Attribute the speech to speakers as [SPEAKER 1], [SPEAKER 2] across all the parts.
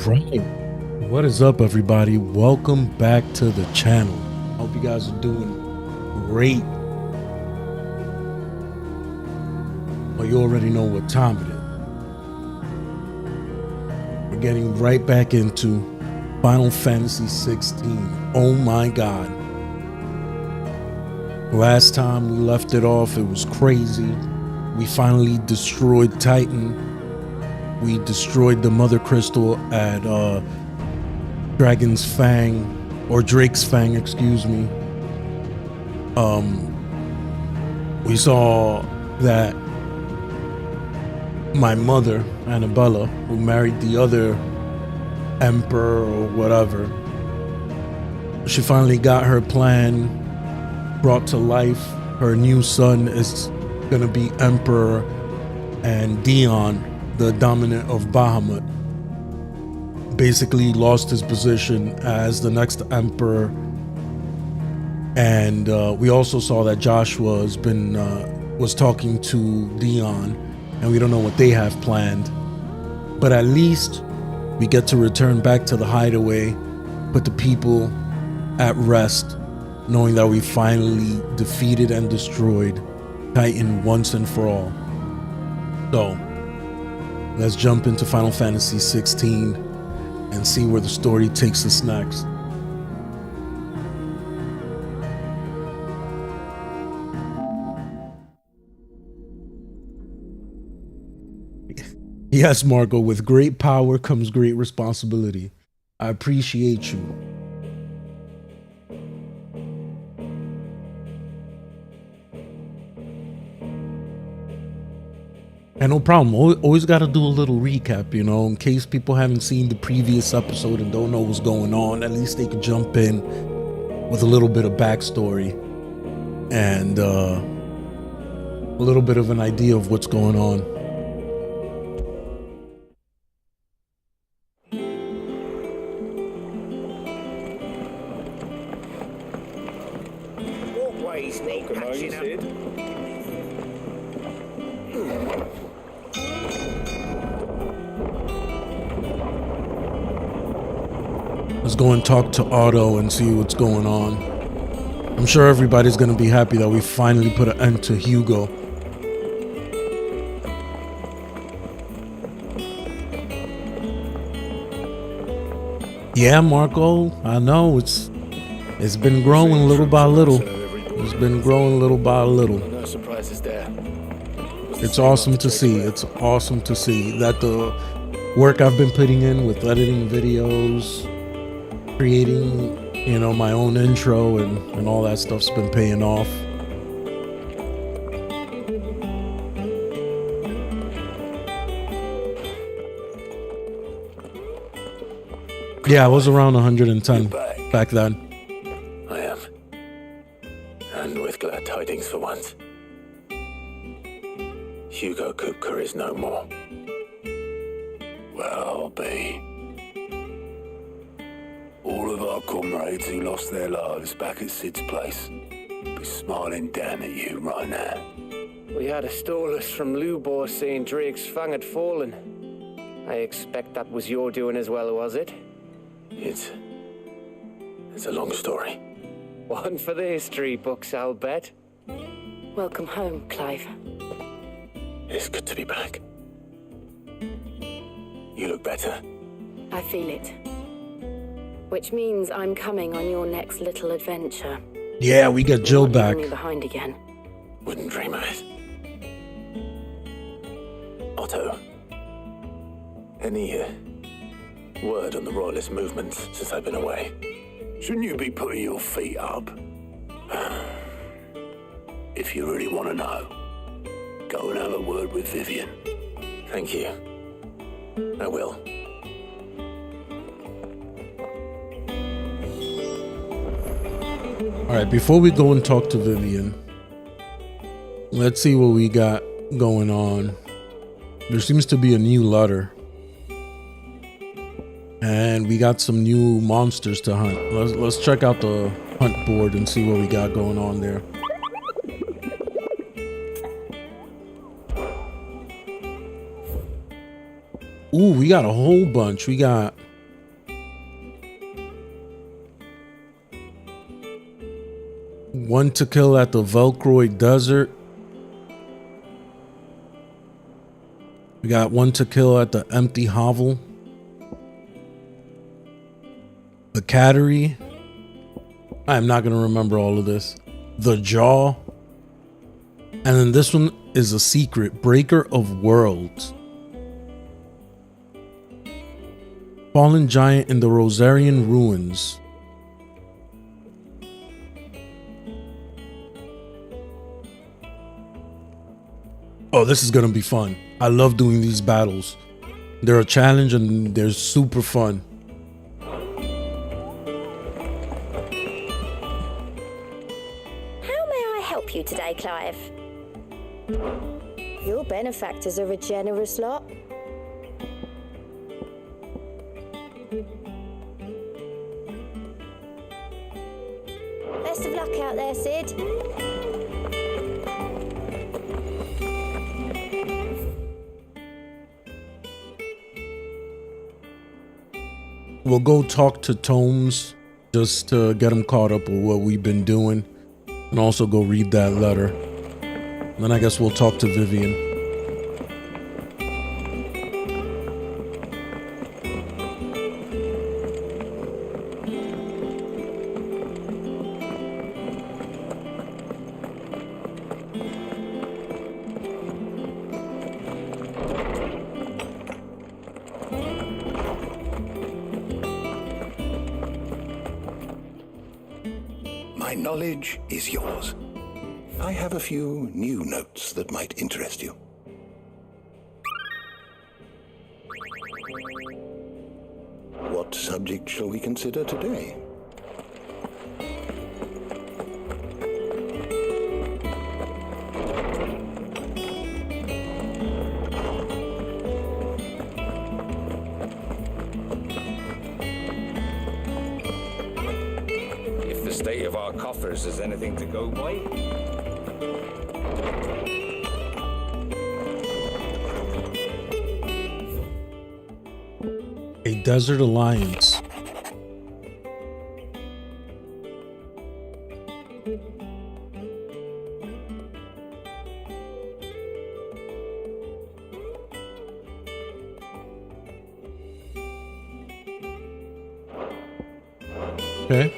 [SPEAKER 1] right. What is up, everybody? Welcome back to the channel. Hope you guys are doing great. Well, you already know what time it is. We're getting right back into Final Fantasy 16. Oh my god. Last time we left it off, it was crazy. We finally destroyed Titan. We destroyed the Mother Crystal at Dragon's Fang, or Drake's Fang, excuse me. We saw that my mother, Annabella, who married the other emperor or whatever, she finally got her plan brought to life. Her new son is gonna be emperor, and Dion, the dominant of Bahamut, basically lost his position as the next emperor. And we also saw that Joshua was talking to Dion, and we don't know what they have planned. But at least we get to return back to the hideaway, put the people at rest, knowing that we finally defeated and destroyed Titan once and for all. So let's jump into Final Fantasy 16 and see where the story takes us next. Yes, Marco, with great power comes great responsibility. I appreciate you. And no problem. Always got to do a little recap, you know, in case people haven't seen the previous episode and don't know what's going on. At least they could jump in with a little bit of backstory and a little bit of an idea of what's going on.
[SPEAKER 2] Walkways need patching up.
[SPEAKER 1] Let's go and talk to Otto and see what's going on. I'm sure everybody's going to be happy that we finally put an end to Hugo. Yeah, Marco, I know it's been growing little by little. It's been growing little by little.
[SPEAKER 2] No surprises there.
[SPEAKER 1] It's awesome to see. It's awesome to see that the work I've been putting in with editing videos, creating, you know, my own intro and all that stuff's been paying off. Yeah, I was around 110 back then.
[SPEAKER 2] I am. And with glad tidings for once. Hugo Kupka is no more. Well, B. All of our comrades who lost their lives back at Sid's place be smiling down at you right now.
[SPEAKER 3] We had a stolus from Lubor saying Drake's Fang had fallen. I expect that was your doing as well, was it?
[SPEAKER 2] It's a long story.
[SPEAKER 3] One for the history books, I'll bet.
[SPEAKER 4] Welcome home, Clive.
[SPEAKER 2] It's good to be back. You look better.
[SPEAKER 4] I feel it. Which means I'm coming on your next little adventure.
[SPEAKER 1] Yeah, we got Jill back.
[SPEAKER 4] You're behind again.
[SPEAKER 2] Wouldn't dream of it. Otto, any word on the Royalist movement since I've been away? Shouldn't you be putting your feet up? If you really want to know, go and have a word with Vivian. Thank you. I will.
[SPEAKER 1] All right, before we go and talk to Vivian, let's see what we got going on. There seems to be a new letter. And we got some new monsters to hunt. Let's check out the hunt board and see what we got going on there. Ooh, we got a whole bunch. We got One to kill at the Velcroy Desert. We got one to kill at the Empty Hovel. The Cattery. I'm not going to remember all of this. The Jaw. And then this one is a secret. Breaker of Worlds. Fallen Giant in the Rosarian Ruins. Oh, this is going to be fun. I love doing these battles. They're a challenge and they're super fun.
[SPEAKER 5] How may I help you today, Clive? Your benefactors are a generous lot. Best of luck out there, Sid.
[SPEAKER 1] We'll go talk to Tomes just to get him caught up with what we've been doing, and also go read that letter. And then I guess we'll talk to Vivian.
[SPEAKER 2] My knowledge is yours. I have a few new notes that might interest you. What subject shall we consider today?
[SPEAKER 6] If the state of our coffers is anything to go by.
[SPEAKER 1] A Desert Alliance. Okay.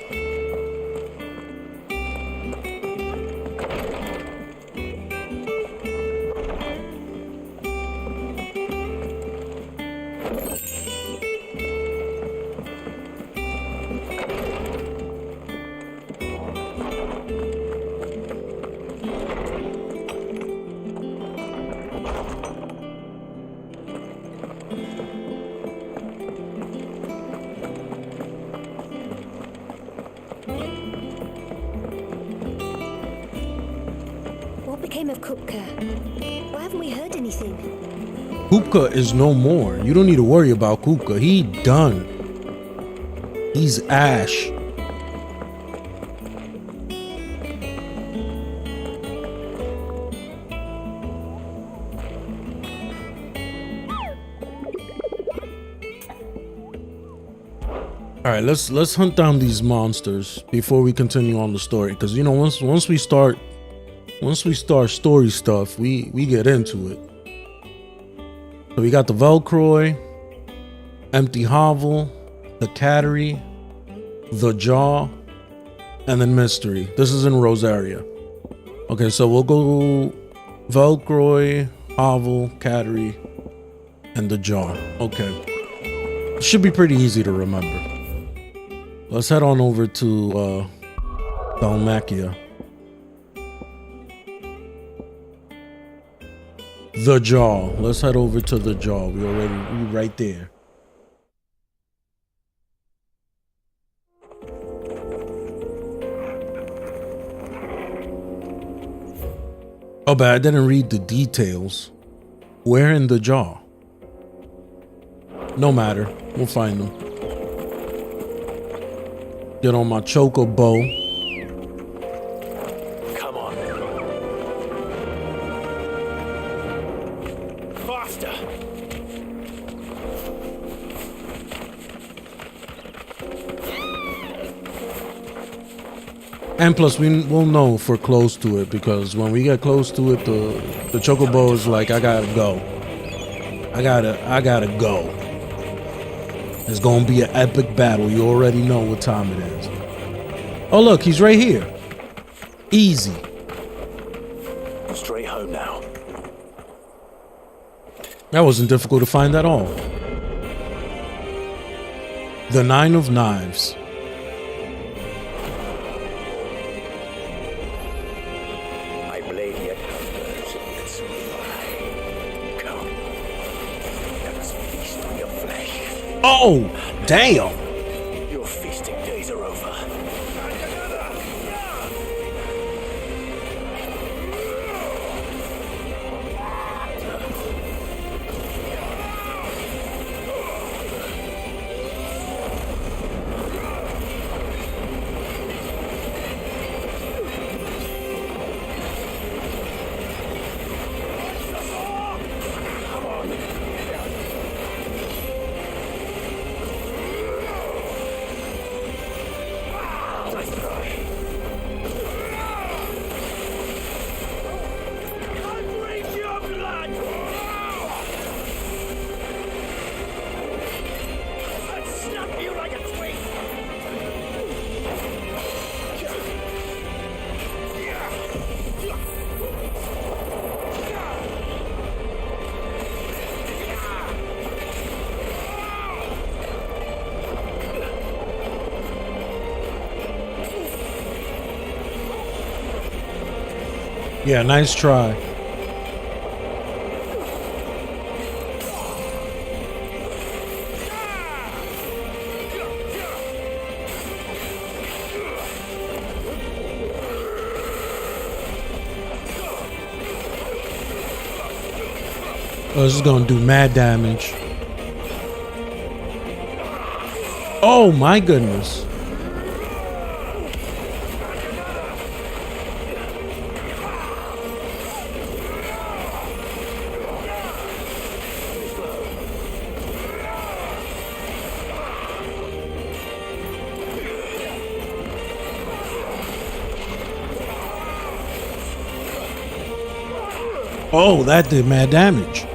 [SPEAKER 5] What became of Kupka? Why haven't we heard anything?
[SPEAKER 1] Kupka is no more. You don't need to worry about Kupka. He done. He's ash. All right, let's hunt down these monsters before we continue on the story, because you know once we start story stuff, we get into it. So we got the Velcroy, Empty Hovel, the Cattery, the Jaw, and then Mystery. This is in Rosaria. Okay, so we'll go Velcroy, Hovel, Cattery, and the Jaw. Okay. It should be pretty easy to remember. Let's head on over to Dalmacia. The Jaw. Let's head over to the Jaw. We right there. Oh, but I didn't read the details. Where in the Jaw? No matter. We'll find them. Get on my chocobo.
[SPEAKER 2] Come on. Faster.
[SPEAKER 1] And plus, we'll know if we're close to it, because when we get close to it, the chocobo is like, I gotta go. I gotta go. It's gonna be an epic battle. You already know what time it is. Oh, look, he's right here. Easy.
[SPEAKER 2] Straight home now.
[SPEAKER 1] That wasn't difficult to find at all. The Nine of Knives.
[SPEAKER 2] I blade your numbers and it's come. Let us feast on your flesh.
[SPEAKER 1] Oh, damn.
[SPEAKER 2] Your feasting days are over.
[SPEAKER 1] Yeah, nice try. Oh, this is gonna do mad damage. Oh my goodness. Oh, that did mad damage.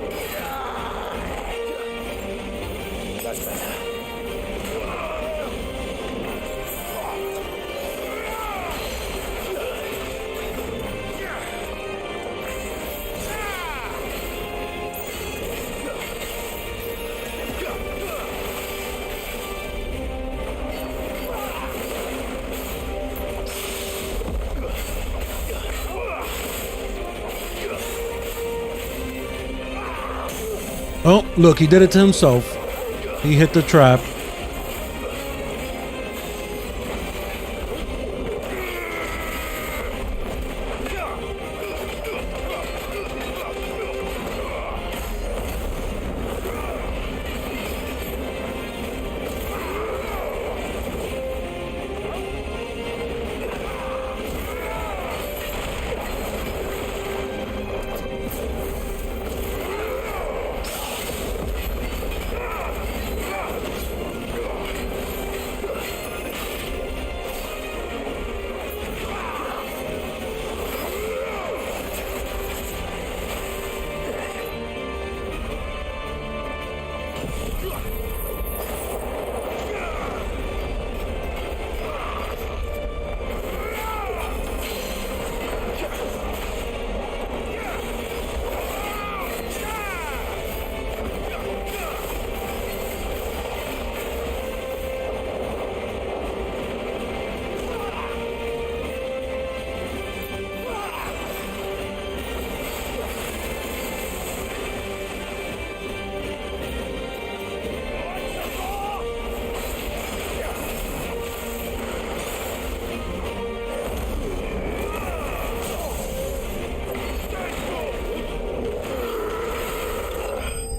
[SPEAKER 1] Oh, look, he did it to himself. He hit the trap.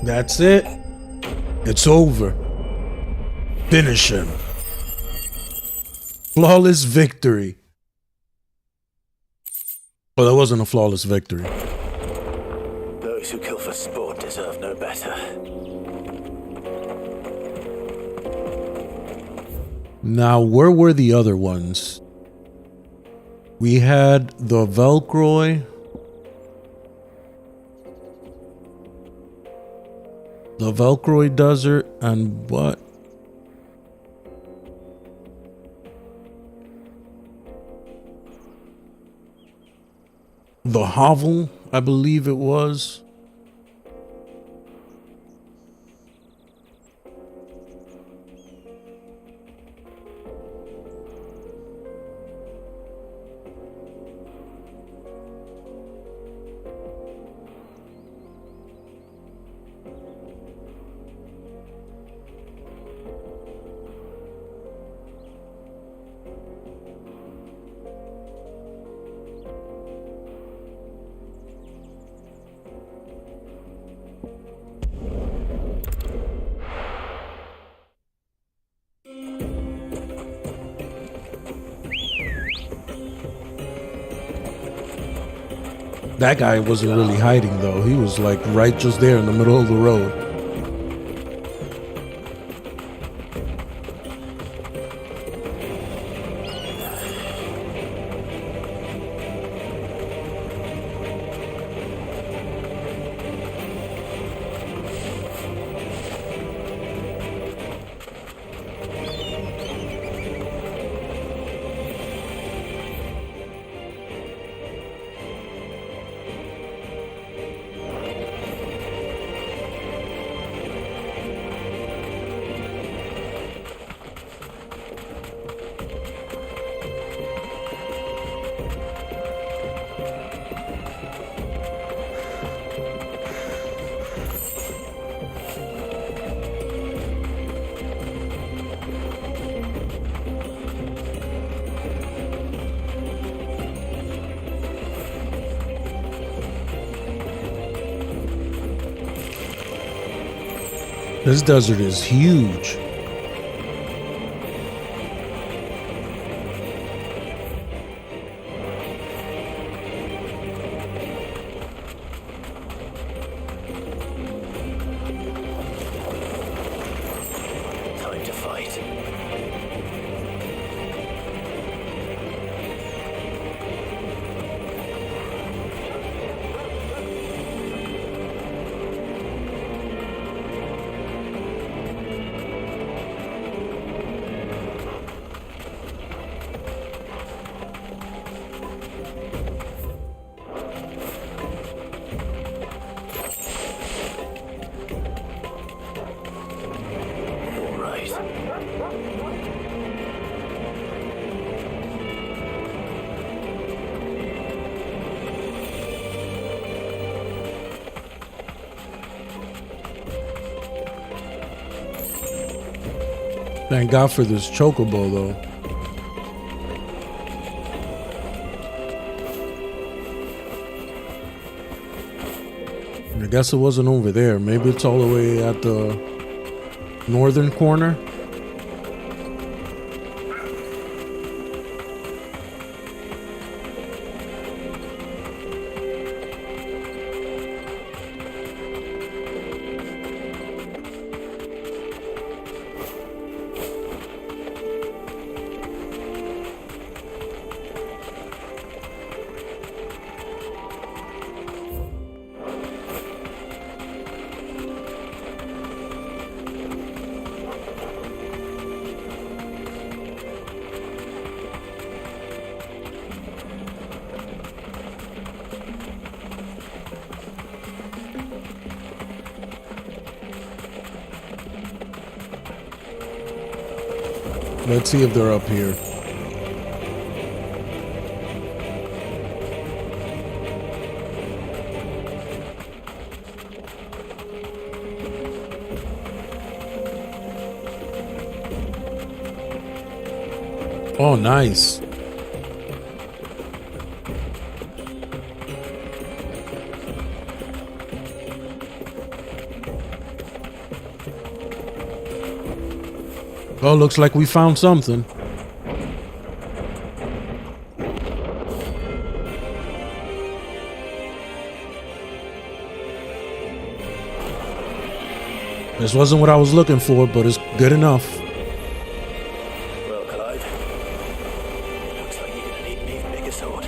[SPEAKER 1] That's it. It's over. Finish him. Flawless victory. Well, that wasn't a flawless victory.
[SPEAKER 2] Those who kill for sport deserve no better.
[SPEAKER 1] Now, where were the other ones? We had the Velcroy. The Velcroy Desert and what? The Hovel, I believe it was. That guy wasn't really hiding though. He was like right just there in the middle of the road. This desert is huge.
[SPEAKER 2] Time to fight.
[SPEAKER 1] Thank God for this chocobo though. I guess it wasn't over there. Maybe it's all the way at the northern corner. Let's see if they're up here. Oh, nice. Oh, looks like we found something. This wasn't what I was looking for, but it's good enough.
[SPEAKER 2] Well, Clive, looks like you're gonna need an even bigger sort.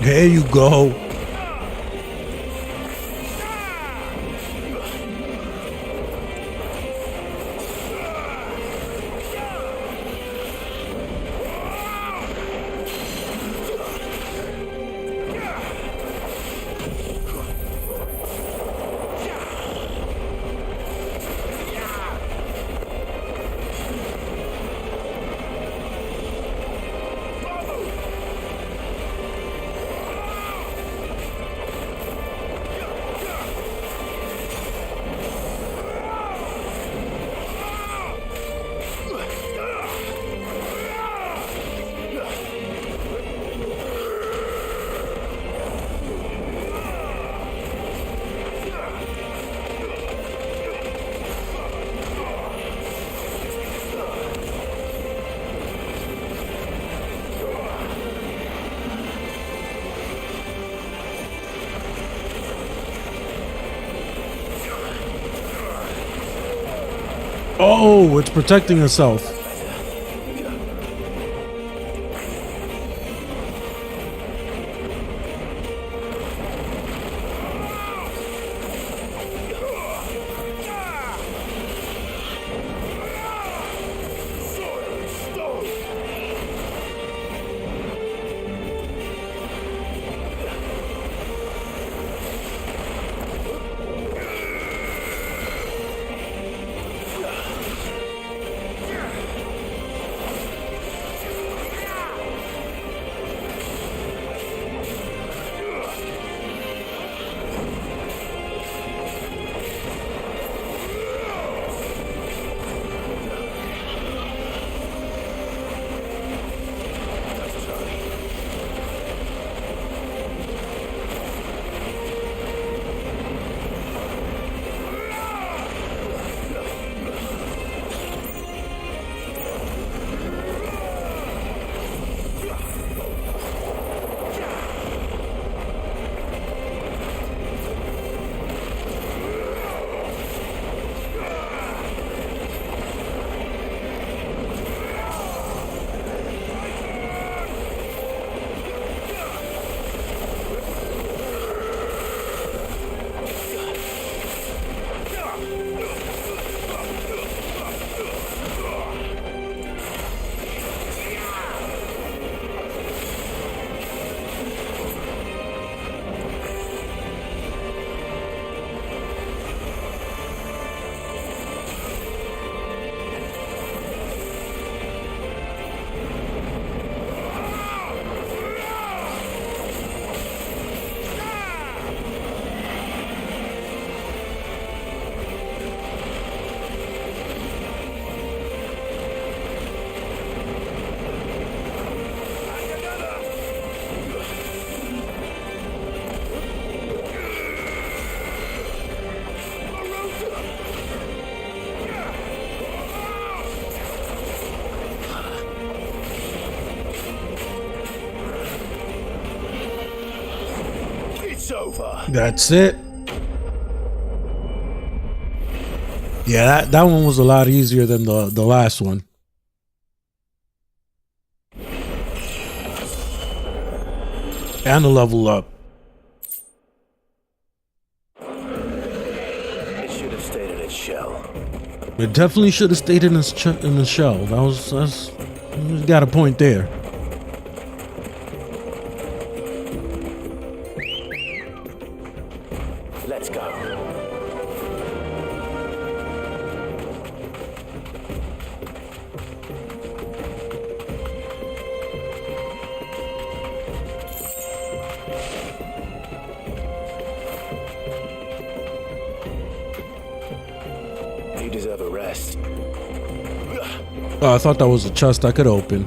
[SPEAKER 1] There you go. Oh, it's protecting itself.
[SPEAKER 2] Over.
[SPEAKER 1] That's it. Yeah, that one was a lot easier than the last one. And a level up.
[SPEAKER 2] It should have stayed in its shell.
[SPEAKER 1] It definitely should have stayed in the shell. That's you got a point there.
[SPEAKER 2] Let's go. You deserve a rest.
[SPEAKER 1] Oh, I thought that was a chest I could open.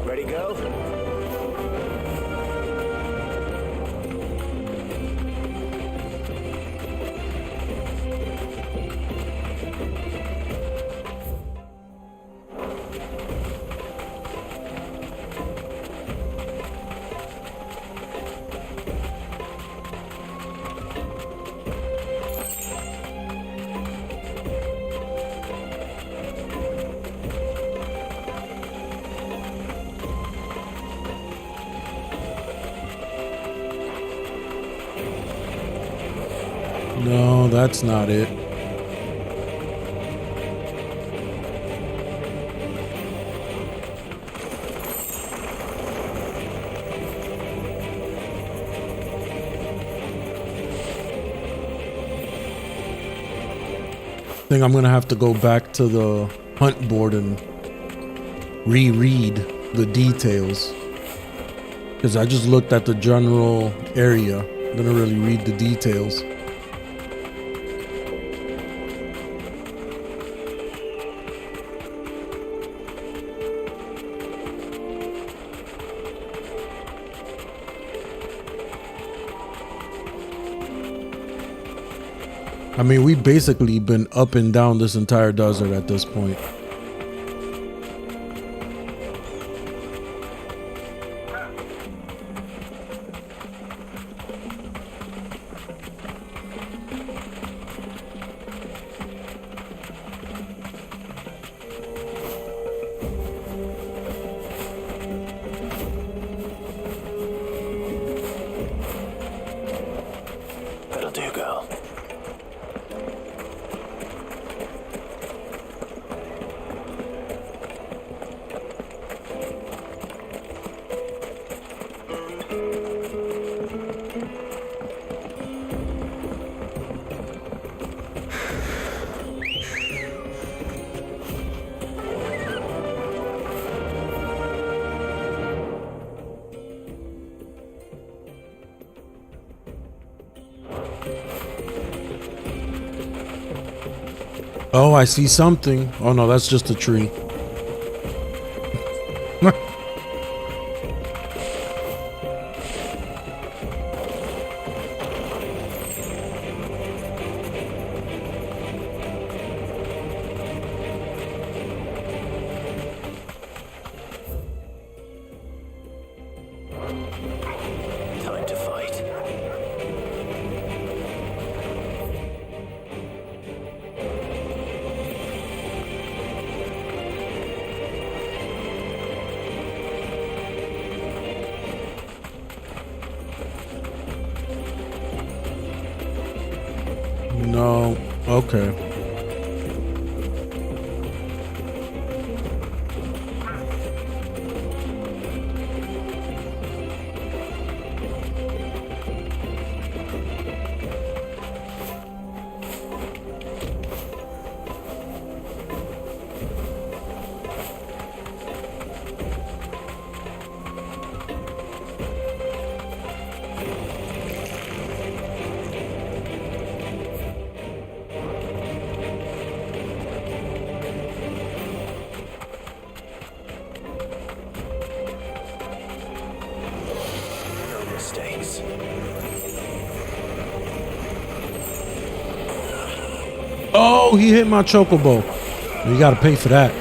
[SPEAKER 2] Ready, go?
[SPEAKER 1] No, that's not it. I think I'm gonna have to go back to the hunt board and reread the details, because I just looked at the general area. Didn't really read the details. I mean, we've basically been up and down this entire desert at this point.
[SPEAKER 2] That'll do, girl.
[SPEAKER 1] Oh, I see something. Oh no, that's just a tree.
[SPEAKER 2] Time to fight.
[SPEAKER 1] No. Okay.
[SPEAKER 2] No mistakes.
[SPEAKER 1] Oh, he hit my chocobo. You gotta pay for that.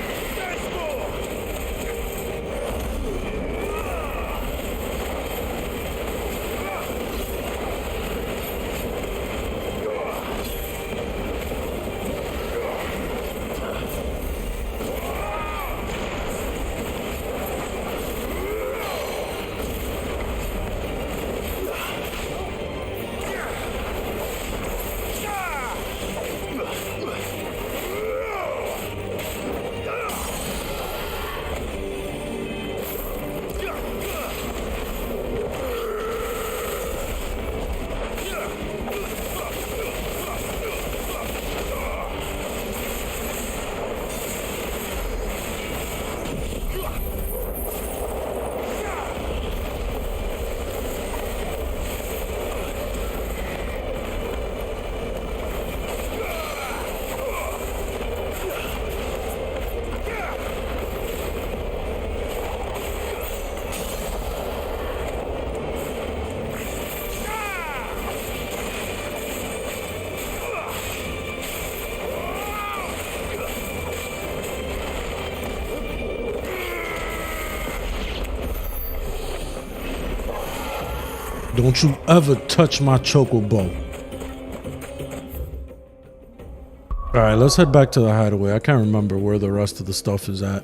[SPEAKER 1] Don't you ever touch my chocobo. All right, let's head back to the hideaway. I can't remember where the rest of the stuff is at.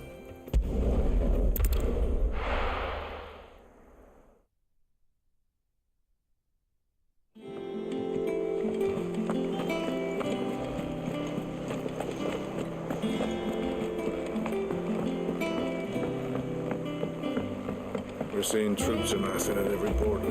[SPEAKER 7] Never seen troops amassing at every border.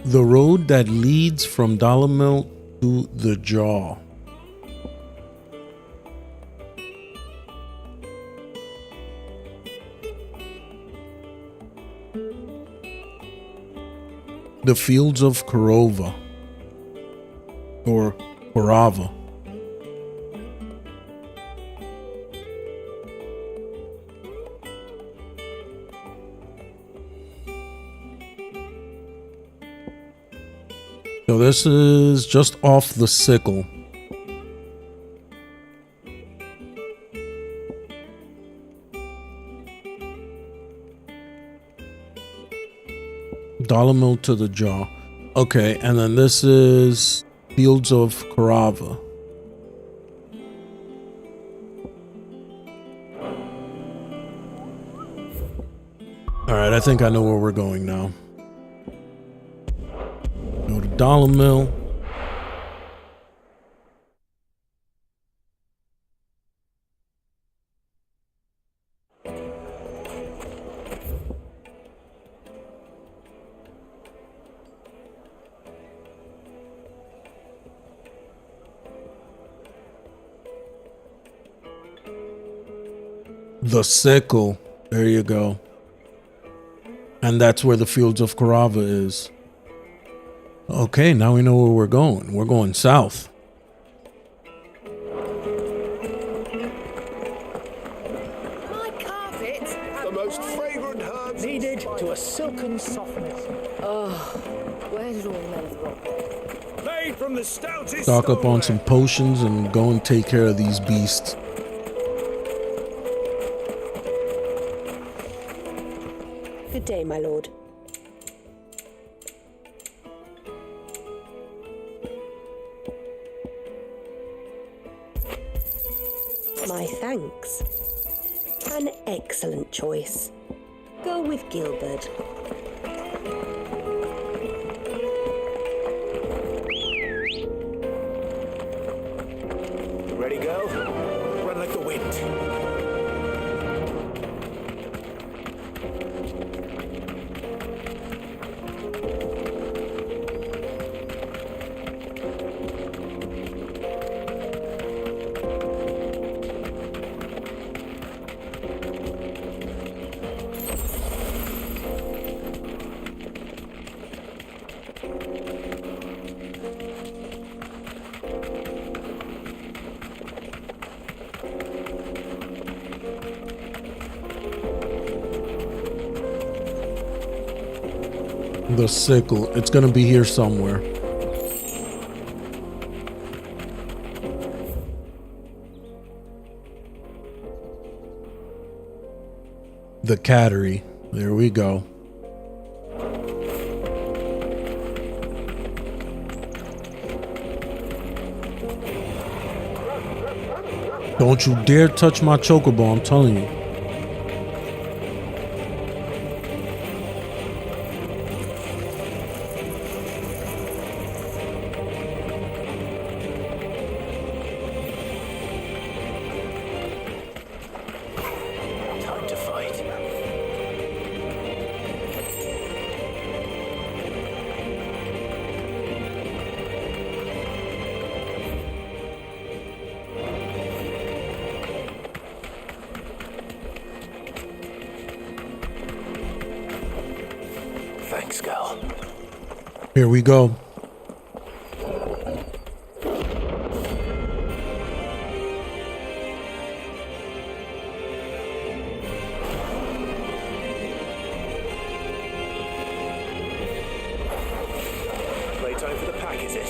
[SPEAKER 1] The road that leads from Dollarmill to the Jaw. The fields of Korova or Korava. So this is just off the sickle. Dollarmill to the Jaw. Okay, and then this is Fields of Korava. Alright, I think I know where we're going now. Go to Dollarmill. The sickle. There you go. And that's where the Fields of Korava is. Okay, now we know where we're going. We're going south.
[SPEAKER 5] My carpet.
[SPEAKER 2] The most fragrant herbs needed to a silken softness.
[SPEAKER 4] Where did all the men of the rock go?
[SPEAKER 6] Made from the stoutest
[SPEAKER 1] Stock up on
[SPEAKER 6] stoneware.
[SPEAKER 1] some potions and go and take care of these beasts.
[SPEAKER 5] Good day, my lord. My thanks. An excellent choice. Go with Gilbert.
[SPEAKER 2] Ready, girl? Run like the wind.
[SPEAKER 1] The sickle. It's gonna be here somewhere. The cattery. There we go. Don't you dare touch my chocobo, I'm telling you.
[SPEAKER 2] Time to fight. Thanks, girl.
[SPEAKER 1] Here we go.
[SPEAKER 2] Playtime for the pack, is it?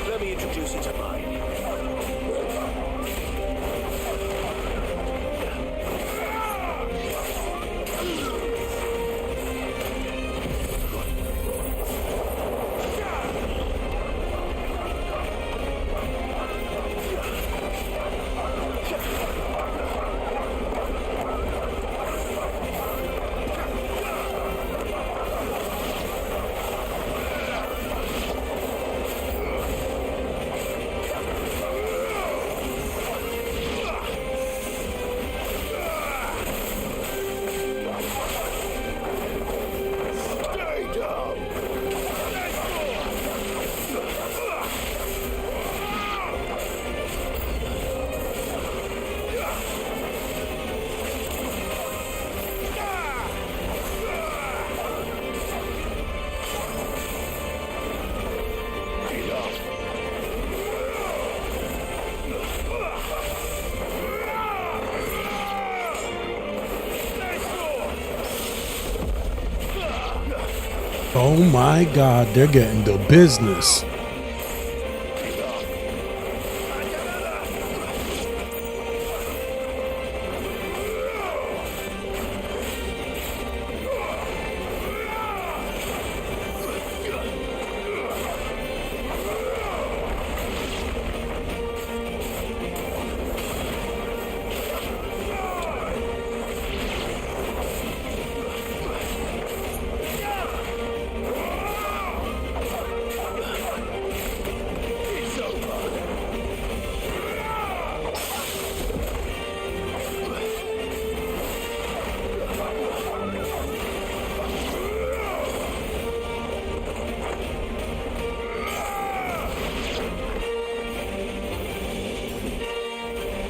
[SPEAKER 2] Let me introduce you to mine.
[SPEAKER 1] Oh my God, they're getting the business.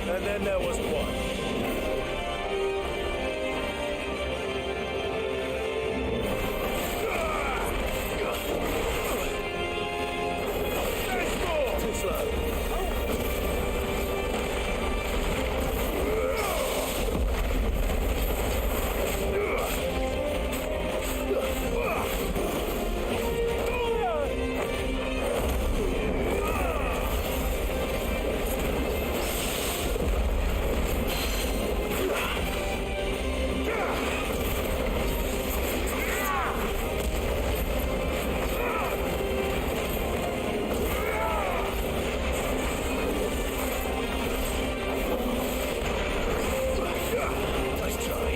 [SPEAKER 2] And then there was one. Too slow. Nice try.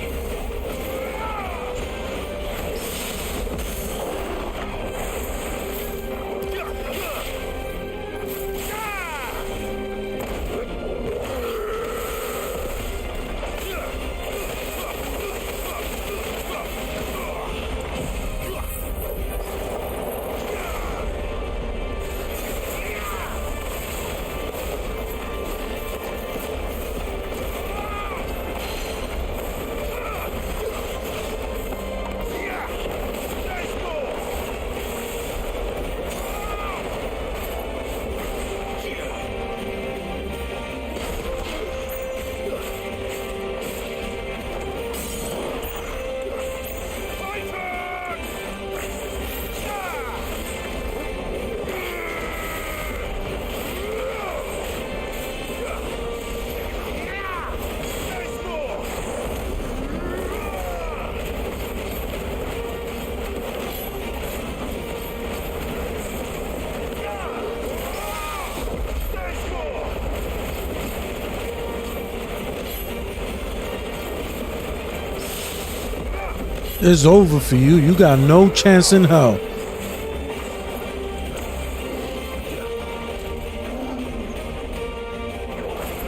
[SPEAKER 1] It's over for you. You got no chance in hell.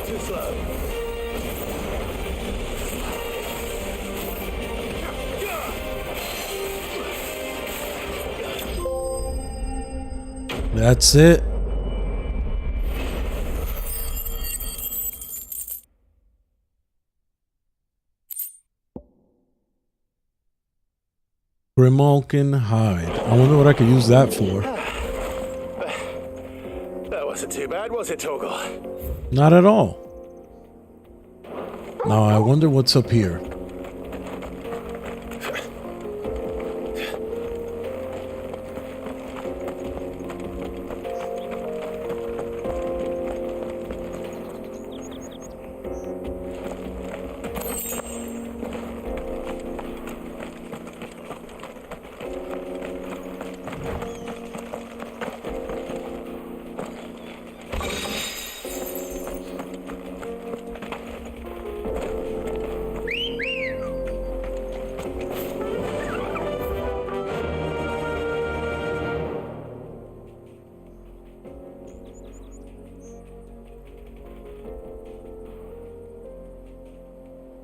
[SPEAKER 2] Too slow.
[SPEAKER 1] That's it. Grimalkin hide. I wonder what I could use that for.
[SPEAKER 2] That wasn't too bad, was it, Torgal?
[SPEAKER 1] Not at all. Now I wonder what's up here.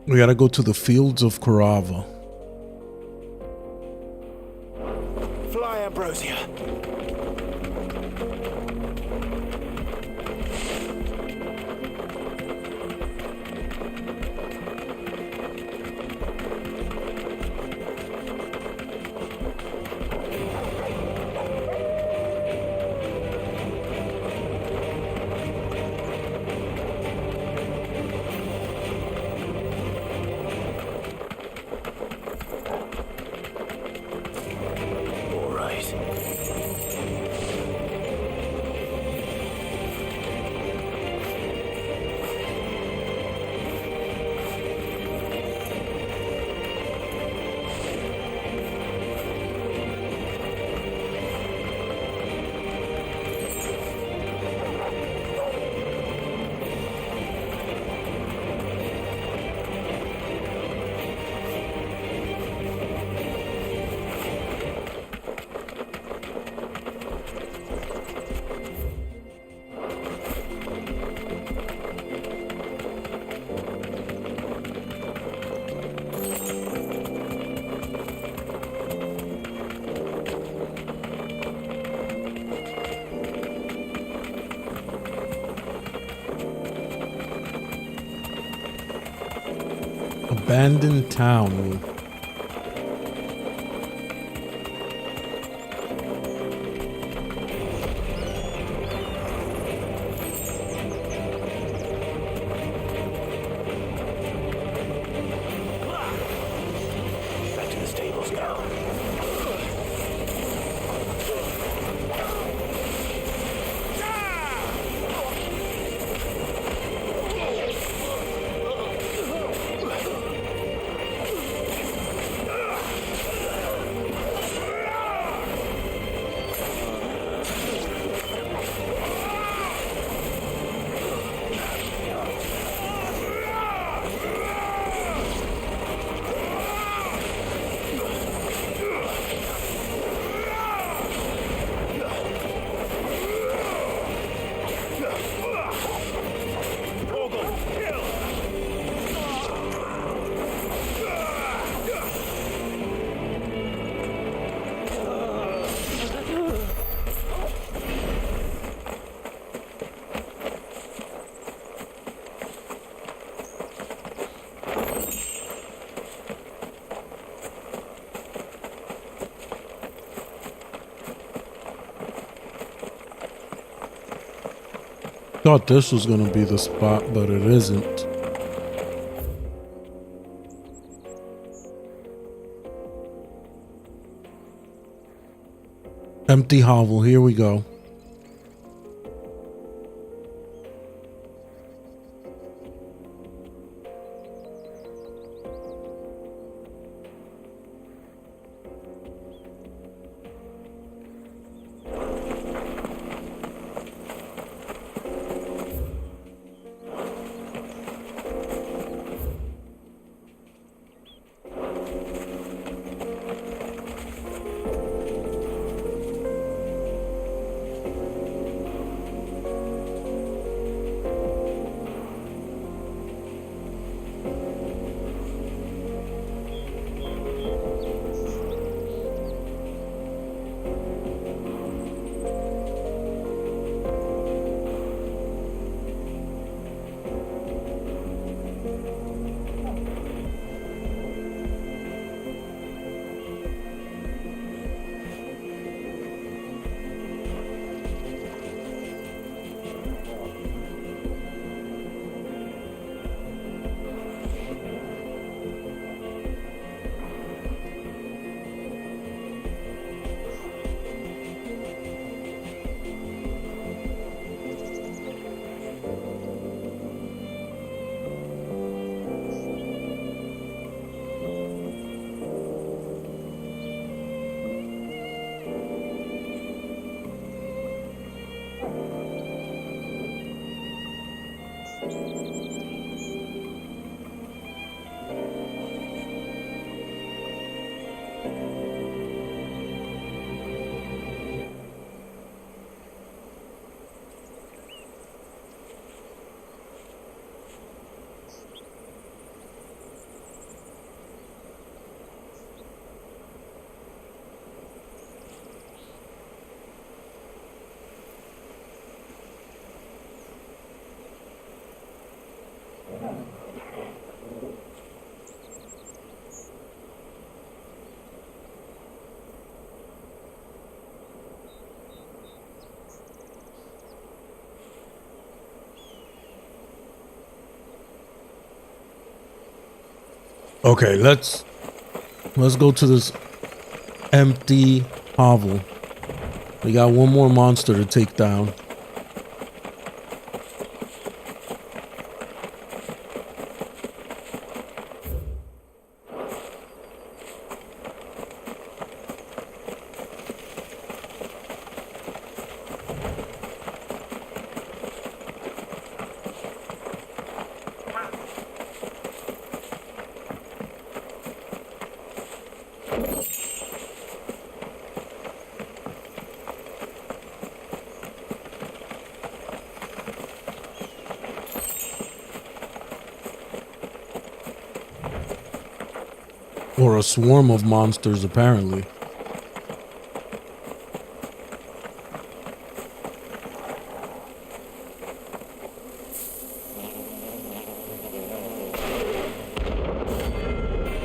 [SPEAKER 1] We gotta go to the fields of Carava.
[SPEAKER 2] Fly, Ambrosia.
[SPEAKER 1] abandoned town.
[SPEAKER 2] Back to the stables now.
[SPEAKER 1] Thought this was gonna be the spot, but it isn't. Empty hovel, here we go. Okay, let's go to this empty hovel. We got one more monster to take down. Or a swarm of monsters, apparently.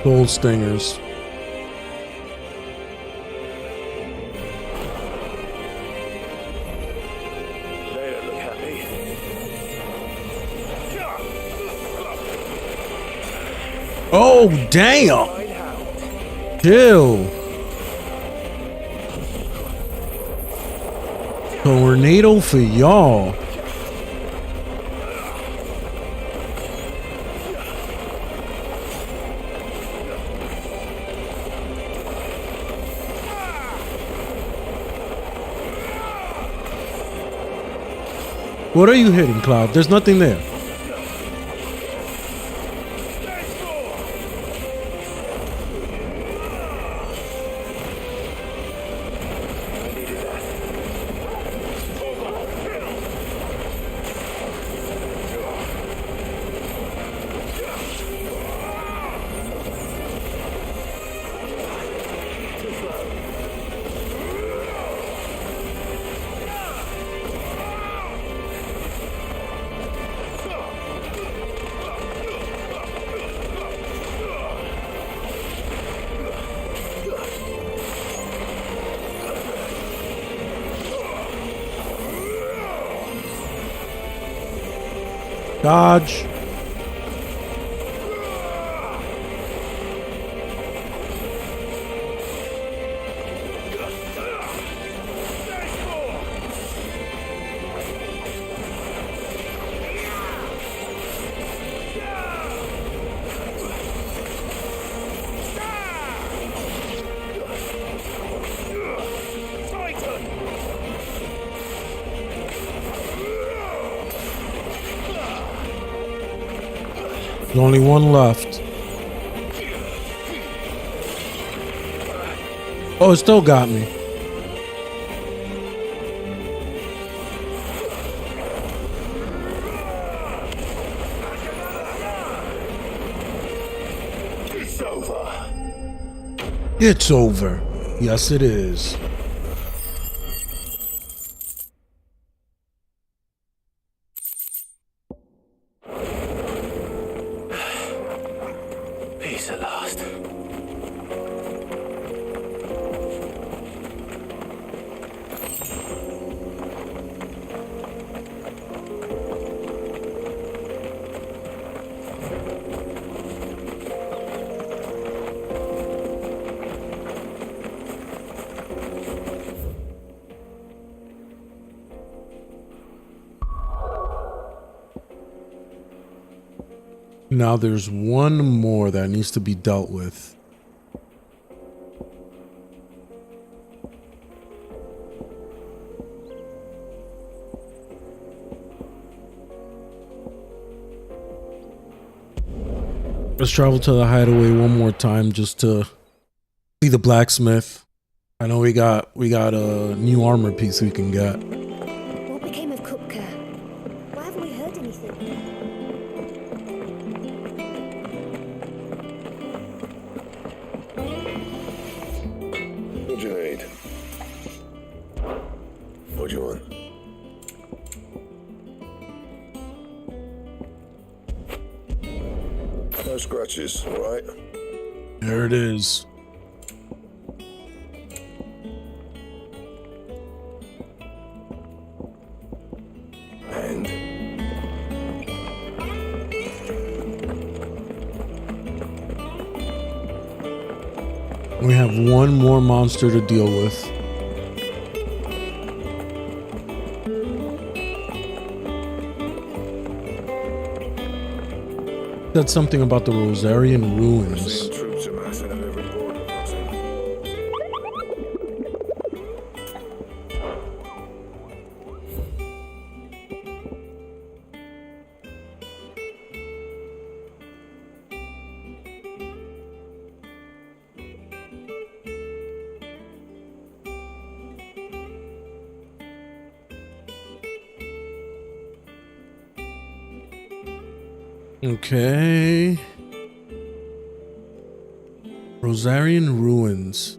[SPEAKER 1] Soul stingers.
[SPEAKER 2] They don't look happy.
[SPEAKER 1] Oh, damn. Chill. Tornado for y'all. What are you hitting, Cloud? There's nothing there. Dodge. There's only one left. Oh, it still got me.
[SPEAKER 2] It's over.
[SPEAKER 1] It's over. Yes, it is.
[SPEAKER 2] Peace at last.
[SPEAKER 1] Now there's one more that needs to be dealt with. Let's travel to the hideaway one more time just to see the blacksmith. I know we got a new armor piece we can get.
[SPEAKER 5] What became of Kupka? Why haven't we heard anything?
[SPEAKER 7] What do you need? What do you want? No scratches, all right?
[SPEAKER 1] There it is.
[SPEAKER 7] And
[SPEAKER 1] We have one more monster to deal with. Said something about the Rosarian ruins.
[SPEAKER 7] seeing troops amassing at every border crossing.
[SPEAKER 1] Okay. Rosarian ruins.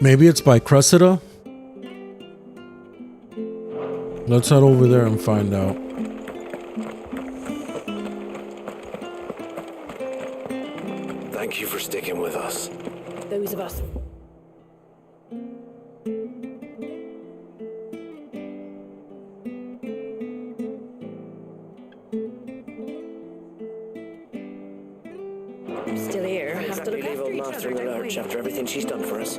[SPEAKER 1] Maybe it's by Cressida? Let's head over there and find out.
[SPEAKER 2] Thank you for sticking with us.
[SPEAKER 4] Those of us. Still here. Have to look
[SPEAKER 3] leave
[SPEAKER 4] after
[SPEAKER 3] old
[SPEAKER 4] each
[SPEAKER 3] Master
[SPEAKER 4] other,
[SPEAKER 3] in the
[SPEAKER 4] don't
[SPEAKER 3] lurch
[SPEAKER 4] we?
[SPEAKER 3] after everything she's done for us.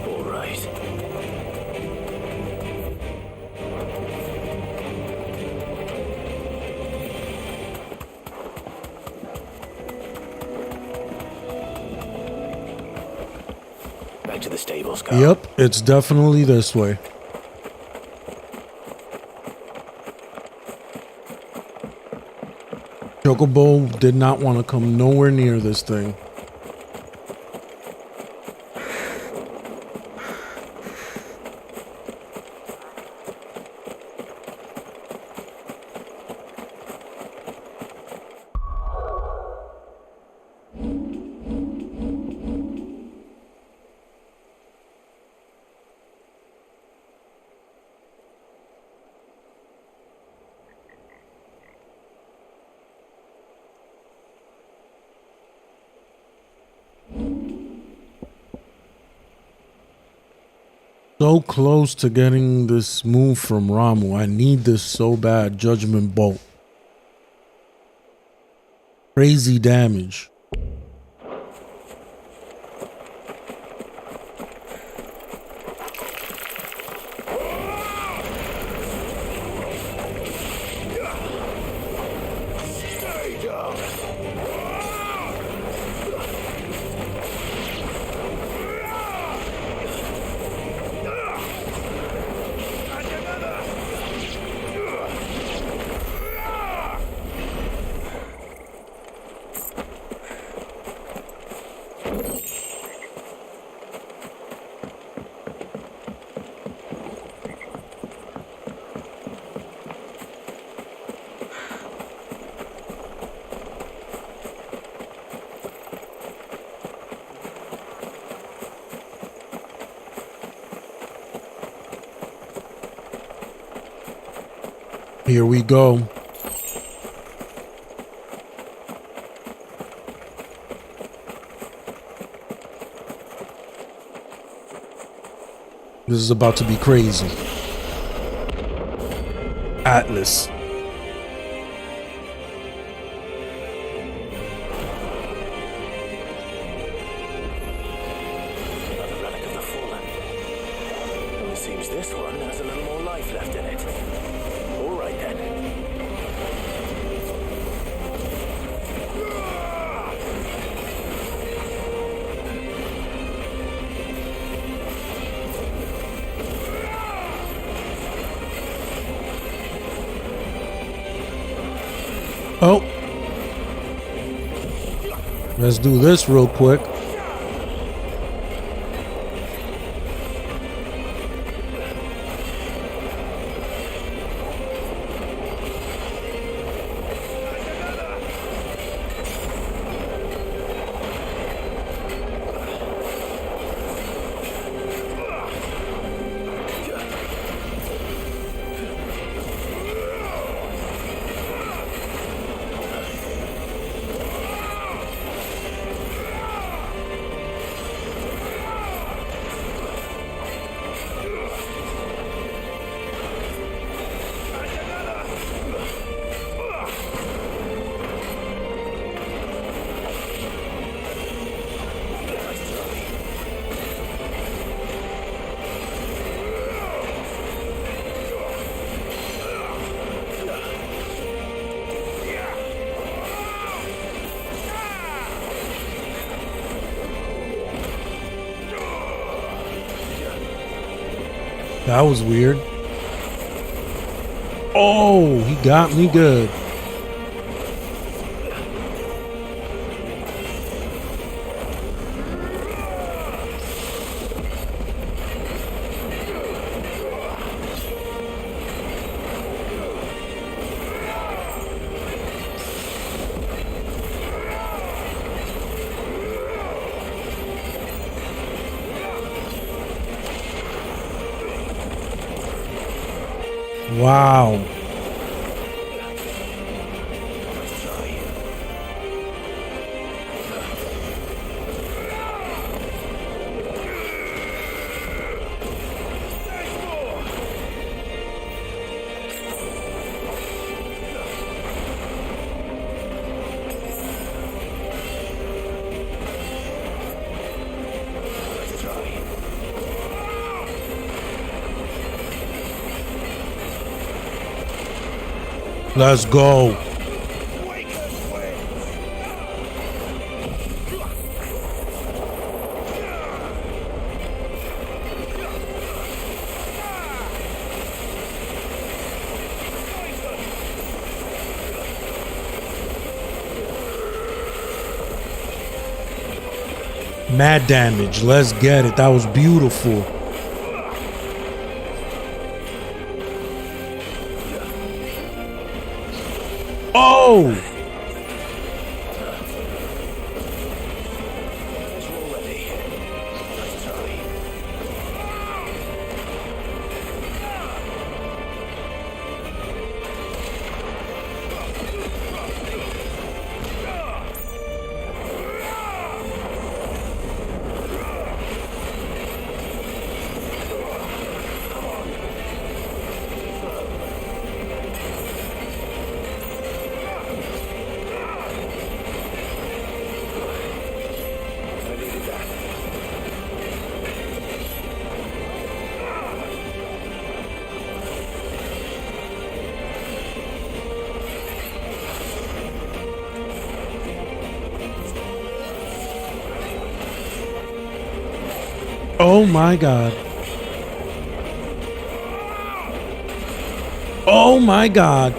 [SPEAKER 3] All right. Back to the stables, Carl.
[SPEAKER 1] Yep, it's definitely this way. Chocobo did not want to come nowhere near this thing. So close to getting this move from Ramu. I need this so bad. Judgment Bolt. Crazy damage. Here we go. This is about to be crazy. Atlas.
[SPEAKER 2] Another relic of the fallen. Well, it seems this one has a little more life left in it. All right then.
[SPEAKER 1] Oh. Let's do this real quick. That was weird. Oh, he got me good. Wow. Let's go. Mad damage. Let's get it. That was beautiful. Oh! Oh my God. Oh my God.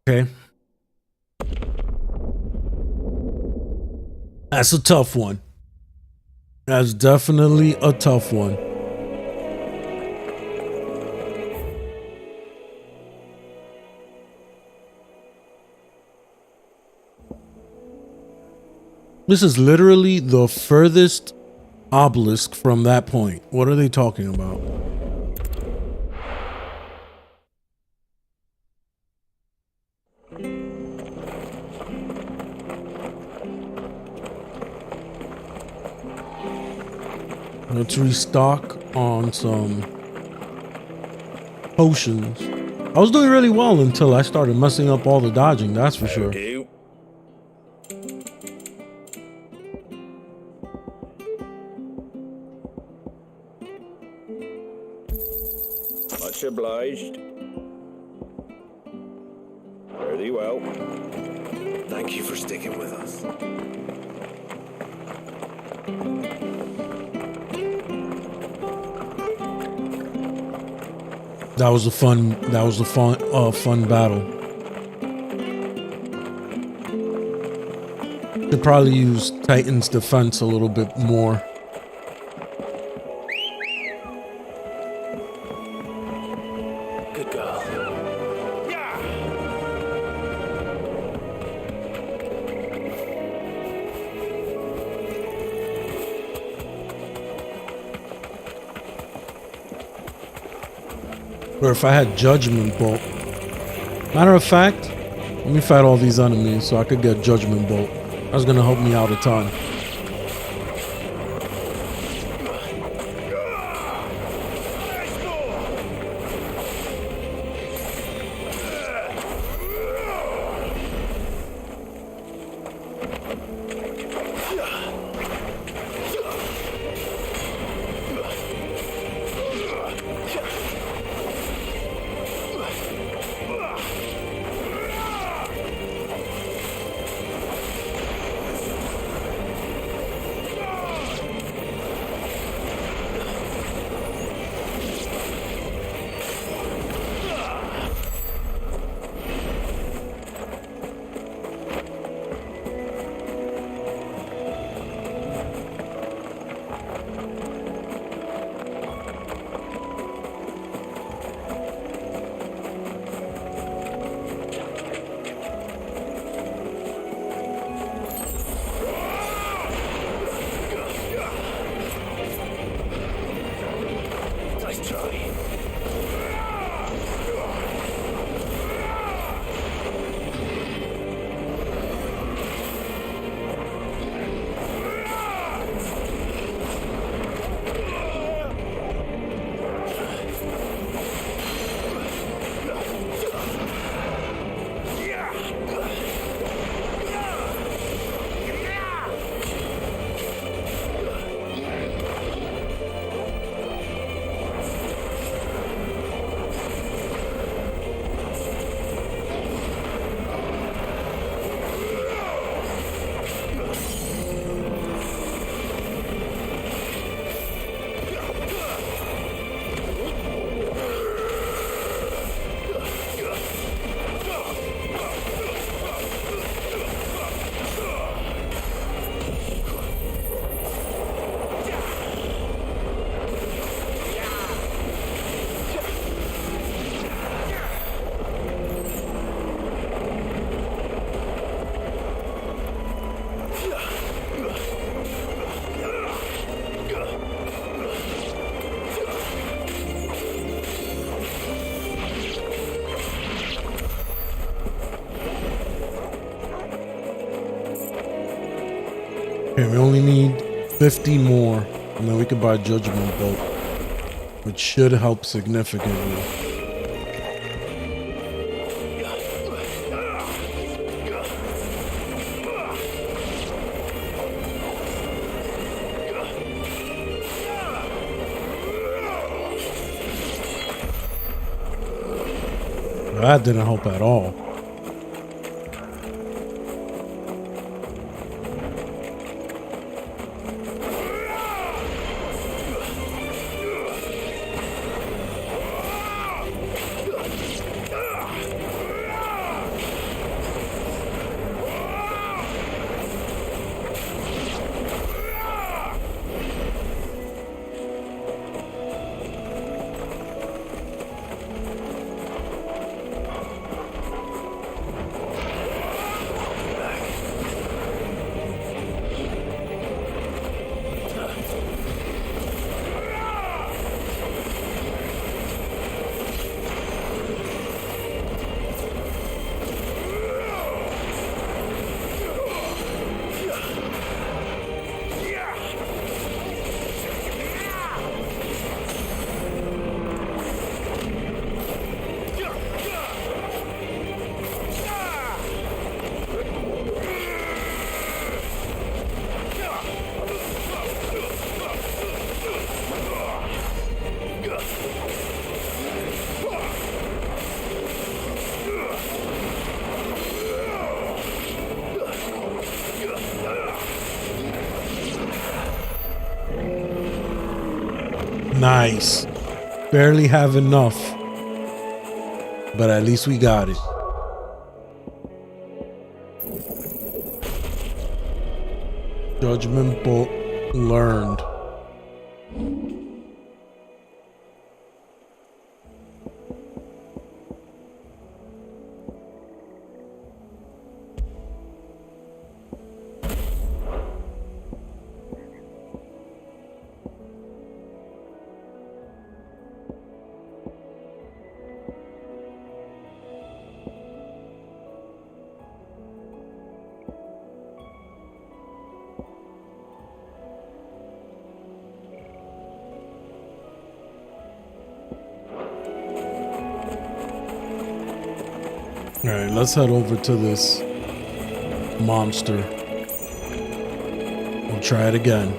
[SPEAKER 1] Okay. That's a tough one. That's definitely a tough one. This is literally the furthest obelisk from that point. What are they talking about? Let's restock on some potions. I was doing really well until I started messing up all the dodging, that's for sure.
[SPEAKER 2] Do. Much obliged. Very well.
[SPEAKER 7] Thank you for sticking with us.
[SPEAKER 1] That was a fun battle. Could probably use Titan's defense a little bit more.
[SPEAKER 2] Good girl.
[SPEAKER 1] Or if I had Judgment Bolt. Matter of fact, let me fight all these enemies so I could get Judgment Bolt. That's gonna help me out a ton. Okay, we only need 50 more, and then we can buy Judgment Bolt, which should help significantly. That didn't help at all. Nice. Barely have enough, but at least we got it. Judgment Bolt learned. All right, let's head over to this monster. We'll try it again.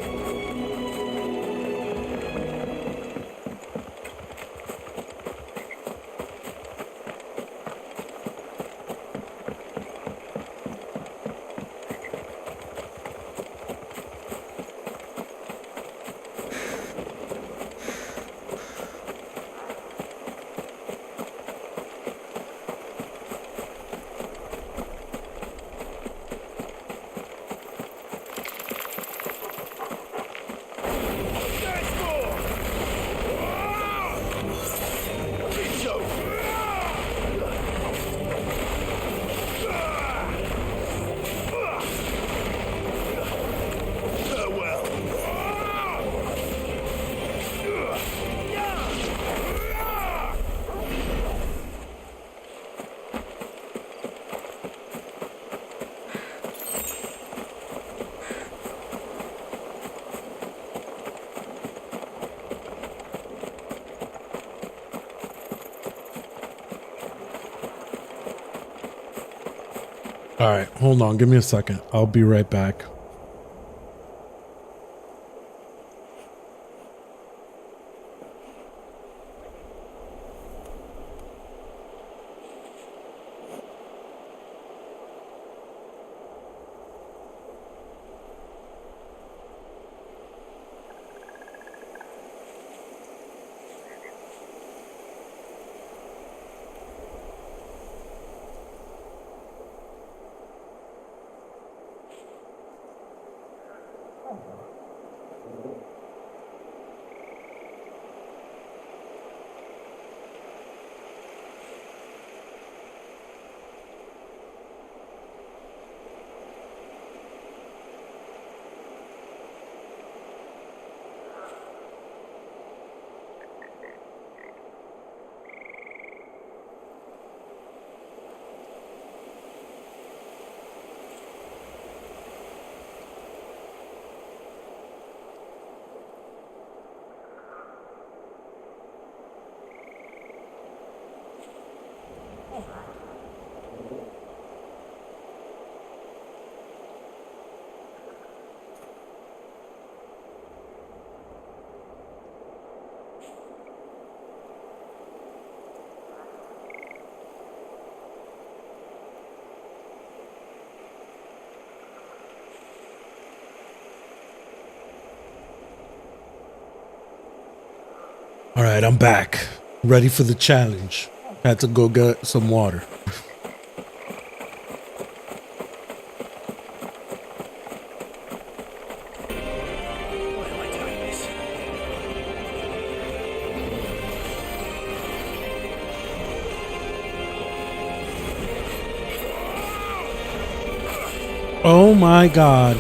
[SPEAKER 1] All right, hold on. Give me a second. I'll be right back. All right, I'm back. Ready for the challenge. Had to go get some water.
[SPEAKER 2] Why am I doing this?
[SPEAKER 1] Oh my god.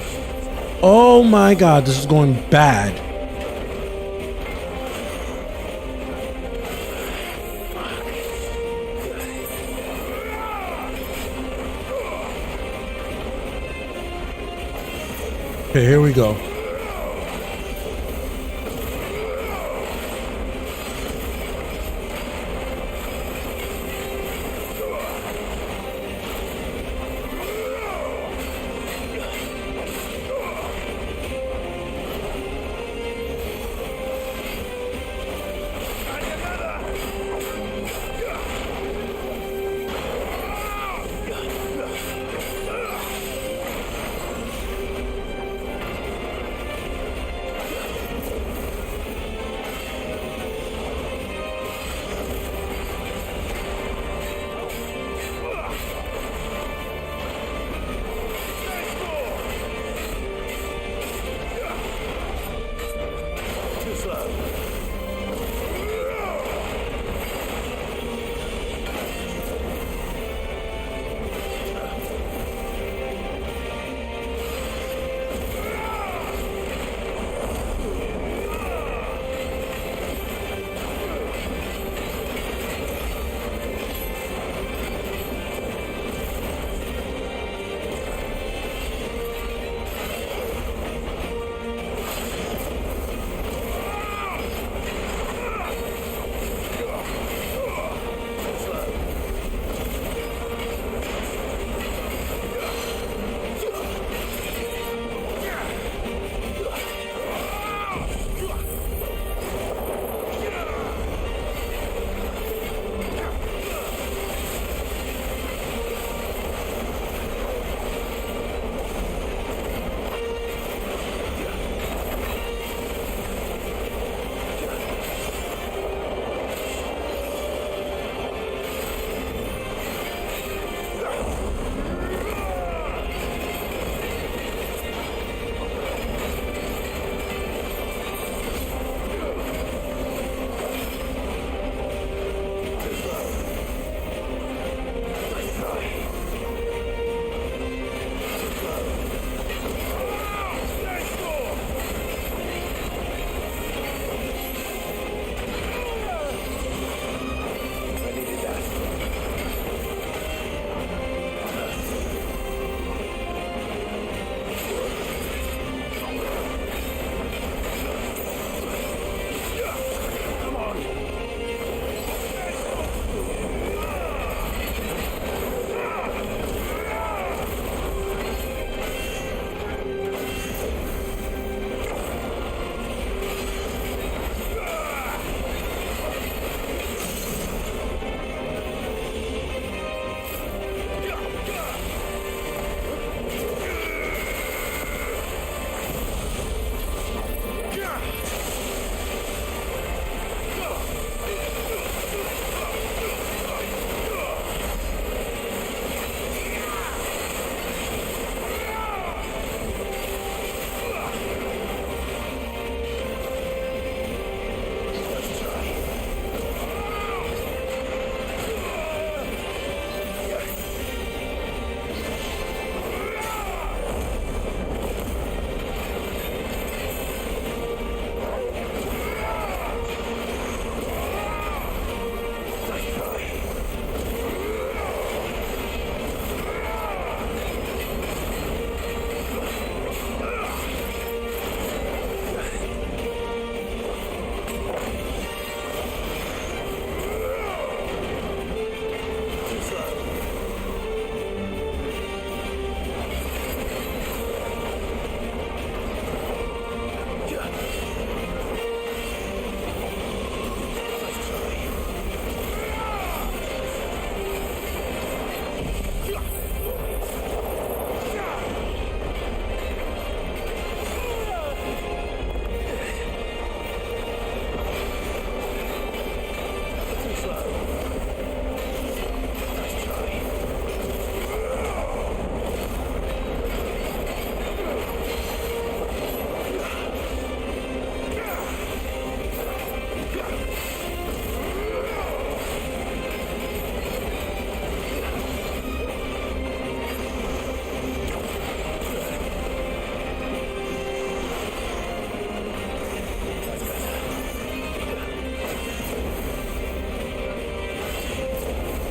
[SPEAKER 1] Oh my god, this is going bad. Okay, here we go.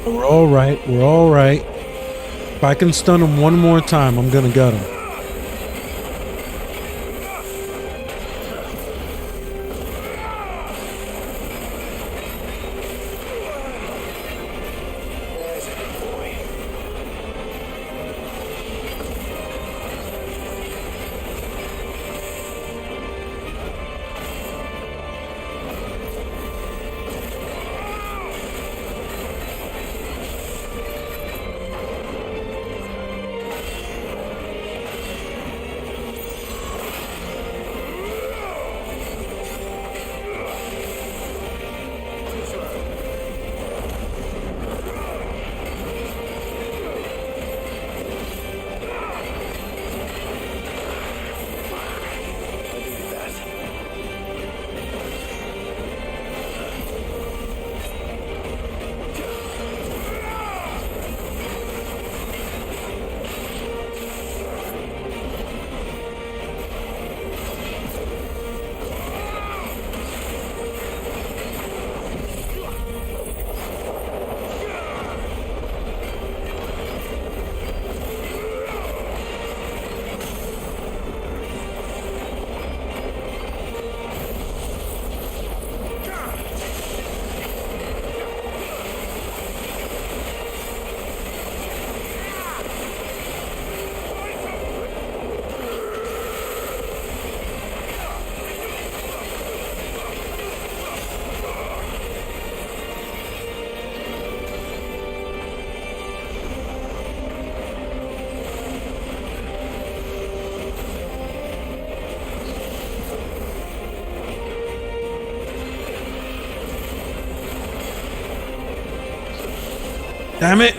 [SPEAKER 1] We're all right. We're all right. If I can stun him one more time, I'm gonna get him.
[SPEAKER 2] There's a good boy.
[SPEAKER 1] Damn it.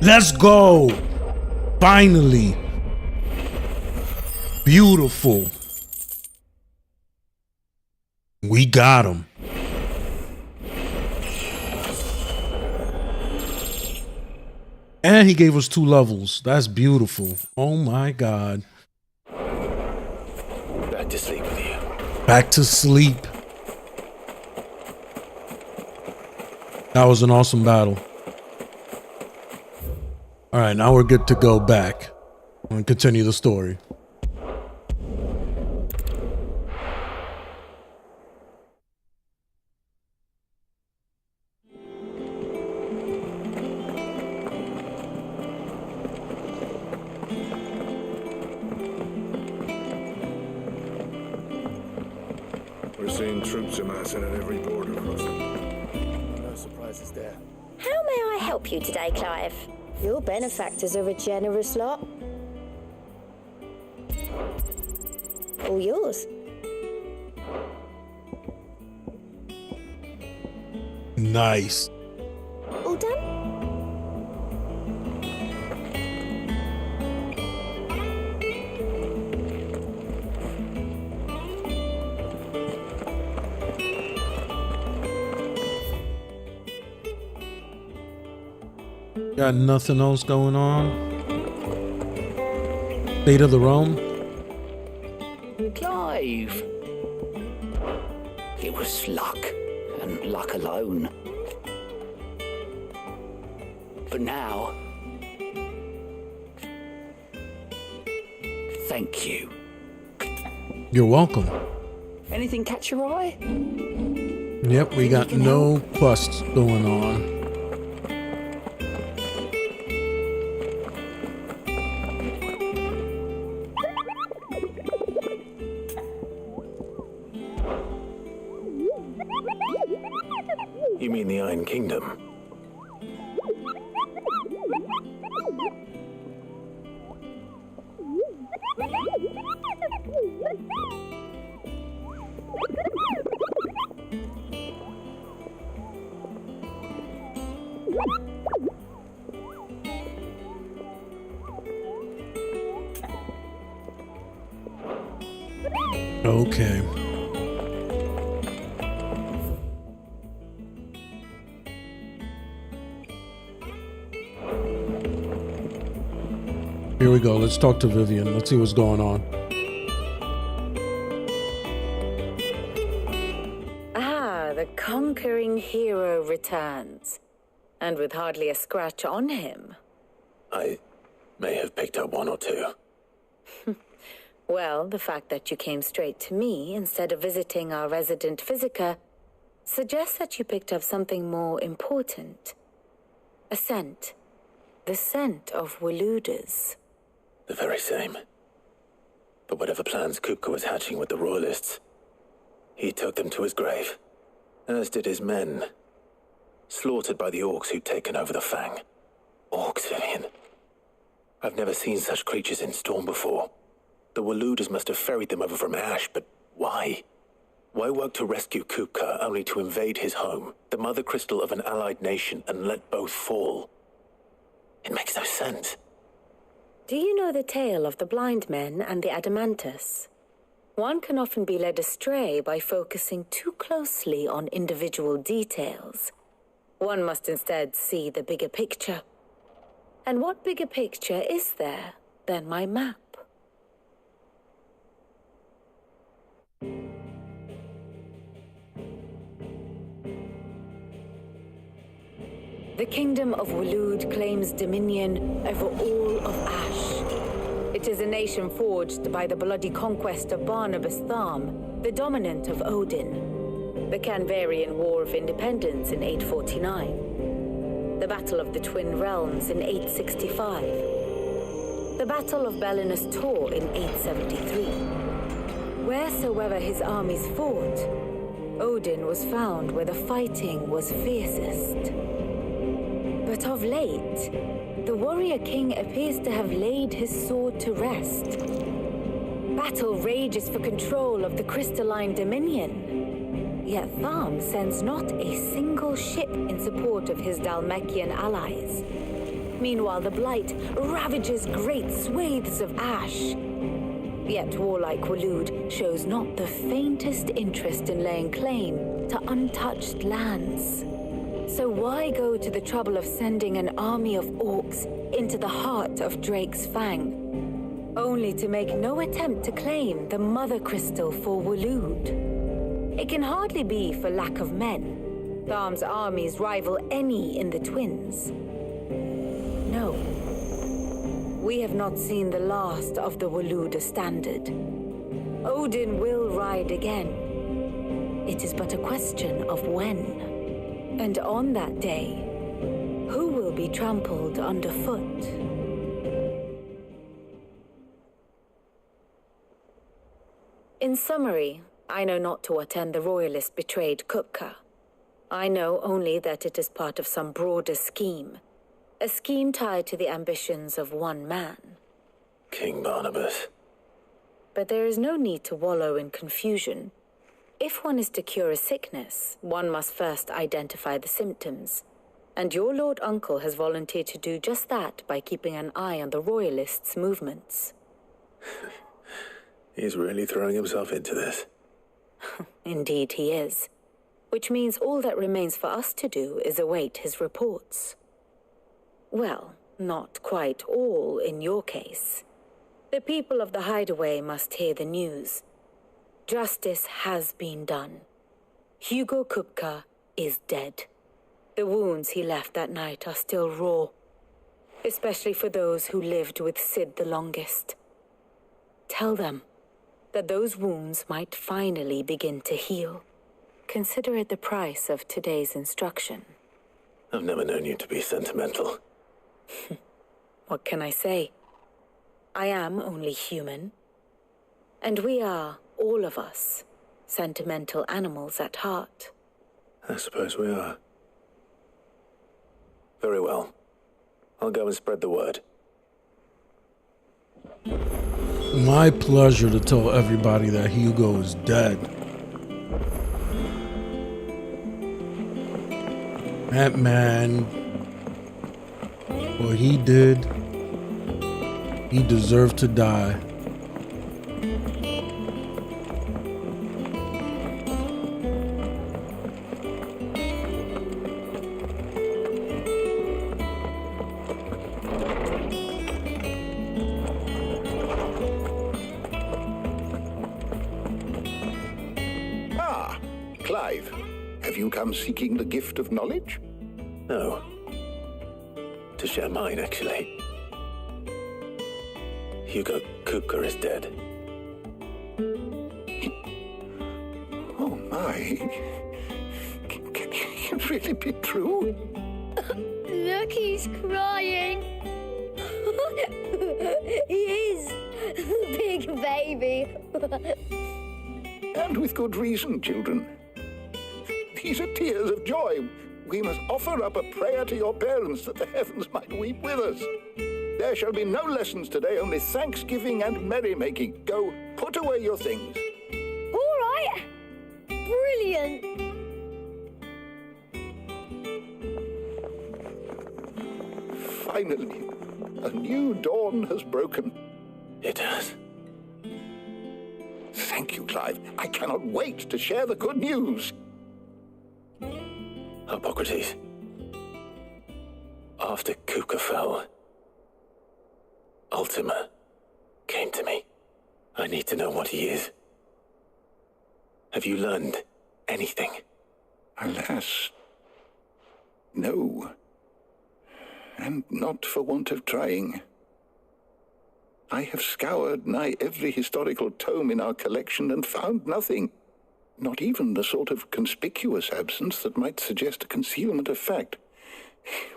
[SPEAKER 1] Let's go. Finally. Beautiful. We got him. And he gave us 2 levels. That's beautiful. Oh my God.
[SPEAKER 2] Back to sleep with you.
[SPEAKER 1] Back to sleep. That was an awesome battle. All right, now we're good to go back. I'm going to continue the story.
[SPEAKER 7] troops amassing at every border crossing.
[SPEAKER 3] No surprises there.
[SPEAKER 5] How may I help you today, Clive? Your benefactors are a generous lot. All yours.
[SPEAKER 1] Nice.
[SPEAKER 5] All done?
[SPEAKER 1] Got nothing else going on? State of the realm?
[SPEAKER 2] Clive. It was luck, and luck alone. But now, thank you.
[SPEAKER 1] You're welcome.
[SPEAKER 2] Anything catch your eye?
[SPEAKER 1] Yep, we got no busts going on.
[SPEAKER 7] You mean the Iron Kingdom?
[SPEAKER 1] Okay. Here we go. Let's talk to Vivian. Let's see what's going on.
[SPEAKER 4] Ah, the conquering hero returns. And with hardly a scratch on him.
[SPEAKER 7] I may have picked up one or two.
[SPEAKER 4] Well, the fact that you came straight to me instead of visiting our resident physiker suggests that you picked up something more important. A scent. The scent of Waludas.
[SPEAKER 7] The very same. But whatever plans Kupka was hatching with the Royalists, he took them to his grave, as did his men. Slaughtered by the orcs who'd taken over the Fang. Orcs, Vivian. I've never seen such creatures in storm before. The Waludas must have ferried them over from Ash, but why? Why work to rescue Kupka only to invade his home, the mother crystal of an allied nation, and let both fall? It makes no sense.
[SPEAKER 4] Do you know the tale of the blind men and the Adamantus? One can often be led astray by focusing too closely on individual details. One must instead see the bigger picture. And what bigger picture is there than my map? The kingdom of Walud claims dominion over all of Ash. It is a nation forged by the bloody conquest of Barnabas Tharm, the dominant of Odin. The Canvarian War of Independence in 849. The Battle of the Twin Realms in 865. The Battle of Belinus Tor in 873. Wheresoever his armies fought, Odin was found where the fighting was fiercest. But of late, the warrior king appears to have laid his sword to rest. Battle rages for control of the crystalline dominion. Yet Tharm sends not a single ship in support of his Dhalmekian allies. Meanwhile, the Blight ravages great swathes of Ash. Yet warlike Walud shows not the faintest interest in laying claim to untouched lands. So why go to the trouble of sending an army of orcs into the heart of Drake's Fang, only to make no attempt to claim the mother crystal for Walud? It can hardly be for lack of men. Tharm's armies rival any in the Twins. No. We have not seen the last of the Waluda standard. Odin will ride again. It is but a question of when. And on that day, who will be trampled underfoot? In summary, I know not to what end the royalists betrayed Kupka. I know only that it is part of some broader scheme. A scheme tied to the ambitions of one man.
[SPEAKER 7] King Barnabas.
[SPEAKER 4] But there is no need to wallow in confusion. If one is to cure a sickness, one must first identify the symptoms. And your Lord Uncle has volunteered to do just that by keeping an eye on the royalists' movements.
[SPEAKER 7] He's really throwing himself into this.
[SPEAKER 4] Indeed he is. Which means all that remains for us to do is await his reports. Well, not quite all in your case. The people of the Hideaway must hear the news. Justice has been done. Hugo Kupka is dead. The wounds he left that night are still raw, especially for those who lived with Sid the longest. Tell them that those wounds might finally begin to heal. Consider it the price of today's instruction.
[SPEAKER 7] I've never known you to be sentimental.
[SPEAKER 4] What can I say? I am only human. And we are, all of us, sentimental animals at heart.
[SPEAKER 7] I suppose we are. Very well. I'll go and spread the word.
[SPEAKER 1] My pleasure to tell everybody that Hugo is dead. That man, what he did, he deserved to die.
[SPEAKER 2] Ah, Clive. Have you come seeking the gift of knowledge?
[SPEAKER 7] No. To share mine, actually. Hugo Kupka is dead.
[SPEAKER 2] Oh, my. Can it really be true?
[SPEAKER 5] Look, he's crying. He is. Big baby.
[SPEAKER 2] And with good reason, children. These are tears of joy. We must offer up a prayer to your parents that the heavens might weep with us. There shall be no lessons today, only thanksgiving and merrymaking. Go, put away your things.
[SPEAKER 5] All right. Brilliant.
[SPEAKER 2] Finally, a new dawn has broken.
[SPEAKER 7] It has.
[SPEAKER 2] Thank you, Clive. I cannot wait to share the good news.
[SPEAKER 7] Hippocrates. After Kupka fell, Ultima came to me. I need to know what he is. Have you learned anything?
[SPEAKER 2] Alas, no. And not for want of trying. I have scoured nigh every historical tome in our collection and found nothing. Not even the sort of conspicuous absence that might suggest a concealment of fact.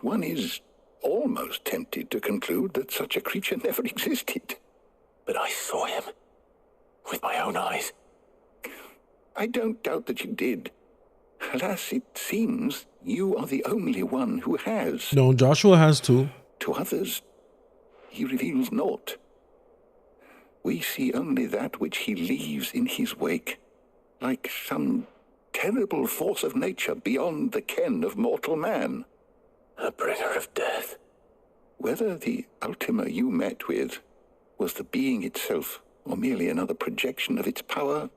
[SPEAKER 2] One is almost tempted to conclude that such a creature never existed.
[SPEAKER 7] But I saw him. With my own eyes.
[SPEAKER 2] I don't doubt that you did. Alas, it seems you are the only one who has.
[SPEAKER 1] No, Joshua has too.
[SPEAKER 2] To others, he reveals naught. We see only that which he leaves in his wake, like some terrible force of nature beyond the ken of mortal man.
[SPEAKER 7] A bringer of death.
[SPEAKER 2] Whether the Ultima you met with was the being itself, or merely another projection of its power,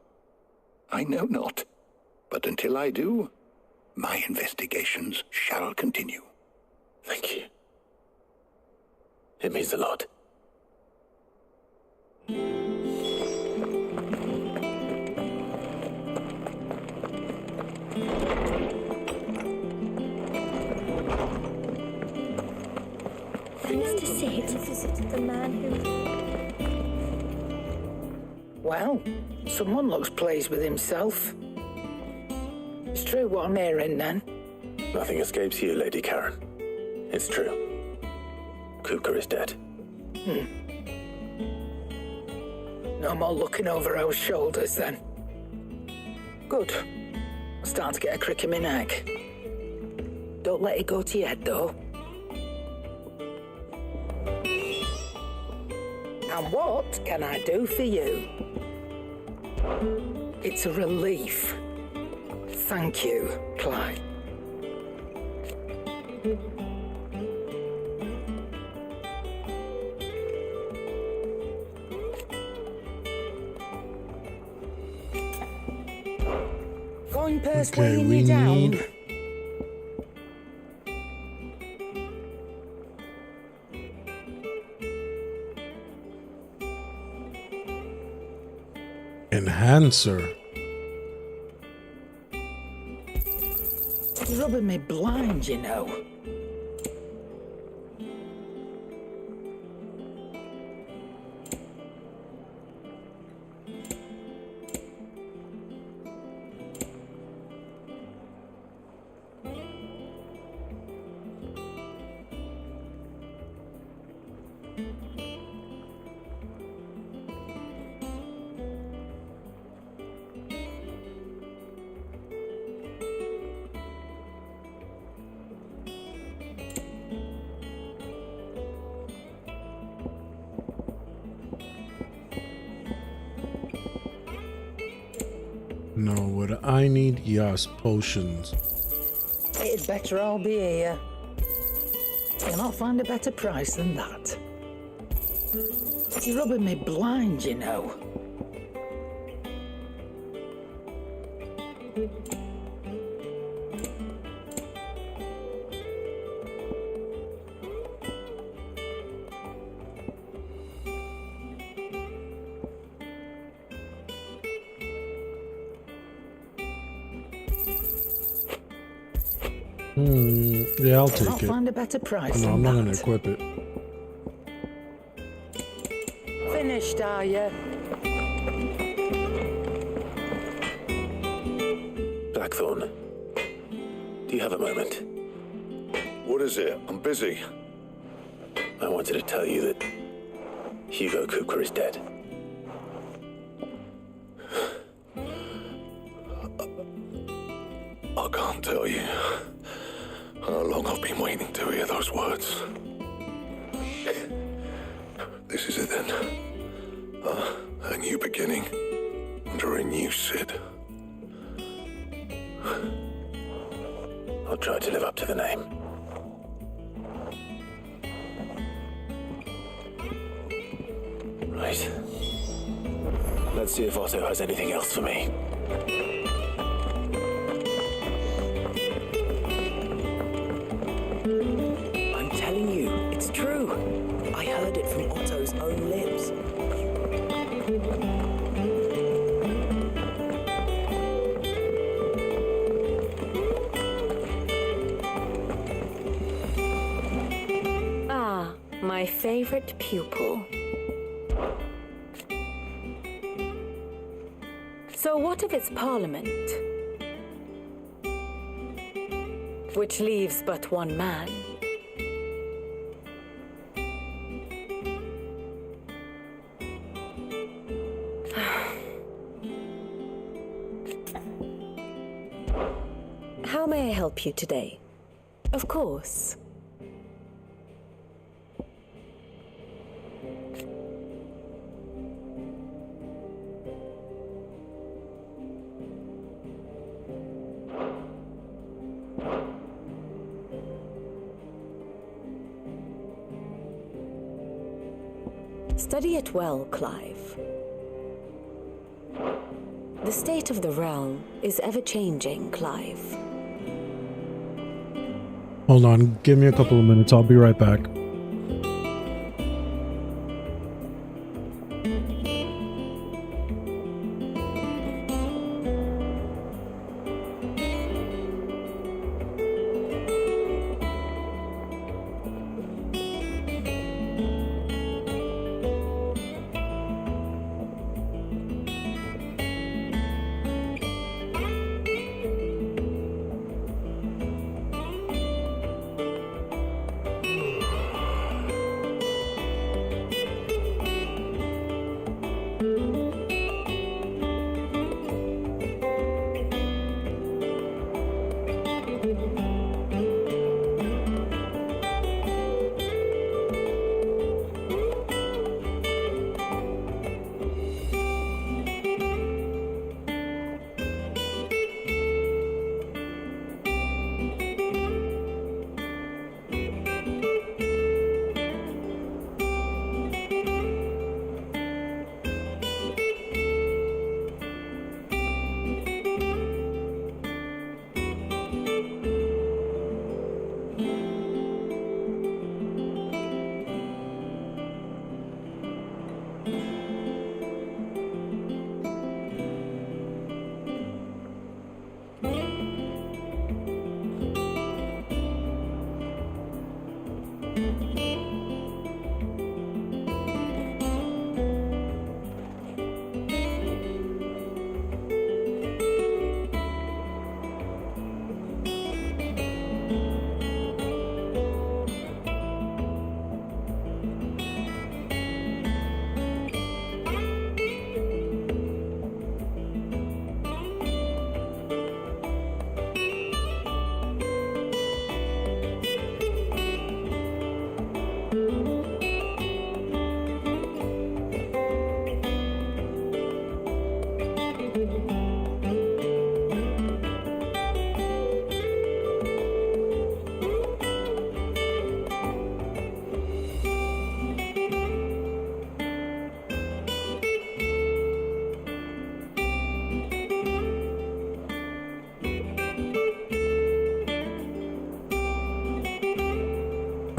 [SPEAKER 2] I know not. But until I do, my investigations shall continue.
[SPEAKER 7] Thank you. It means a lot.
[SPEAKER 5] Thanks to Sid, the man who...
[SPEAKER 8] Well, someone looks pleased with himself. It's true what I'm hearing, then.
[SPEAKER 7] Nothing escapes you, Lady Karen. It's true. Kupka is dead.
[SPEAKER 8] No more looking over our shoulders, then. Good. I'm starting to get a crick in my neck. Don't let it go to your head, though. And what can I do for you? It's a relief. Thank you, Clyde. Going purse
[SPEAKER 1] Okay,
[SPEAKER 8] weighing
[SPEAKER 1] we
[SPEAKER 8] you down.
[SPEAKER 1] need- Enhancer.
[SPEAKER 8] You're rubbing me blind, you know.
[SPEAKER 1] No, what I need, yes, potions.
[SPEAKER 8] It'd better all be here. You'll not find a better price than that. You're rubbing me blind, you know.
[SPEAKER 1] Yeah, I'll
[SPEAKER 8] You'll
[SPEAKER 1] take
[SPEAKER 8] not
[SPEAKER 1] it.
[SPEAKER 8] find a better price
[SPEAKER 1] No,
[SPEAKER 8] than
[SPEAKER 1] I'm not gonna
[SPEAKER 8] that.
[SPEAKER 1] equip it.
[SPEAKER 8] Finished, are you?
[SPEAKER 7] Blackthorn, do you have a moment?
[SPEAKER 2] What is it? I'm busy.
[SPEAKER 7] I wanted to tell you that Hugo Cooper is dead.
[SPEAKER 2] I can't tell you how long I've been waiting to hear those words. This is it then. A new beginning under a new Sid.
[SPEAKER 7] I'll try to live up to the name. Right. Let's see if Otto has anything else for me.
[SPEAKER 9] I'm telling you, it's true. I heard it from Otto's own lips.
[SPEAKER 4] Ah, my favorite pupil. So what of its parliament? Which leaves but one man. How may I help you today? Of course. Study it well, Clive. The state of the realm is ever-changing, Clive.
[SPEAKER 1] Hold on, give me a couple of minutes. I'll be right back.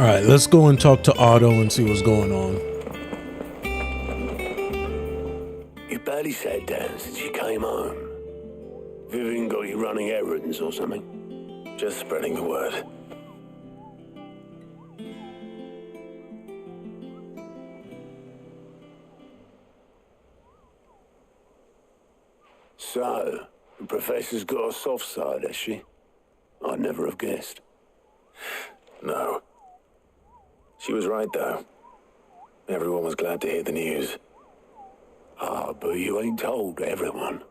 [SPEAKER 1] All right, let's go and talk to Otto and see what's going on.
[SPEAKER 10] You barely sat down since you came home. Vivian got you running errands or something?
[SPEAKER 7] Just spreading the word.
[SPEAKER 10] So, the Professor's got a soft side, has she? I'd never have guessed.
[SPEAKER 7] No. She was right, though. Everyone was glad to hear the news.
[SPEAKER 10] Ah, but you ain't told everyone.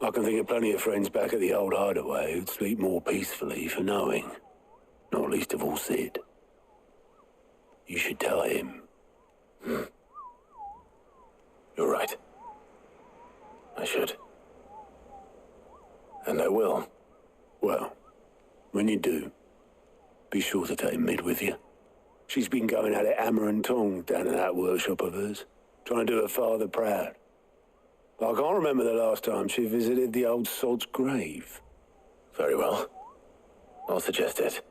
[SPEAKER 10] I can think of plenty of friends back at the old hideaway who'd sleep more peacefully for knowing. Not least of all Sid. You should tell him.
[SPEAKER 7] You're right. I should. And I will.
[SPEAKER 10] Well, when you do, be sure to take Mid with you. She's been going at it hammer and tongs down in that workshop of hers, trying to do her father proud. I can't remember the last time she visited the old sod's grave.
[SPEAKER 7] Very well. I'll suggest it.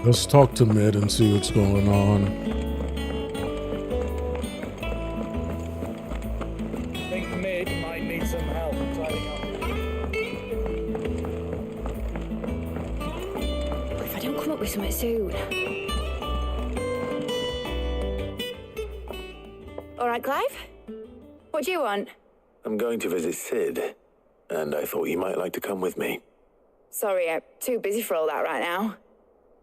[SPEAKER 1] Let's talk to Mid and see what's going on.
[SPEAKER 11] I think Mid might need some help tidying up.
[SPEAKER 4] If I don't come up with something soon. All right, Clive? What do you want?
[SPEAKER 7] I'm going to visit Sid, and I thought you might like to come with me.
[SPEAKER 4] Sorry, I'm too busy for all that right now.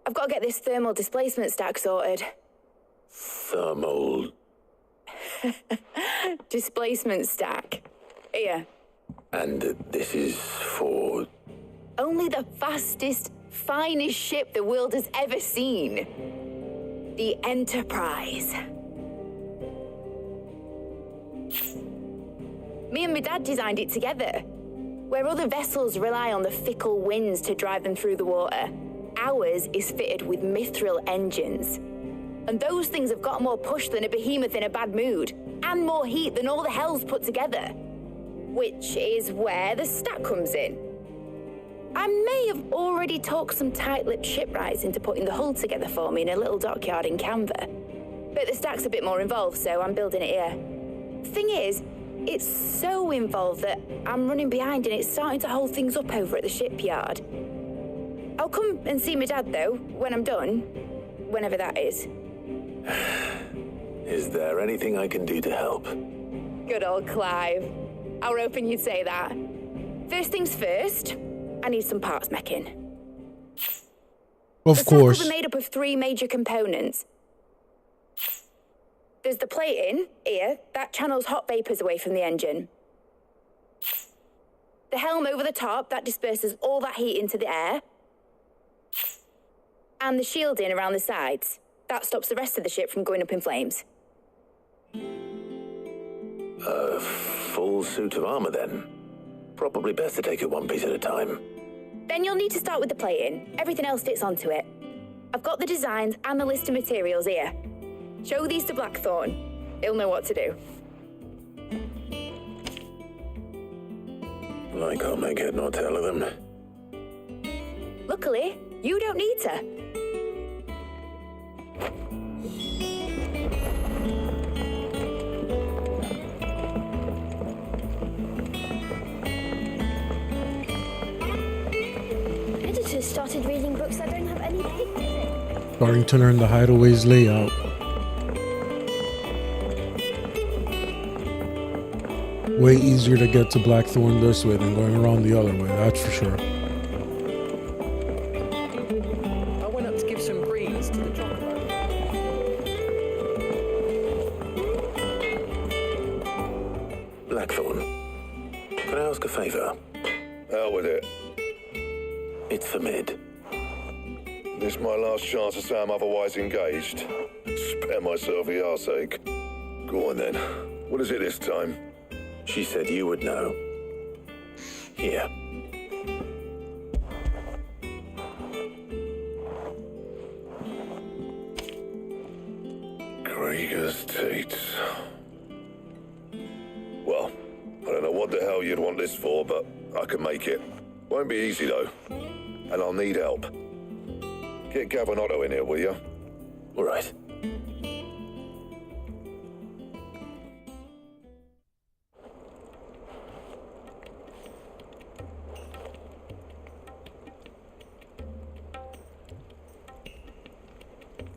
[SPEAKER 4] I've got to get this thermal displacement stack sorted.
[SPEAKER 7] Thermal...
[SPEAKER 4] Displacement stack. Here.
[SPEAKER 7] And this is for...
[SPEAKER 4] Only the fastest, finest ship the world has ever seen. The Enterprise. Me and my dad designed it together. Where other vessels rely on the fickle winds to drive them through the water, ours is fitted with mithril engines. And those things have got more push than a behemoth in a bad mood, and more heat than all the hells put together. Which is where the stack comes in. I may have already talked some tight-lipped shipwrights into putting the hull together for me in a little dockyard in Canva. But the stack's a bit more involved, so I'm building it here. Thing is, it's so involved that I'm running behind and it's starting to hold things up over at the shipyard. I'll come and see my dad, though, when I'm done. Whenever that is.
[SPEAKER 7] Is there anything I can do to help?
[SPEAKER 4] Good old Clive. I were hoping you'd say that. First things first, I need some parts meching.
[SPEAKER 1] Of course.
[SPEAKER 4] The stack will be made up of 3 major components. There's the plating, here, that channels hot vapors away from the engine. The helm over the top, that disperses all that heat into the air. And the shielding around the sides, that stops the rest of the ship from going up in flames.
[SPEAKER 7] A full suit of armor, then. Probably best to take it one piece at a time.
[SPEAKER 4] Then you'll need to start with the plating. Everything else fits onto it. I've got the designs and the list of materials here. Show these to Blackthorn. He'll know what to do.
[SPEAKER 7] I can't make head nor tail of them.
[SPEAKER 4] Luckily, you don't need to.
[SPEAKER 5] Editors started reading books that don't have any pictures in.
[SPEAKER 1] Starting to learn the hideaway's layout. Way easier to get to Blackthorn this way than going around the other way, that's for sure.
[SPEAKER 11] I went up to give some greens to the chocolate.
[SPEAKER 7] Blackthorn, can I ask a favor?
[SPEAKER 12] Hell with it.
[SPEAKER 7] It's for Mid.
[SPEAKER 12] This my last chance to say I'm otherwise engaged. Spare myself the arseache. Go on then. What is it this time?
[SPEAKER 7] She said you would know. Here.
[SPEAKER 12] Beggars' teats. Well, I don't know what the hell you'd want this for, but I can make it. Won't be easy, though. And I'll need help. Get Gav and Otto in here, will you?
[SPEAKER 7] All right.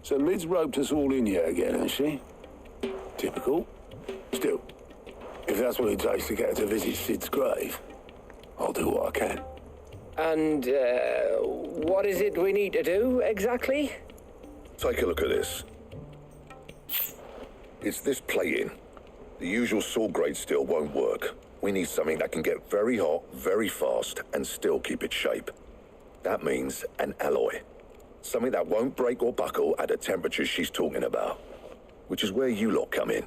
[SPEAKER 10] So Mid's roped us all in here again, has she? Typical. Still, if that's what it takes to get her to visit Sid's grave, I'll do what I can.
[SPEAKER 3] And, what is it we need to do, exactly?
[SPEAKER 12] Take a look at this. It's this plating. The usual saw grade steel won't work. We need something that can get very hot, very fast, and still keep its shape. That means an alloy. Something that won't break or buckle at the temperatures she's talking about. Which is where you lot come in.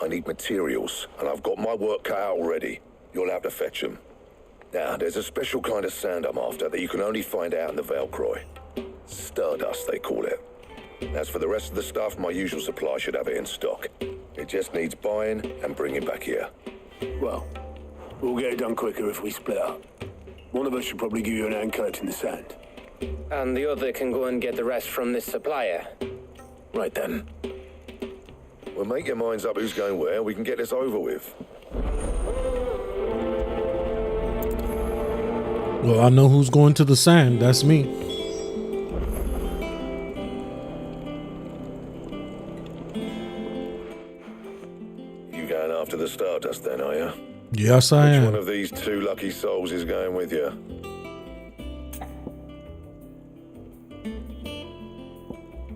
[SPEAKER 12] I need materials, and I've got my work cut out already. You'll have to fetch them. Now, there's a special kind of sand I'm after that you can only find out in the Velcroy. Stardust, they call it. As for the rest of the stuff, my usual supply should have it in stock. It just needs buying and bringing back here.
[SPEAKER 10] Well, we'll get it done quicker if we split up. One of us should probably give you an hand collecting the sand.
[SPEAKER 3] And the other can go and get the rest from this supplier.
[SPEAKER 7] Right then.
[SPEAKER 12] Well, make your minds up who's going where, we can get this over with.
[SPEAKER 1] Well, I know who's going to the sand. That's me.
[SPEAKER 12] You going after the Stardust then, are you?
[SPEAKER 1] Yes, I am.
[SPEAKER 12] Which one of these two lucky souls is going with you?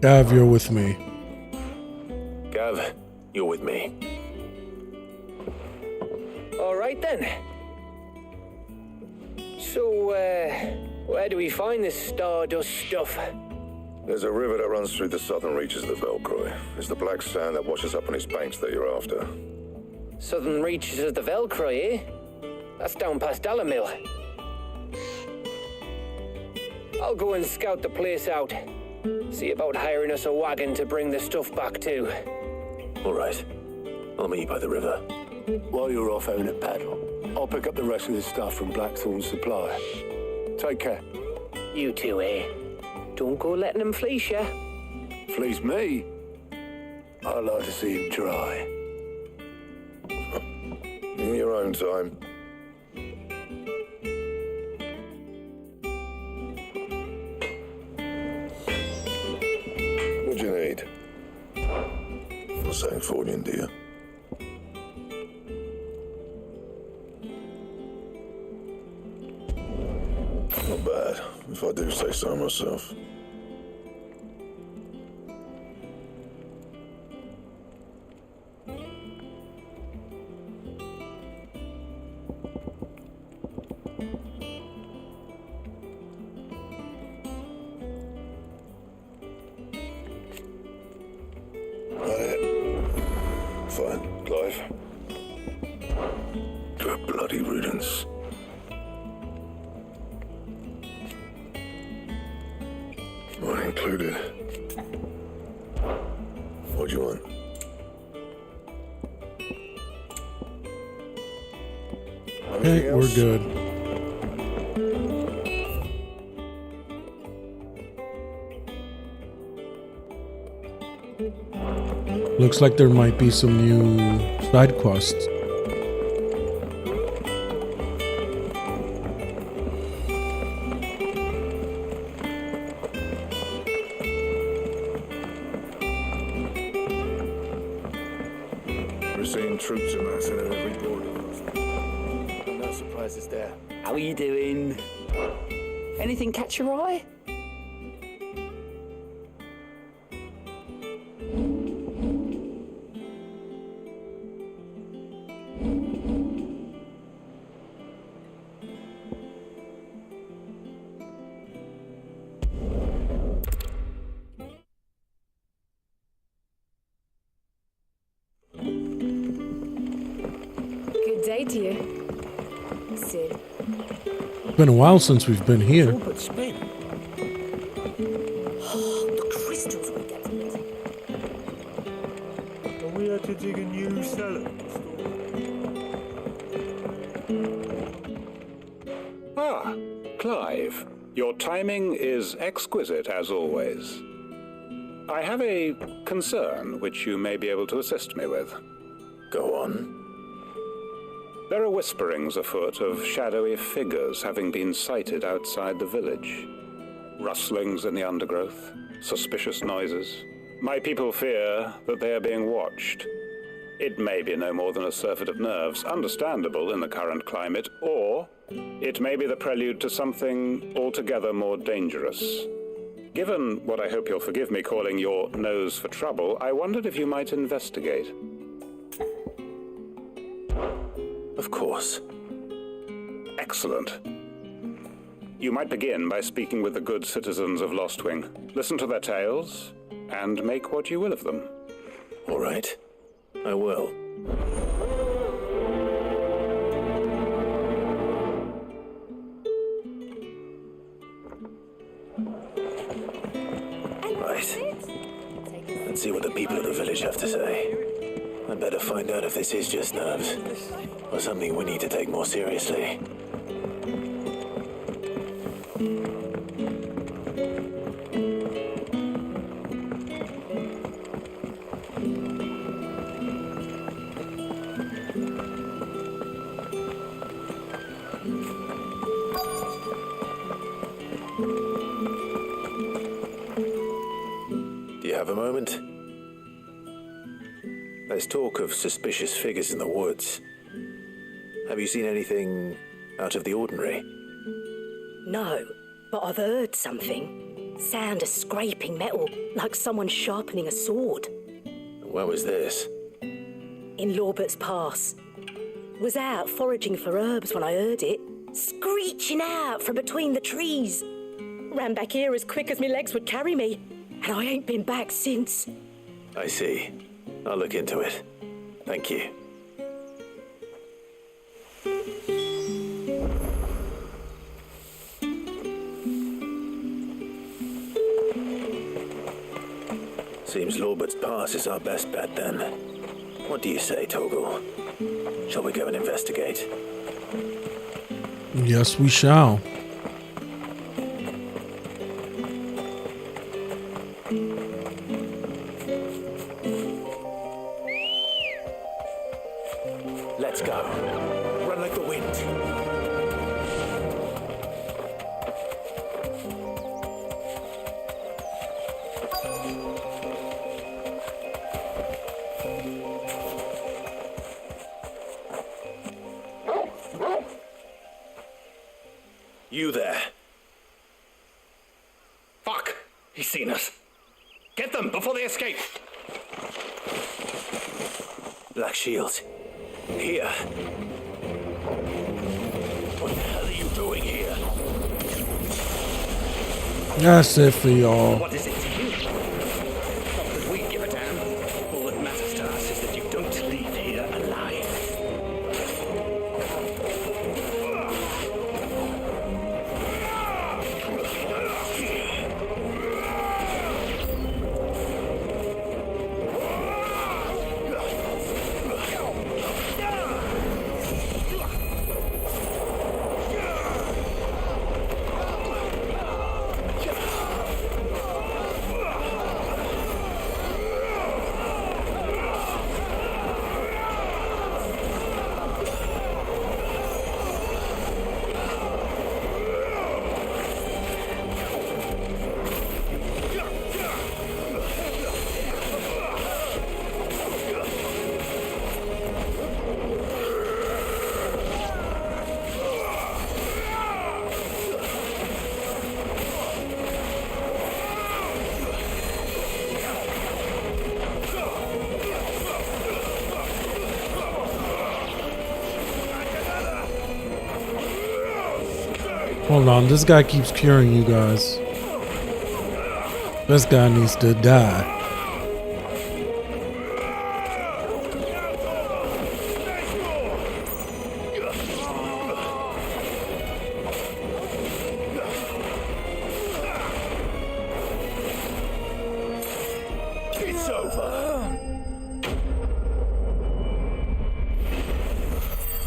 [SPEAKER 1] Gav, you're with me.
[SPEAKER 7] Gav, you're with me.
[SPEAKER 3] All right, then. So, where do we find this Stardust stuff?
[SPEAKER 12] There's a river that runs through the southern reaches of the Velcroy. It's the black sand that washes up on its banks that you're after.
[SPEAKER 3] Southern reaches of the Velcroy, eh? That's down past Alamill. I'll go and scout the place out. See about hiring us a wagon to bring the stuff back to.
[SPEAKER 7] All right. I'll meet you by the river.
[SPEAKER 10] While you're off having a paddle, I'll pick up the rest of the stuff from Blackthorn's supplier. Take care.
[SPEAKER 3] You two, eh? Don't go letting them fleece you.
[SPEAKER 10] Fleece me? I'd like to see him try.
[SPEAKER 12] In your own time. What do you need? For St. Fordian, do you? Not bad, if I do say so myself. Fine, Clive. Good bloody riddance. Mine included. What do you want?
[SPEAKER 1] Okay, we're good. Looks like there might be some new side quests.
[SPEAKER 12] We're seeing troops amassing at every border post.
[SPEAKER 11] No surprises there. How are you doing? Anything catch your eye?
[SPEAKER 4] Good day to you, Sid.
[SPEAKER 1] It's been a while since we've been here.
[SPEAKER 9] But spin. The crystals we get from it.
[SPEAKER 10] to dig a new cellar.
[SPEAKER 13] Ah, Clive. Your timing is exquisite as always. I have a concern which you may be able to assist me with.
[SPEAKER 7] Go on.
[SPEAKER 13] There are whisperings afoot of shadowy figures having been sighted outside the village. Rustlings in the undergrowth, suspicious noises. My people fear that they are being watched. It may be no more than a surfeit of nerves, understandable in the current climate, or it may be the prelude to something altogether more dangerous. Given what I hope you'll forgive me calling your nose for trouble, I wondered if you might investigate.
[SPEAKER 7] Of course.
[SPEAKER 13] Excellent. You might begin by speaking with the good citizens of Lostwing. Listen to their tales, and make what you will of them.
[SPEAKER 7] All right. I will. Right. Let's see what the people of the village have to say. I'd better find out if this is just nerves, or something we need to take more seriously. Do you have a moment? There's talk of suspicious figures in the woods. Have you seen anything out of the ordinary?
[SPEAKER 14] No, but I've heard something. Sound of scraping metal, like someone sharpening a sword.
[SPEAKER 7] Where was this?
[SPEAKER 14] In Lorbert's Pass. Was out foraging for herbs when I heard it, screeching out from between the trees. Ran back here as quick as my legs would carry me, and I ain't been back since.
[SPEAKER 7] I see. I'll look into it. Thank you. Seems Lorbert's Pass is our best bet then. What do you say, Toggle? Shall we go and investigate?
[SPEAKER 1] Yes, we shall.
[SPEAKER 7] Let's go. Run like the wind. You there.
[SPEAKER 15] Fuck! He's seen us. Get them before they escape.
[SPEAKER 7] Black Shield. Here. What the hell are you doing here?
[SPEAKER 1] That's it for y'all.
[SPEAKER 15] What is it to you? Not that we give a damn. All that matters to us is that you don't leave here alive.
[SPEAKER 1] Hold on, this guy keeps curing you guys. This guy needs to die.
[SPEAKER 10] It's over.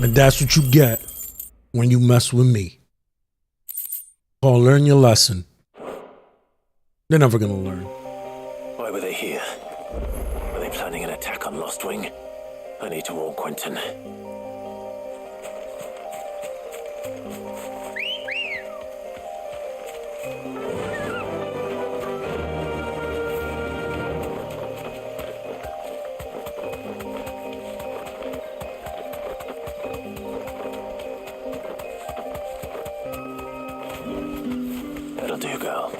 [SPEAKER 1] And that's what you get when you mess with me. Paul, learn your lesson. They're never gonna learn.
[SPEAKER 7] Why were they here? Were they planning an attack on Lost Wing? I need to warn Quentin. That'll do, girl.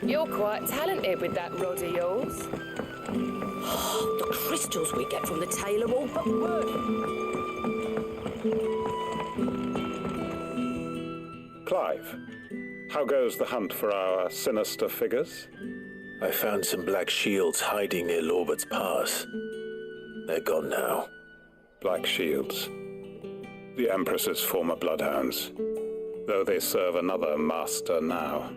[SPEAKER 16] You're quite talented with that rod of yours.
[SPEAKER 14] The crystals we get from the tailor will but work.
[SPEAKER 13] Clive, how goes the hunt for our sinister figures?
[SPEAKER 7] I found some black shields hiding near Lorbert's Pass. They're gone now.
[SPEAKER 13] Black shields. The Empress's former bloodhounds, though they serve another master now.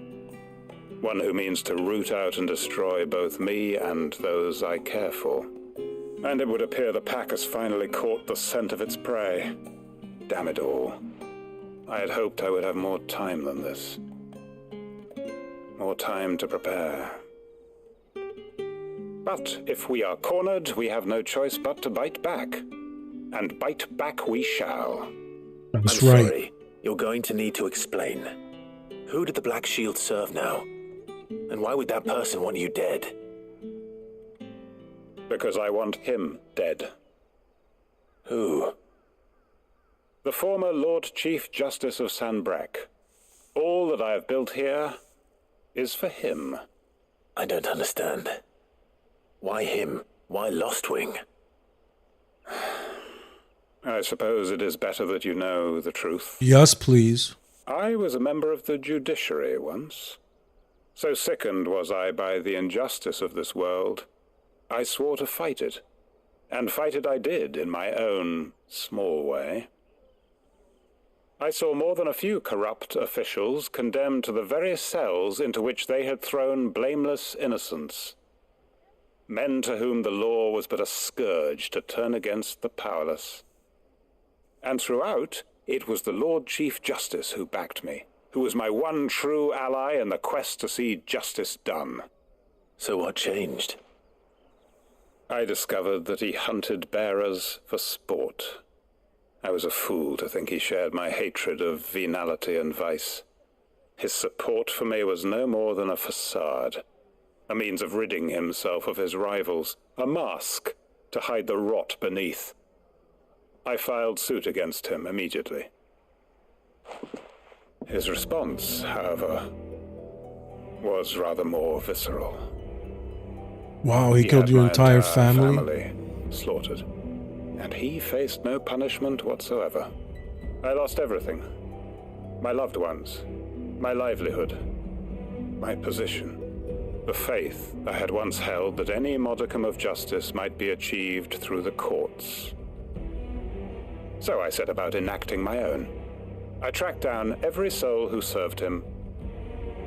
[SPEAKER 13] One who means to root out and destroy both me and those I care for. And it would appear the pack has finally caught the scent of its prey. Damn it all. I had hoped I would have more time than this. More time to prepare. But if we are cornered, we have no choice but to bite back. And bite back we shall.
[SPEAKER 1] That's
[SPEAKER 7] I'm
[SPEAKER 1] right.
[SPEAKER 7] sorry. You're going to need to explain. Who did the Black Shield serve now? And why would that person want you dead?
[SPEAKER 13] Because I want him dead.
[SPEAKER 7] Who?
[SPEAKER 13] The former Lord Chief Justice of Sanbreque. All that I have built here is for him.
[SPEAKER 7] I don't understand. Why him? Why Lost Wing?
[SPEAKER 13] I suppose it is better that you know the truth.
[SPEAKER 1] Yes, please.
[SPEAKER 13] I was a member of the judiciary once. So sickened was I by the injustice of this world, I swore to fight it. And fight it I did in my own small way. I saw more than a few corrupt officials condemned to the very cells into which they had thrown blameless innocents. Men to whom the law was but a scourge to turn against the powerless. And throughout, it was the Lord Chief Justice who backed me, who was my one true ally in the quest to see justice done.
[SPEAKER 7] So what changed?
[SPEAKER 13] I discovered that he hunted bearers for sport. I was a fool to think he shared my hatred of venality and vice. His support for me was no more than a facade, a means of ridding himself of his rivals, a mask to hide the rot beneath. I filed suit against him immediately. His response, however, was rather more visceral.
[SPEAKER 1] Wow, he killed
[SPEAKER 13] had
[SPEAKER 1] your
[SPEAKER 13] my
[SPEAKER 1] entire family?
[SPEAKER 13] family slaughtered, and he faced no punishment whatsoever. I lost everything. My loved ones, my livelihood, my position, the faith I had once held that any modicum of justice might be achieved through the courts. So I set about enacting my own. I tracked down every soul who served him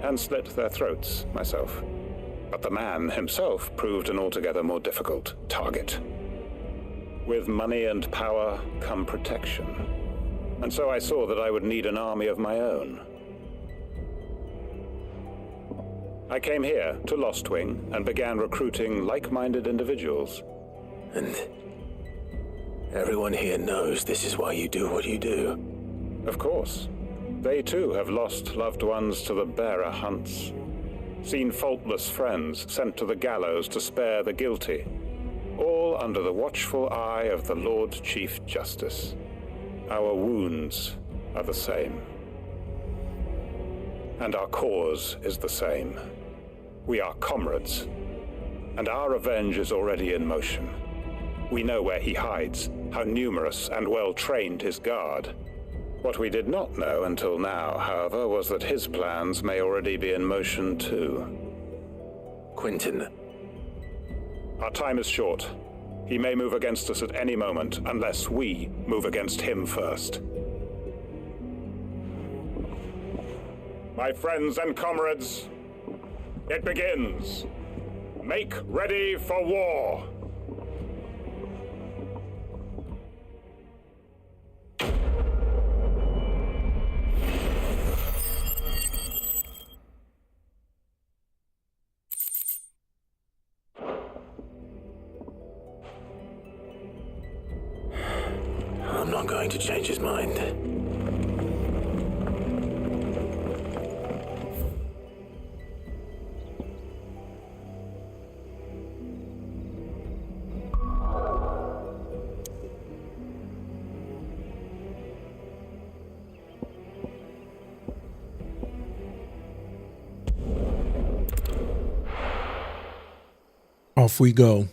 [SPEAKER 13] and slit their throats myself. But the man himself proved an altogether more difficult target. With money and power come protection. And so I saw that I would need an army of my own. I came here to Lost Wing and began recruiting like-minded individuals.
[SPEAKER 7] And everyone here knows this is why you do what you do.
[SPEAKER 13] Of course. They too have lost loved ones to the bearer hunts. Seen faultless friends sent to the gallows to spare the guilty. All under the watchful eye of the Lord Chief Justice. Our wounds are the same. And our cause is the same. We are comrades. And our revenge is already in motion. We know where he hides, how numerous and well-trained his guard. What we did not know until now, however, was that his plans may already be in motion too.
[SPEAKER 7] Quentin.
[SPEAKER 13] Our time is short. He may move against us at any moment, unless we move against him first. My friends and comrades, it begins. Make ready for war.
[SPEAKER 7] I'm not going to change his mind.
[SPEAKER 1] Off we go.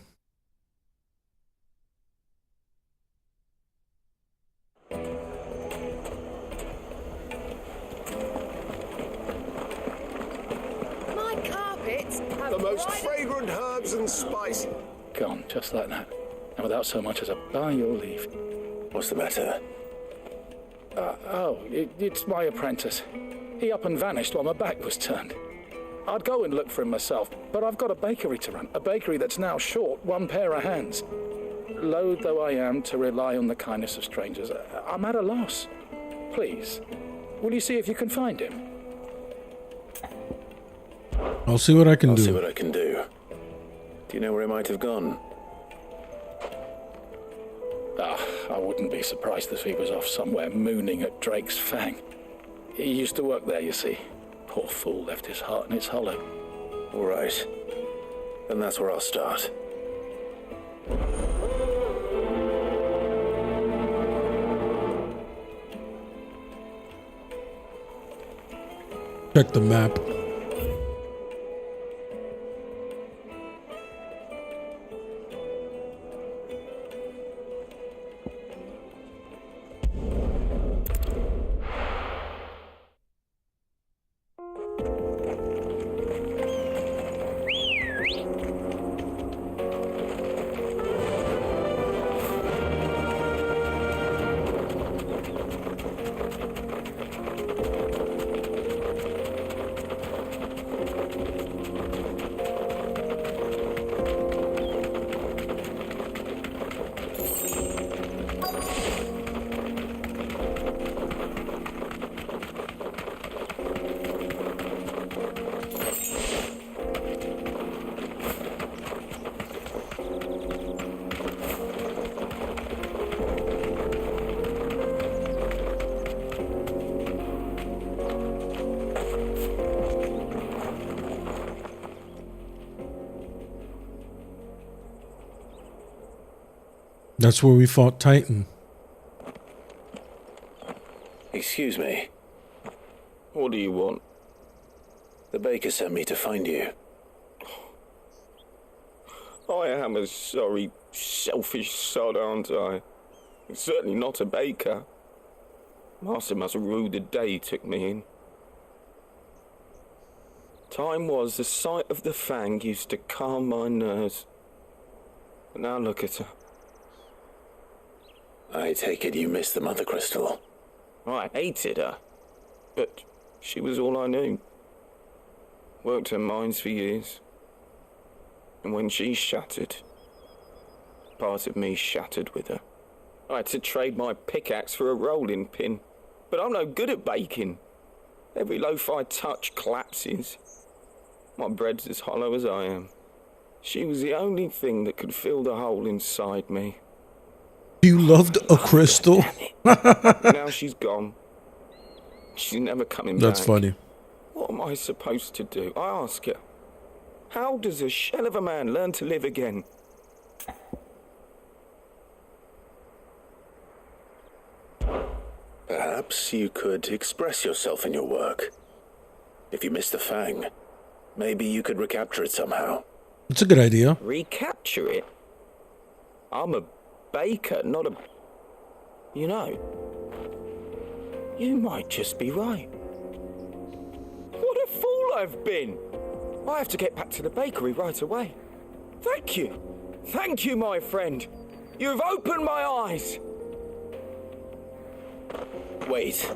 [SPEAKER 17] The most fragrant herbs and spices.
[SPEAKER 11] Gone, just like that. And without so much as a by your leave.
[SPEAKER 7] What's the matter?
[SPEAKER 11] It's my apprentice. He up and vanished while my back was turned. I'd go and look for him myself, but I've got a bakery to run. A bakery that's now short one pair of hands. Loath though I am to rely on the kindness of strangers, I'm at a loss. Please, will you see if you can find him?
[SPEAKER 1] I'll see what I can do.
[SPEAKER 7] I'll see what I can do. Do you know where he might have gone?
[SPEAKER 11] I wouldn't be surprised if he was off somewhere mooning at Drake's Fang. He used to work there, you see. Poor fool left his heart in its hollow.
[SPEAKER 7] All right. Then that's where I'll start.
[SPEAKER 1] Check the map. That's where we fought Titan.
[SPEAKER 7] Excuse me.
[SPEAKER 18] What do you want?
[SPEAKER 7] The baker sent me to find you.
[SPEAKER 18] I am a sorry, selfish sod, aren't I? Certainly not a baker. Master must have ruled the day he took me in. Time was the sight of the Fang used to calm my nerves. But now look at her.
[SPEAKER 7] I take it you missed the Mother Crystal.
[SPEAKER 18] I hated her, but she was all I knew. Worked her mines for years. And when she shattered, part of me shattered with her. I had to trade my pickaxe for a rolling pin, but I'm no good at baking. Every loaf I touch collapses. My bread's as hollow as I am. She was the only thing that could fill the hole inside me.
[SPEAKER 1] You loved a crystal?
[SPEAKER 18] Now she's gone. She's never coming back.
[SPEAKER 1] That's funny.
[SPEAKER 18] What am I supposed to do? I ask her. How does a shell of a man learn to live again?
[SPEAKER 7] Perhaps you could express yourself in your work. If you missed the Fang, maybe you could recapture it somehow.
[SPEAKER 1] It's a good idea.
[SPEAKER 18] Recapture it? I'm a baker, not a... You know, You might just be right. What a fool I've been! I have to get back to the bakery right away. Thank you. Thank you, my friend. You've opened my eyes. Wait.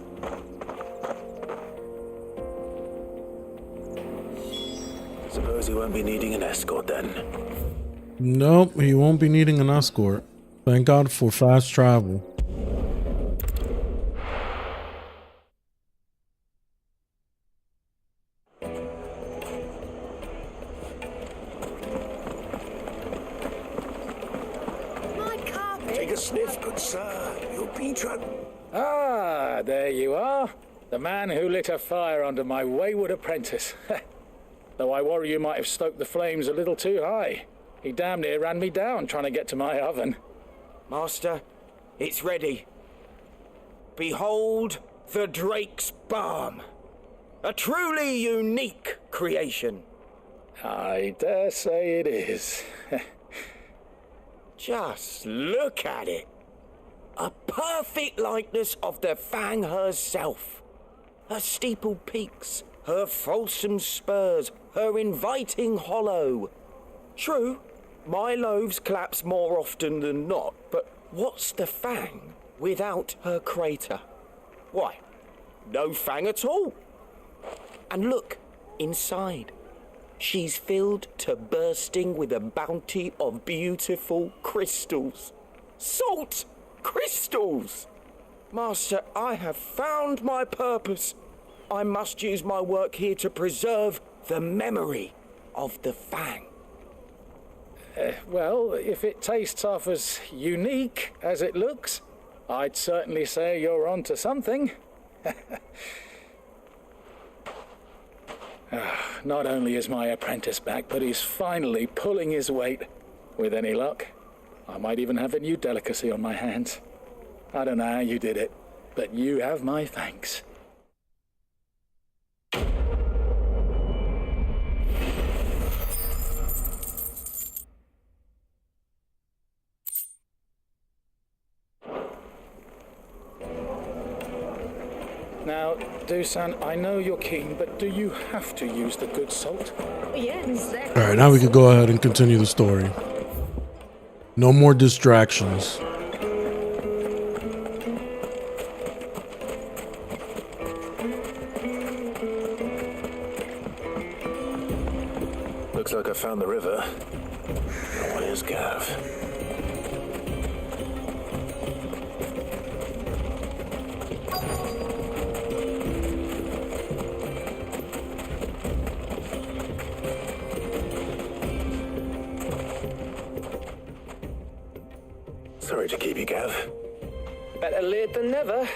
[SPEAKER 7] Suppose he won't be needing an escort then.
[SPEAKER 1] Nope, he won't be needing an escort. Thank God for fast travel.
[SPEAKER 17] Take a sniff, good sir. You'll be
[SPEAKER 11] Ah, there you are. The man who lit a fire under my wayward apprentice. Though I worry you might have stoked the flames a little too high. He damn near ran me down trying to get to my oven.
[SPEAKER 18] Master, it's ready. Behold the Drake's Balm. A truly unique creation.
[SPEAKER 11] I dare say it is.
[SPEAKER 18] Just look at it. A perfect likeness of the Fang herself. Her steepled peaks, her fulsome spurs, her inviting hollow. True, my loaves collapse more often than not, but what's the Fang without her crater? Why, no Fang at all. And look, inside. She's filled to bursting with a bounty of beautiful crystals. Salt crystals! Master, I have found my purpose. I must use my work here to preserve the memory of the Fang.
[SPEAKER 11] Well, if it tastes half as unique as it looks, I'd certainly say you're onto something. Not only is my apprentice back, but he's finally pulling his weight. With any luck, I might even have a new delicacy on my hands. I don't know how you did it, but you have my thanks. Now, Dusan, I know you're keen, but do you have to use the good salt?
[SPEAKER 4] Yes.
[SPEAKER 1] All right, now we could go ahead and continue the story. No more distractions.
[SPEAKER 7] Looks like I found the river. Where's Gav? Sorry to keep you, Gav.
[SPEAKER 3] Better late than never.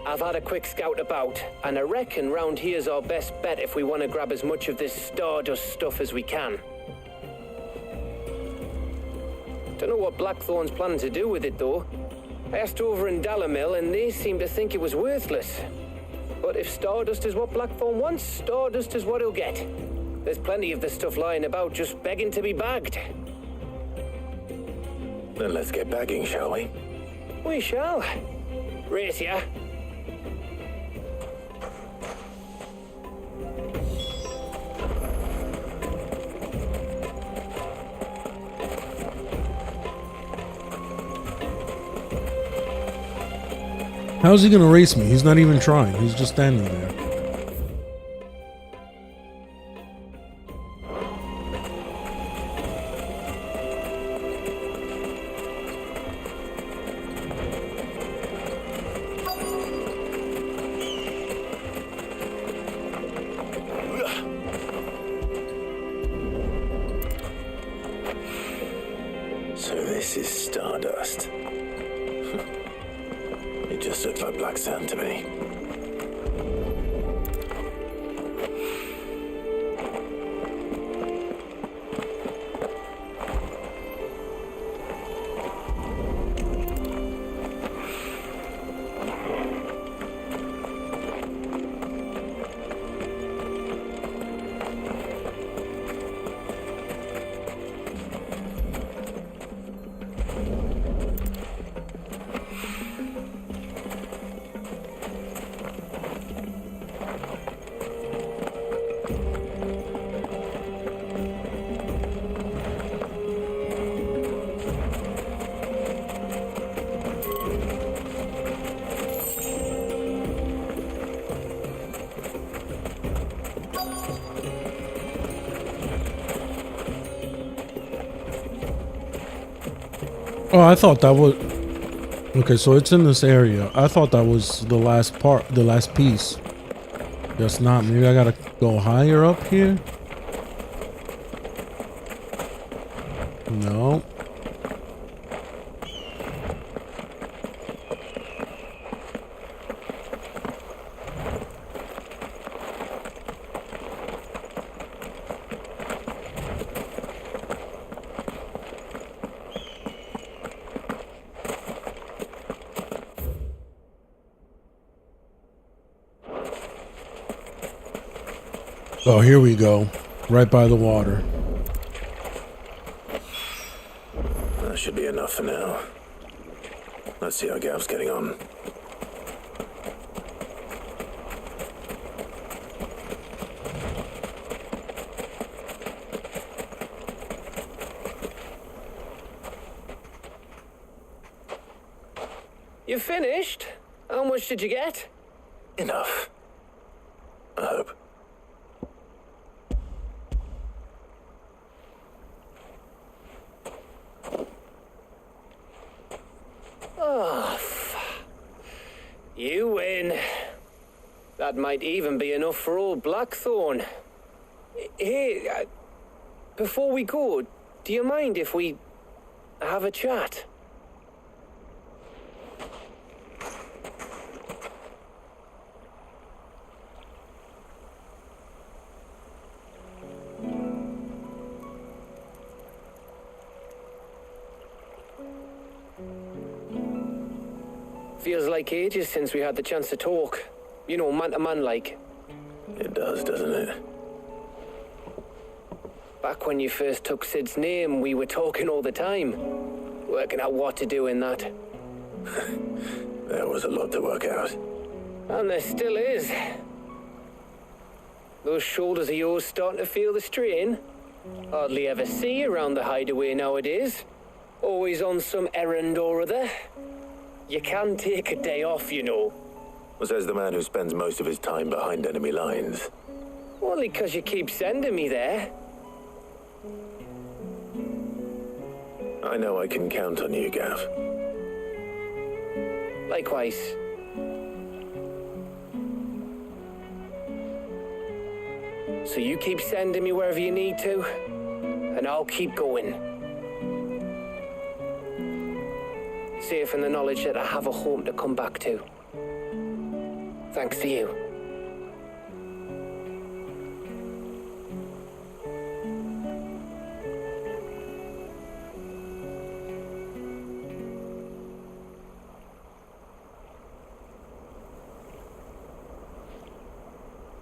[SPEAKER 3] I've had a quick scout about, and I reckon round here's our best bet if we want to grab as much of this Stardust stuff as we can. Don't know what Blackthorn's planning to do with it, though. I asked over in Dalamil, and they seem to think it was worthless. But if Stardust is what Blackthorn wants, Stardust is what he'll get. There's plenty of this stuff lying about, just begging to be bagged.
[SPEAKER 7] Then let's get bagging, shall we?
[SPEAKER 3] We shall. Race ya.
[SPEAKER 1] How's he gonna race me? He's not even trying. He's just standing there.
[SPEAKER 7] So this is Stardust. It just looks like black sand to me.
[SPEAKER 1] Oh, I thought that was... Okay, so it's in this area. I thought that was the last part, the last piece. Guess not. Maybe I gotta go higher up here? No. Oh, here we go. Right by the water.
[SPEAKER 7] That should be enough for now. Let's see how Gav's getting on.
[SPEAKER 3] You finished? How much did you get?
[SPEAKER 7] Enough. I hope.
[SPEAKER 3] Oh, you win. That might even be enough for old Blackthorn. Hey, before we go, do you mind if we have a chat? Feels like ages since we had the chance to talk. You know, man to man like.
[SPEAKER 7] It does, doesn't it?
[SPEAKER 3] Back when you first took Sid's name, we were talking all the time. Working out what to do in that.
[SPEAKER 7] There was a lot to work out.
[SPEAKER 3] And there still is. Those shoulders of yours starting to feel the strain. Hardly ever see you around the hideaway nowadays. Always on some errand or other. You can take a day off, you know.
[SPEAKER 7] Says the man who spends most of his time behind enemy lines.
[SPEAKER 3] Only because you keep sending me there.
[SPEAKER 7] I know I can count on you, Gav.
[SPEAKER 3] Likewise. So you keep sending me wherever you need to, and I'll keep going. Safe in the knowledge that I have a home to come back to. Thanks to you.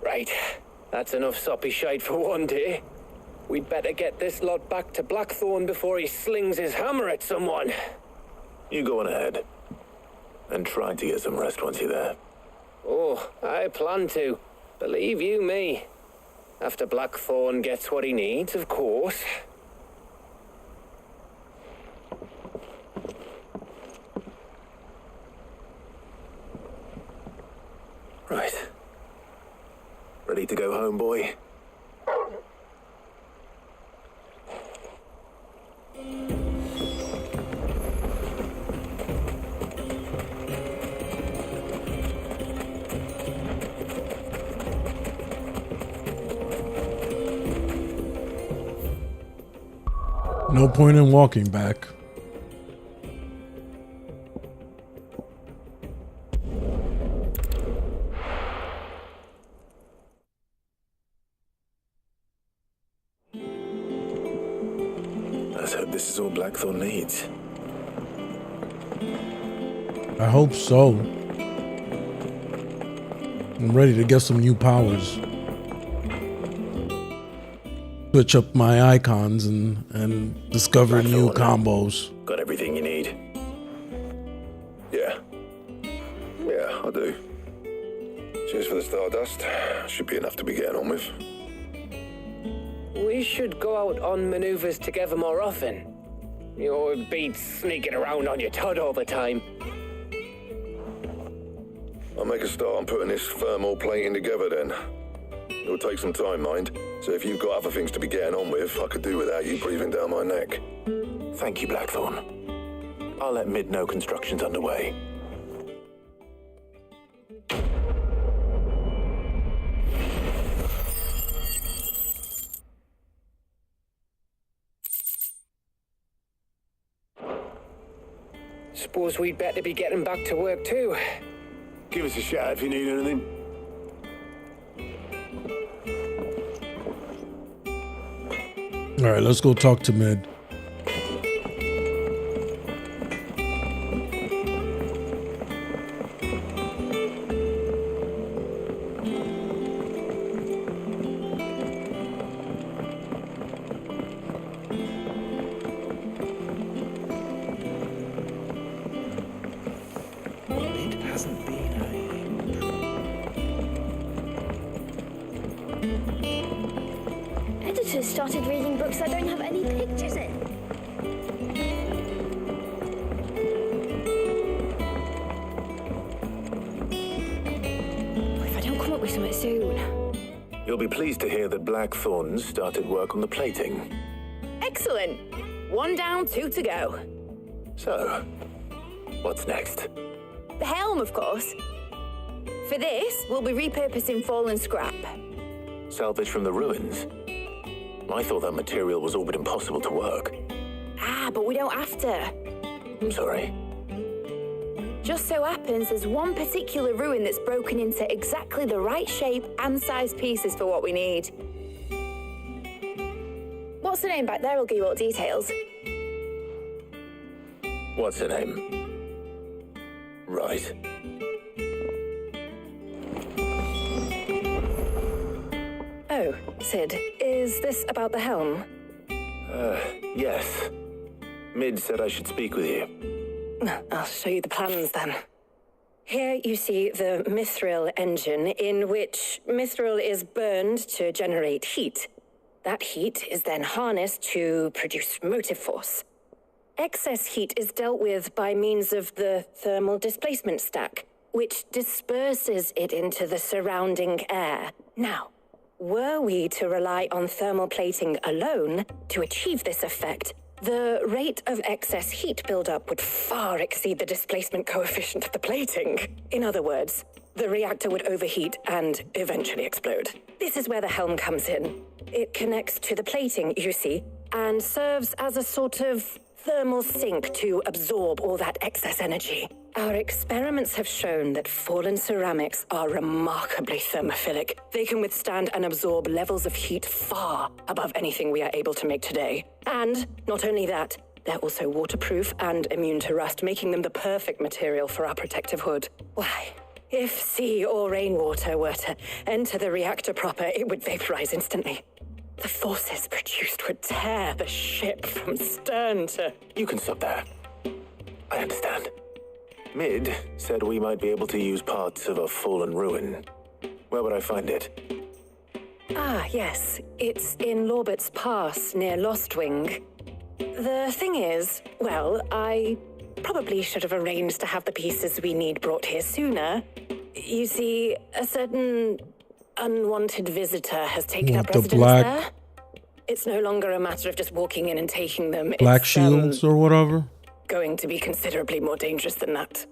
[SPEAKER 3] Right, that's enough soppy shite for one day. We'd better get this lot back to Blackthorn before he slings his hammer at someone.
[SPEAKER 7] You go on ahead. And try to get some rest once you're there.
[SPEAKER 3] Oh, I plan to. Believe you me. After Blackthorn gets what he needs, of course.
[SPEAKER 7] Right. Ready to go home, boy?
[SPEAKER 1] No point in walking back.
[SPEAKER 7] Let's hope this is all Blackthorn needs.
[SPEAKER 1] I hope so. I'm ready to get some new powers. Switch up my icons and discover new combos.
[SPEAKER 7] Got everything you need?
[SPEAKER 12] Yeah. Yeah, I do. Cheers for the Stardust. Should be enough to be getting on with.
[SPEAKER 3] We should go out on maneuvers together more often. You know, it beats sneaking around on your Todd all the time.
[SPEAKER 12] I'll make a start on putting this thermal plating together then. It'll take some time, mind. So if you've got other things to be getting on with, I could do without you breathing down my neck.
[SPEAKER 7] Thank you, Blackthorn. I'll let Mid know construction's underway.
[SPEAKER 3] Suppose we'd better be getting back to work too.
[SPEAKER 10] Give us a shout if you need anything.
[SPEAKER 1] All right, let's go talk to Mid.
[SPEAKER 15] It hasn't been
[SPEAKER 5] Editors started reading books that don't have any pictures in.
[SPEAKER 4] If I don't come up with something soon.
[SPEAKER 7] You'll be pleased to hear that Blackthorn started work on the plating.
[SPEAKER 4] Excellent. 1 down, 2 to go.
[SPEAKER 7] So, what's next?
[SPEAKER 4] The helm, of course. For this, we'll be repurposing fallen scrap.
[SPEAKER 7] Salvage from the ruins? I thought that material was all but impossible to work.
[SPEAKER 4] Ah, but we don't have to.
[SPEAKER 7] I'm sorry.
[SPEAKER 4] Just so happens there's one particular ruin that's broken into exactly the right shape and size pieces for what we need. What's the name back there? I'll give you all the details.
[SPEAKER 7] What's her name? Right.
[SPEAKER 14] Oh, Sid, is this about the helm?
[SPEAKER 7] Yes. Mid said I should speak with you.
[SPEAKER 14] I'll show you the plans then. Here you see the mithril engine, in which mithril is burned to generate heat. That heat is then harnessed to produce motive force. Excess heat is dealt with by means of the thermal displacement stack, which disperses it into the surrounding air. Now, were we to rely on thermal plating alone to achieve this effect, the rate of excess heat buildup would far exceed the displacement coefficient of the plating. In other words, the reactor would overheat and eventually explode. This is where the helm comes in. It connects to the plating, you see, and serves as a sort of thermal sink to absorb all that excess energy. Our experiments have shown that fallen ceramics are remarkably thermophilic. They can withstand and absorb levels of heat far above anything we are able to make today. And not only that, they're also waterproof and immune to rust, making them the perfect material for our protective hood. Why, if sea or rainwater were to enter the reactor proper, it would vaporize instantly. The forces produced would tear the ship from stern to...
[SPEAKER 7] You can stop there. I understand. Mid said we might be able to use parts of a fallen ruin. Where would I find it?
[SPEAKER 14] Ah, yes. It's in Lorbert's Pass, near Lostwing. The thing is, well, I probably should have arranged to have the pieces we need brought here sooner. You see, a certain unwanted visitor has taken up residence there. It's no longer a matter of just walking in and taking them.
[SPEAKER 1] Black shields or whatever?
[SPEAKER 14] Going to be considerably more dangerous than that.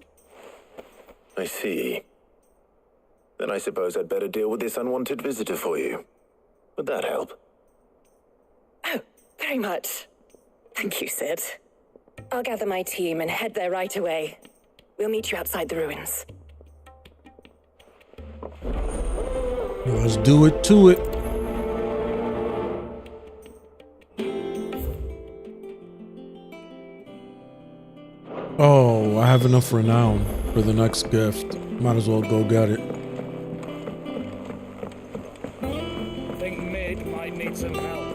[SPEAKER 7] I see. Then I suppose I'd better deal with this unwanted visitor for you. Would that help?
[SPEAKER 14] Oh, very much. Thank you, Sid. I'll gather my team and head there right away. We'll meet you outside the ruins.
[SPEAKER 1] Let's do it to it. Oh, I have enough renown for the next gift. Might as well go get it.
[SPEAKER 11] I think Mid might need some help.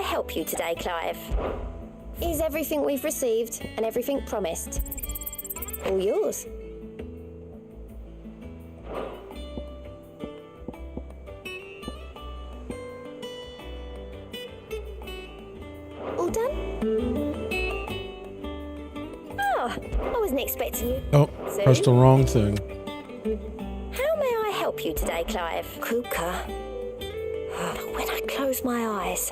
[SPEAKER 5] Help you today, Clive? Is everything we've received and everything promised all yours? All done? I wasn't expecting you.
[SPEAKER 1] Oh, pressed the wrong thing.
[SPEAKER 5] How may I help you today, Clive? Kuka. But when I close my eyes...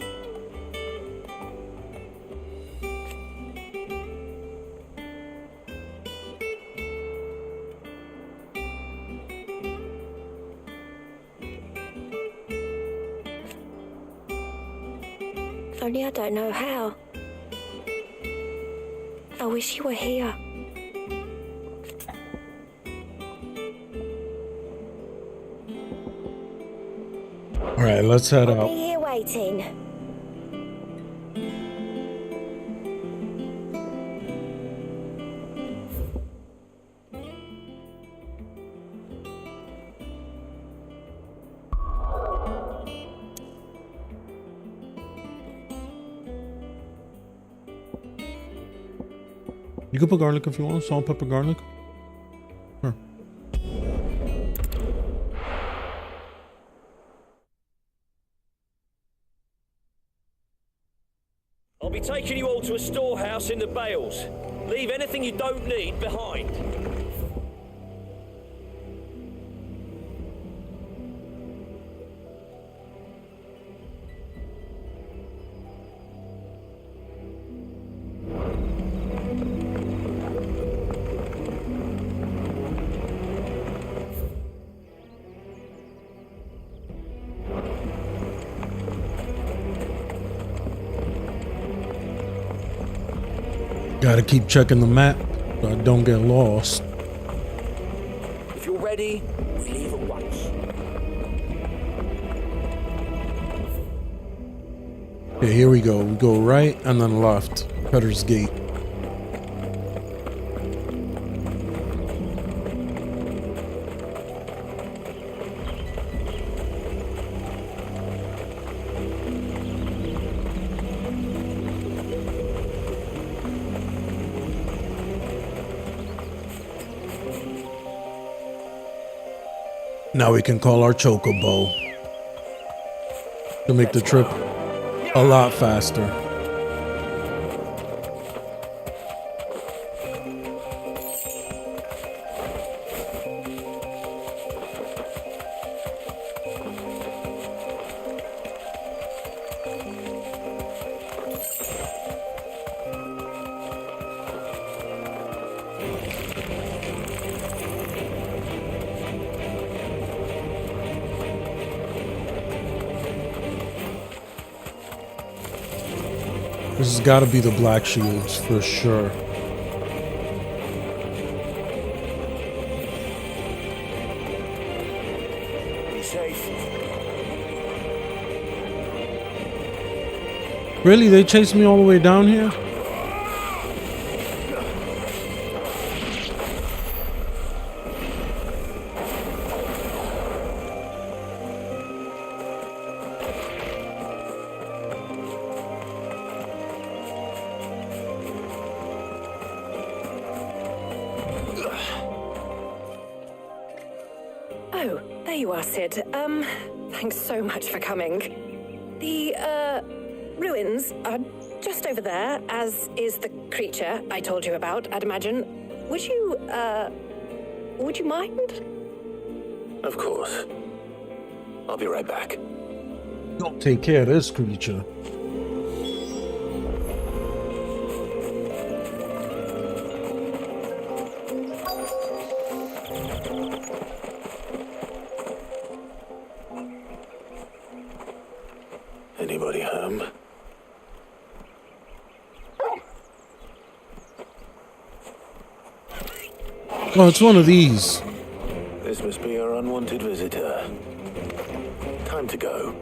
[SPEAKER 5] Only I don't know how. I wish you were here.
[SPEAKER 1] All right, let's head
[SPEAKER 5] I'll
[SPEAKER 1] out.
[SPEAKER 5] be here waiting.
[SPEAKER 1] You can put garlic if you want. Salt, pepper, garlic. Sure.
[SPEAKER 19] I'll be taking you all to a storehouse in the Bales. Leave anything you don't need behind.
[SPEAKER 1] Gotta keep checking the map so I don't get lost.
[SPEAKER 9] If you're ready, we leave at once.
[SPEAKER 1] Okay, here we go. We go right and then left. Cutter's Gate. Now we can call our chocobo to make the trip a lot faster. This has got to be the Black Shields for sure.
[SPEAKER 9] Be safe.
[SPEAKER 1] Really? They chased me all the way down here?
[SPEAKER 14] Oh, there you are, Sid. Thanks so much for coming. The, ruins are just over there, as is the creature I told you about, I'd imagine. Would you mind?
[SPEAKER 7] Of course. I'll be right back.
[SPEAKER 1] Don't take care of this creature.
[SPEAKER 7] Anybody home?
[SPEAKER 1] Oh, it's one of these.
[SPEAKER 7] This must be our unwanted visitor. Time to go.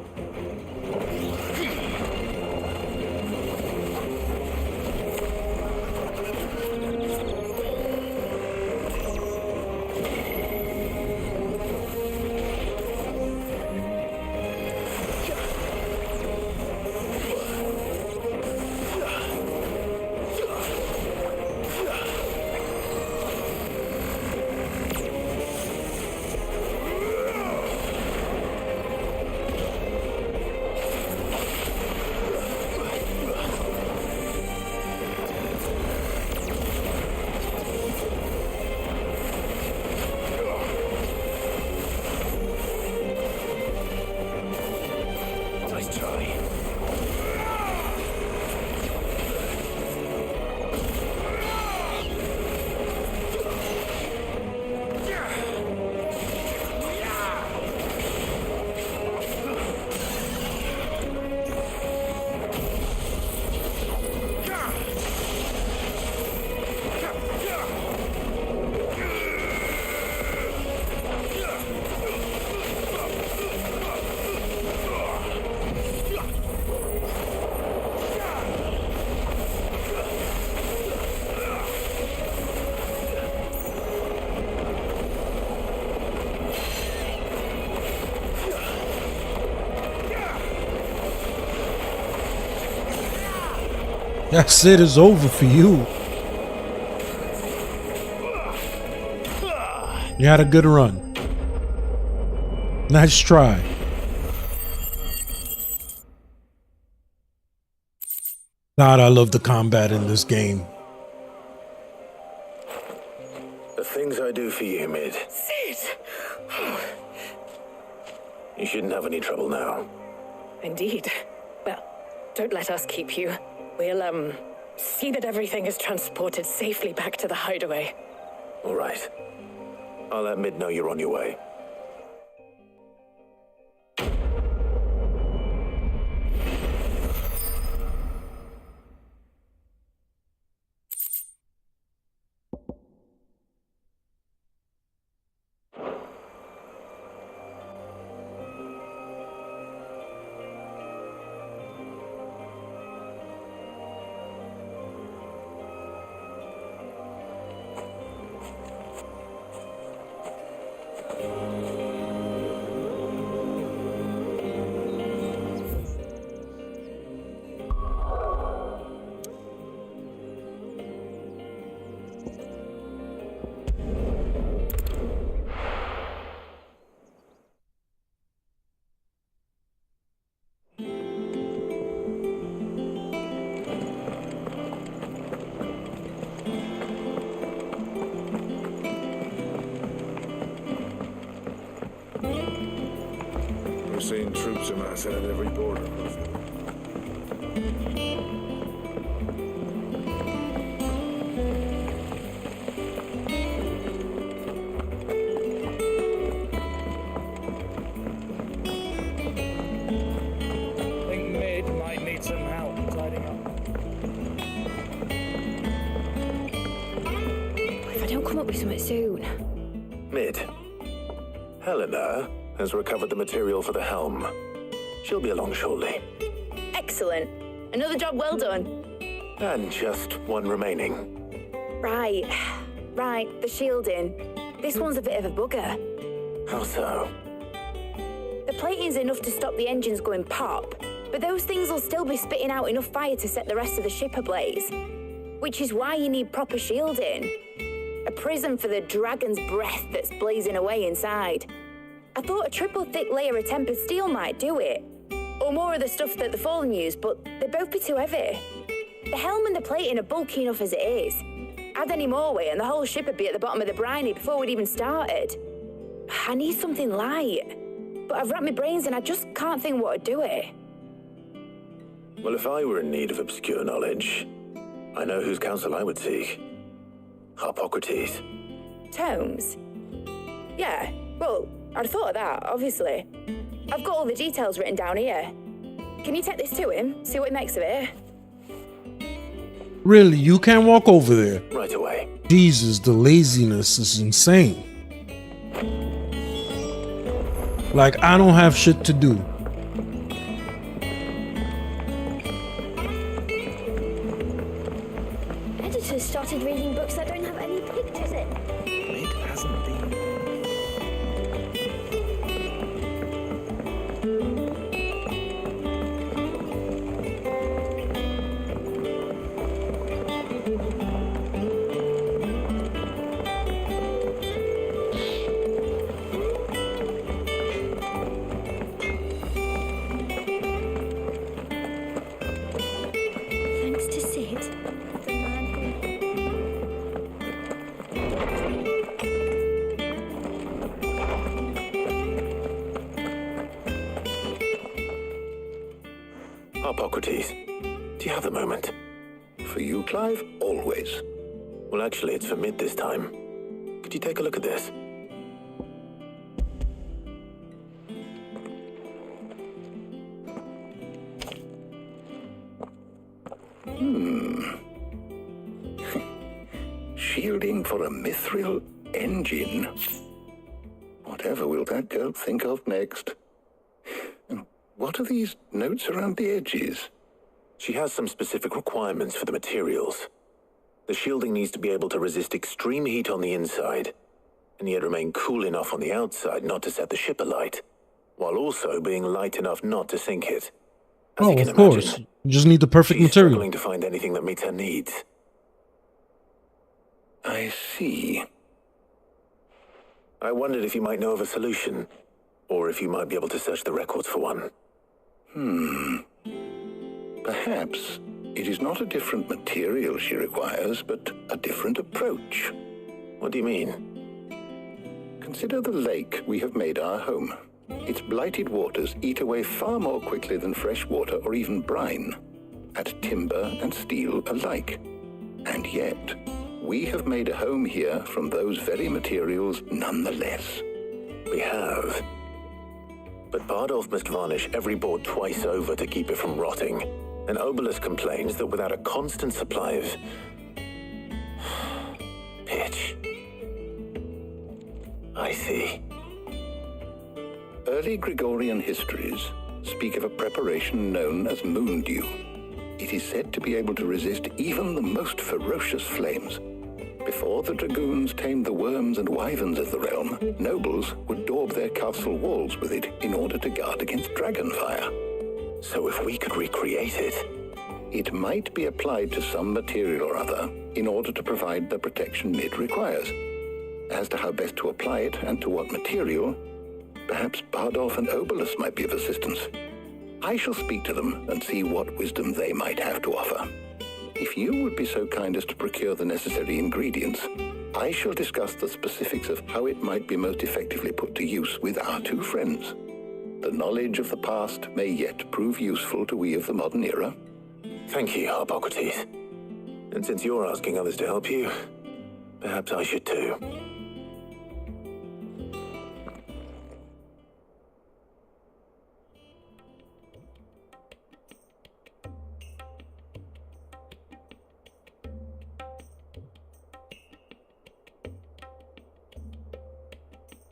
[SPEAKER 1] That's it. It's over for you. You had a good run. Nice try. God, I love the combat in this game.
[SPEAKER 7] The things I do for you, Mid.
[SPEAKER 14] Sid!
[SPEAKER 7] You shouldn't have any trouble now.
[SPEAKER 14] Indeed. Well, don't let us keep you. We'll, see that everything is transported safely back to the hideaway.
[SPEAKER 7] All right. I'll let Mid know you're on your way.
[SPEAKER 10] We're seeing troops amassing at every border.
[SPEAKER 11] I think Mid might need some help tidying up.
[SPEAKER 4] If I don't come up with something soon.
[SPEAKER 7] Mid. Helena has recovered the material for the helm. She'll be along shortly.
[SPEAKER 4] Excellent. Another job well done.
[SPEAKER 7] And just one remaining.
[SPEAKER 4] Right. Right, the shielding. This one's a bit of a bugger.
[SPEAKER 7] How so?
[SPEAKER 4] The plating's enough to stop the engines going pop, but those things will still be spitting out enough fire to set the rest of the ship ablaze. Which is why you need proper shielding. A prison for the dragon's breath that's blazing away inside. I thought a triple thick layer of tempered steel might do it. Or more of the stuff that the Fallen use, but they'd both be too heavy. The helm and the plating are bulky enough as it is. Add any more weight and the whole ship would be at the bottom of the briny before we'd even started. I need something light. But I've racked my brains and I just can't think what to do it.
[SPEAKER 7] Well, if I were in need of obscure knowledge, I know whose counsel I would seek. Harpocrates.
[SPEAKER 4] Tomes? Yeah, well, I'd thought of that, obviously. I've got all the details written down here. Can you take this to him, see what he makes of it?
[SPEAKER 1] Really, you can't walk over there?
[SPEAKER 7] Right away.
[SPEAKER 1] Jesus, the laziness is insane. Like, I don't have shit to do.
[SPEAKER 5] Editors started reading books that don't have any pictures in.
[SPEAKER 11] Mid hasn't been.
[SPEAKER 5] Thanks to Sid, the man
[SPEAKER 7] Harpocrates, do you have a moment?
[SPEAKER 2] For you, Clive, always.
[SPEAKER 7] Well, actually, it's for Mid this time. Could you take a look at this?
[SPEAKER 2] Shielding for a mithril engine. Whatever will that girl think of next? What are these notes around the edges?
[SPEAKER 7] She has some specific requirements for the materials. The shielding needs to be able to resist extreme heat on the inside, and yet remain cool enough on the outside not to set the ship alight, while also being light enough not to sink it. As
[SPEAKER 1] Oh,
[SPEAKER 7] you can
[SPEAKER 1] of course.
[SPEAKER 7] imagine,
[SPEAKER 1] You just need the perfect
[SPEAKER 7] she's
[SPEAKER 1] material.
[SPEAKER 7] struggling to find anything that meets her needs.
[SPEAKER 2] I see.
[SPEAKER 7] I wondered if you might know of a solution, or if you might be able to search the records for one.
[SPEAKER 2] Perhaps it is not a different material she requires, but a different approach.
[SPEAKER 7] What do you mean?
[SPEAKER 2] Consider the lake we have made our home. Its blighted waters eat away far more quickly than fresh water or even brine, at timber and steel alike. And yet, we have made a home here from those very materials nonetheless.
[SPEAKER 7] We have. But Bardolph must varnish every board twice over to keep it from rotting. And Obelus complains that without a constant supply of pitch. I see.
[SPEAKER 2] Early Gregorian histories speak of a preparation known as moon dew. It is said to be able to resist even the most ferocious flames. Before the dragoons tamed the worms and wyverns of the realm, nobles would daub their castle walls with it in order to guard against dragon fire.
[SPEAKER 7] So if we could recreate it...
[SPEAKER 2] It might be applied to some material or other in order to provide the protection it requires. As to how best to apply it and to what material, perhaps Bardolph and Obelus might be of assistance. I shall speak to them and see what wisdom they might have to offer. If you would be so kind as to procure the necessary ingredients, I shall discuss the specifics of how it might be most effectively put to use with our two friends. The knowledge of the past may yet prove useful to we of the modern era.
[SPEAKER 7] Thank you, Hippocrates. And since you're asking others to help you, perhaps I should too.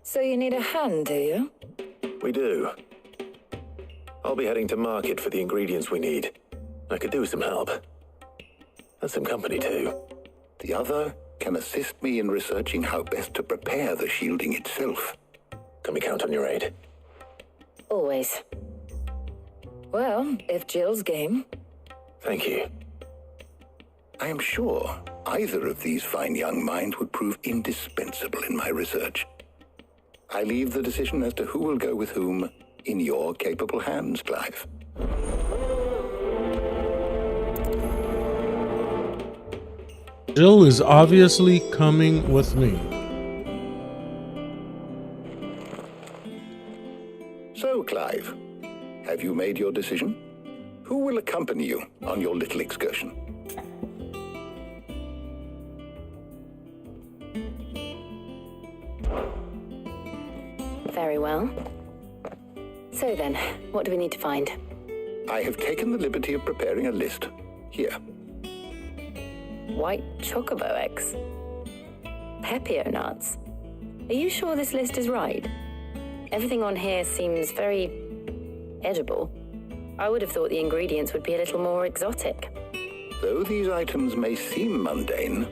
[SPEAKER 4] So you need a hand, do you?
[SPEAKER 7] We do. I'll be heading to market for the ingredients we need. I could do with some help. And some company too.
[SPEAKER 2] The other can assist me in researching how best to prepare the shielding itself.
[SPEAKER 7] Can we count on your aid?
[SPEAKER 4] Always. Well, if Jill's game.
[SPEAKER 7] Thank you.
[SPEAKER 2] I am sure either of these fine young minds would prove indispensable in my research. I leave the decision as to who will go with whom in your capable hands, Clive.
[SPEAKER 1] Jill is obviously coming with me.
[SPEAKER 2] So, Clive, have you made your decision? Who will accompany you on your little excursion?
[SPEAKER 4] Very well. So then, what do we need to find?
[SPEAKER 2] I have taken the liberty of preparing a list. Here.
[SPEAKER 4] White chocobo eggs. Pepio nuts. Are you sure this list is right? Everything on here seems very edible. I would have thought the ingredients would be a little more exotic.
[SPEAKER 2] Though these items may seem mundane,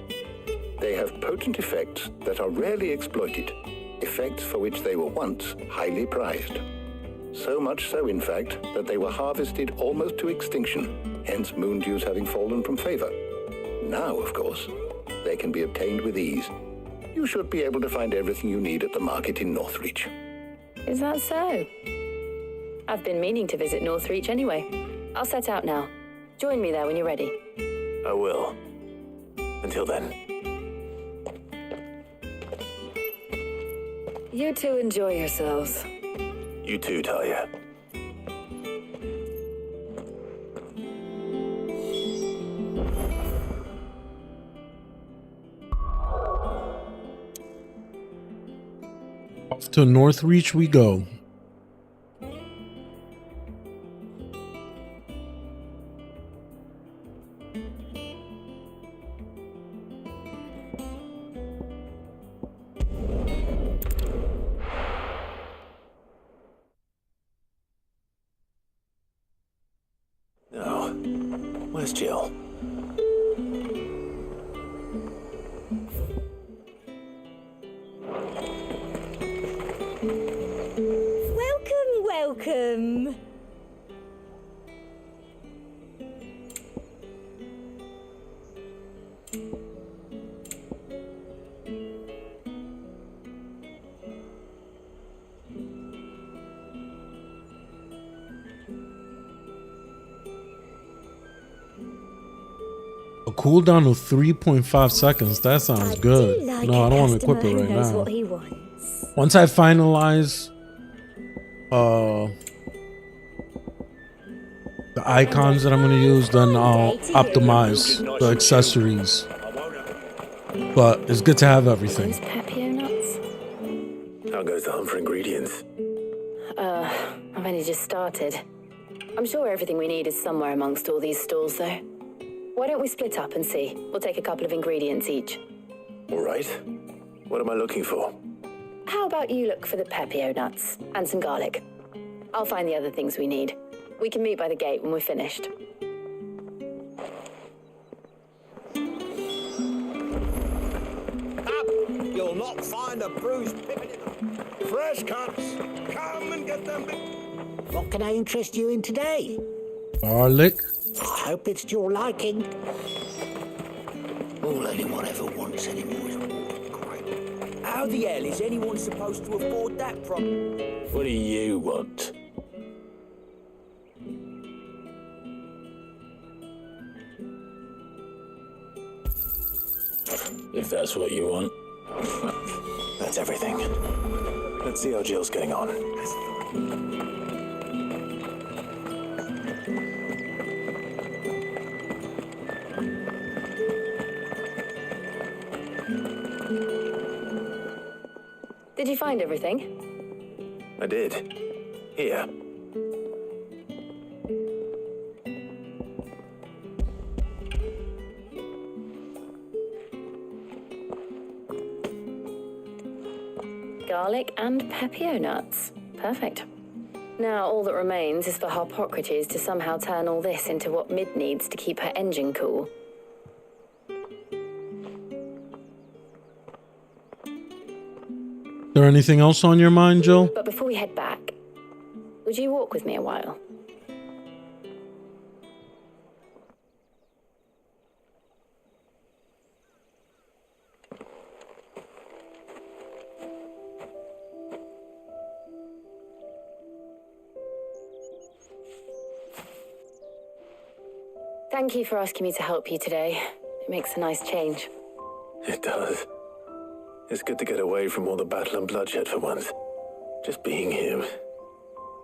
[SPEAKER 2] they have potent effects that are rarely exploited, effects for which they were once highly prized. So much so, in fact, that they were harvested almost to extinction, hence moon dews having fallen from favor. Now, of course, they can be obtained with ease. You should be able to find everything you need at the market in Northreach.
[SPEAKER 4] Is that so? I've been meaning to visit Northreach anyway. I'll set out now. Join me there when you're ready.
[SPEAKER 7] I will. Until then.
[SPEAKER 4] You two enjoy yourselves.
[SPEAKER 7] You too, Talia.
[SPEAKER 1] Off to Northreach we go.
[SPEAKER 7] Now, where's Jill?
[SPEAKER 14] Welcome.
[SPEAKER 1] A cooldown of 3.5 seconds. That sounds good.
[SPEAKER 5] Like
[SPEAKER 1] No, I don't want to equip it
[SPEAKER 5] who
[SPEAKER 1] right
[SPEAKER 5] knows
[SPEAKER 1] now.
[SPEAKER 5] what he wants.
[SPEAKER 1] Once I finalize the icons that I'm going to use, then I'll optimize the accessories. But it's good to have everything.
[SPEAKER 4] Pepio nuts?
[SPEAKER 7] How goes the hunt for ingredients?
[SPEAKER 4] I've only just started. I'm sure everything we need is somewhere amongst all these stalls, though. Why don't we split up and see? We'll take a couple of ingredients each.
[SPEAKER 7] All right. What am I looking for?
[SPEAKER 4] How about you look for the Pepio nuts and some garlic? I'll find the other things we need. We can meet by the gate when we're finished.
[SPEAKER 17] You'll not find a bruised pippin in them. Fresh cuts. Come and get them. What can I interest you in today?
[SPEAKER 1] Garlic.
[SPEAKER 17] I hope it's to your liking. All anyone ever wants anymore is a water grape.
[SPEAKER 9] How the hell is anyone supposed to afford that problem?
[SPEAKER 7] What do you want? If that's what you want. That's everything. Let's see how Jill's getting on.
[SPEAKER 4] Did you find everything?
[SPEAKER 7] I did. Here.
[SPEAKER 4] Garlic and Pepio nuts. Perfect. Now all that remains is for Harpocrates to somehow turn all this into what Mid needs to keep her engine cool.
[SPEAKER 1] Is there anything else on your mind, Jill?
[SPEAKER 4] But before we head back, would you walk with me a while? Thank you for asking me to help you today. It makes a nice change.
[SPEAKER 7] It does. It's good to get away from all the battle and bloodshed for once. Just being here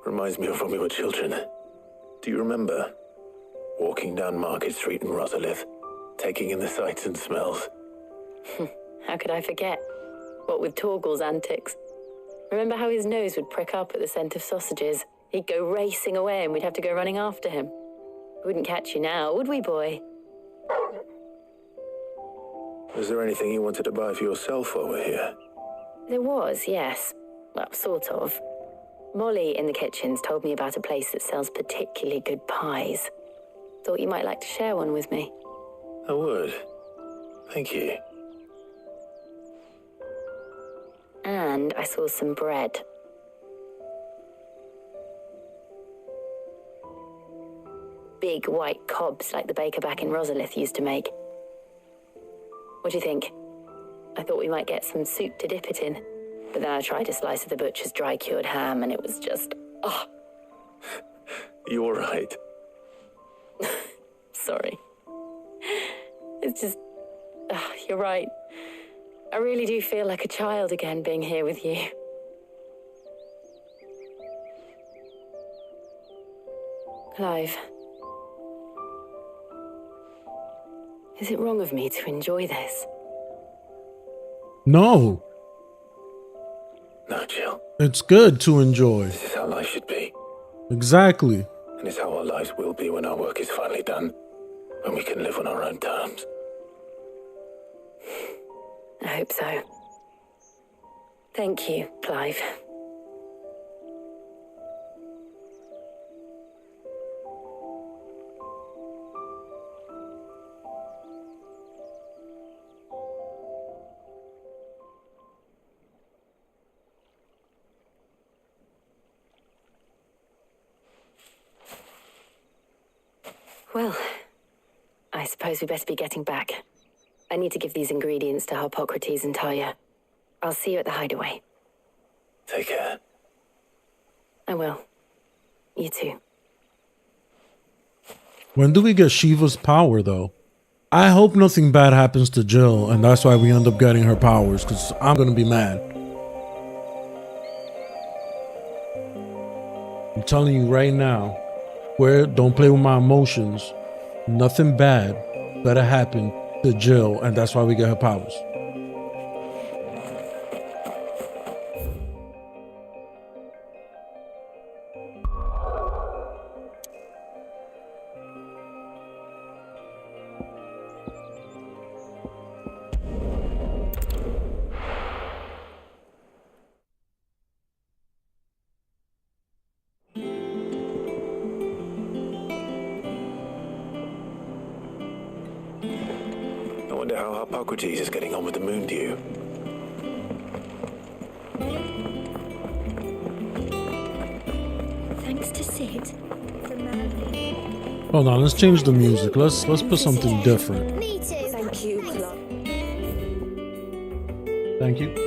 [SPEAKER 7] reminds me of when we were children. Do you remember? Walking down Market Street in Rosalith, taking in the sights and smells.
[SPEAKER 4] How could I forget? What with Torgal's antics. Remember how his nose would prick up at the scent of sausages? He'd go racing away and we'd have to go running after him. We wouldn't catch you now, would we, boy?
[SPEAKER 7] Was there anything you wanted to buy for yourself while we're here?
[SPEAKER 4] There was, yes. Well, sort of. Molly in the kitchens told me about a place that sells particularly good pies. Thought you might like to share one with me.
[SPEAKER 7] I would. Thank you.
[SPEAKER 4] And I saw some bread. Big white cobs like the baker back in Rosalith used to make. What do you think? I thought we might get some soup to dip it in. But then I tried a slice of the butcher's dry-cured ham and it was just, oh.
[SPEAKER 7] You're right.
[SPEAKER 4] Sorry. It's just, you're right. I really do feel like a child again being here with you. Clive. Is it wrong of me to enjoy this?
[SPEAKER 1] No.
[SPEAKER 7] No, Jill.
[SPEAKER 1] It's good to enjoy.
[SPEAKER 7] This is how life should be.
[SPEAKER 1] Exactly.
[SPEAKER 7] And it's how our lives will be when our work is finally done. When we can live on our own terms.
[SPEAKER 4] I hope so. Thank you, Clive. Well, I suppose we better be getting back. I need to give these ingredients to Hippocrates and Talia. I'll see you at the hideaway.
[SPEAKER 7] Take care.
[SPEAKER 4] I will. You too.
[SPEAKER 1] When do we get Shiva's power, though? I hope nothing bad happens to Jill, and that's why we end up getting her powers, because I'm going to be mad. I'm telling you right now, don't play with my emotions. Nothing bad better happen to Jill, and that's why we get her powers.
[SPEAKER 7] I wonder how Hippocrates is getting on with the moon dew.
[SPEAKER 5] Thanks to Sid.
[SPEAKER 1] Hold on, let's change the music. Let's put something different.
[SPEAKER 5] Me too.
[SPEAKER 14] Thank you, Clark.
[SPEAKER 1] Thank you.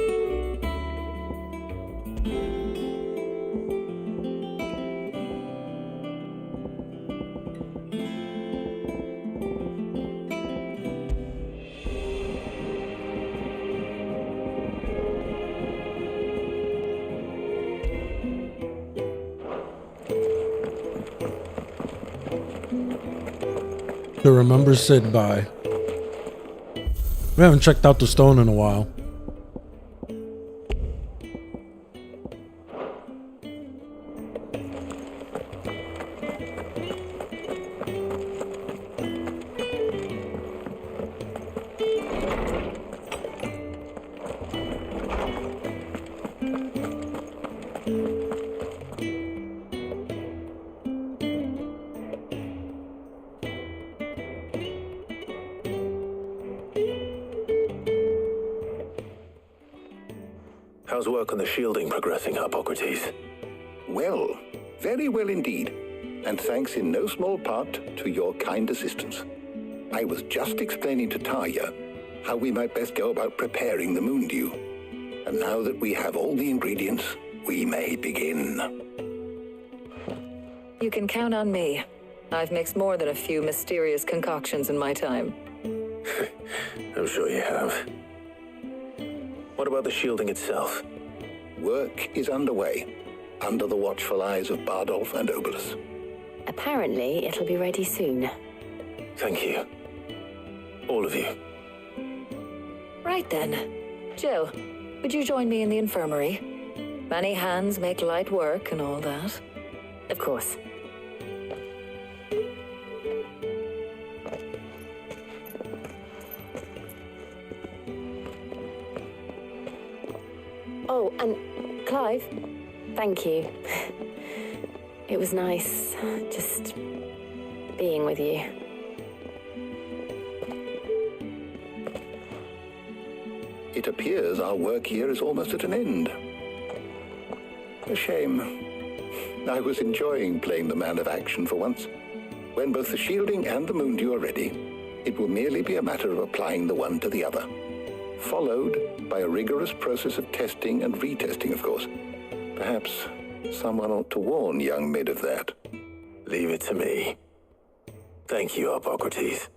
[SPEAKER 1] To remember Sid by. We haven't checked out the stone in a while.
[SPEAKER 7] How's work on the shielding progressing, Hippocrates?
[SPEAKER 2] Well, very well indeed. And thanks in no small part to your kind assistance. I was just explaining to Talia how we might best go about preparing the moon dew. And now that we have all the ingredients, we may begin.
[SPEAKER 20] You can count on me. I've mixed more than a few mysterious concoctions in my time.
[SPEAKER 7] I'm sure you have. What about the shielding itself?
[SPEAKER 2] Work is underway, under the watchful eyes of Bardolph and Obolus.
[SPEAKER 4] Apparently, it'll be ready soon.
[SPEAKER 7] Thank you. All of you.
[SPEAKER 20] Right then. Jill, would you join me in the infirmary? Many hands make light work and all that.
[SPEAKER 4] Of course. Oh, and Clive, thank you. It was nice just being with you.
[SPEAKER 2] It appears our work here is almost at an end. A shame. I was enjoying playing the man of action for once. When both the shielding and the moon dew are ready, it will merely be a matter of applying the one to the other. Followed by a rigorous process of testing and retesting, of course. Perhaps someone ought to warn young Mid of that.
[SPEAKER 7] Leave it to me. Thank you, Hippocrates.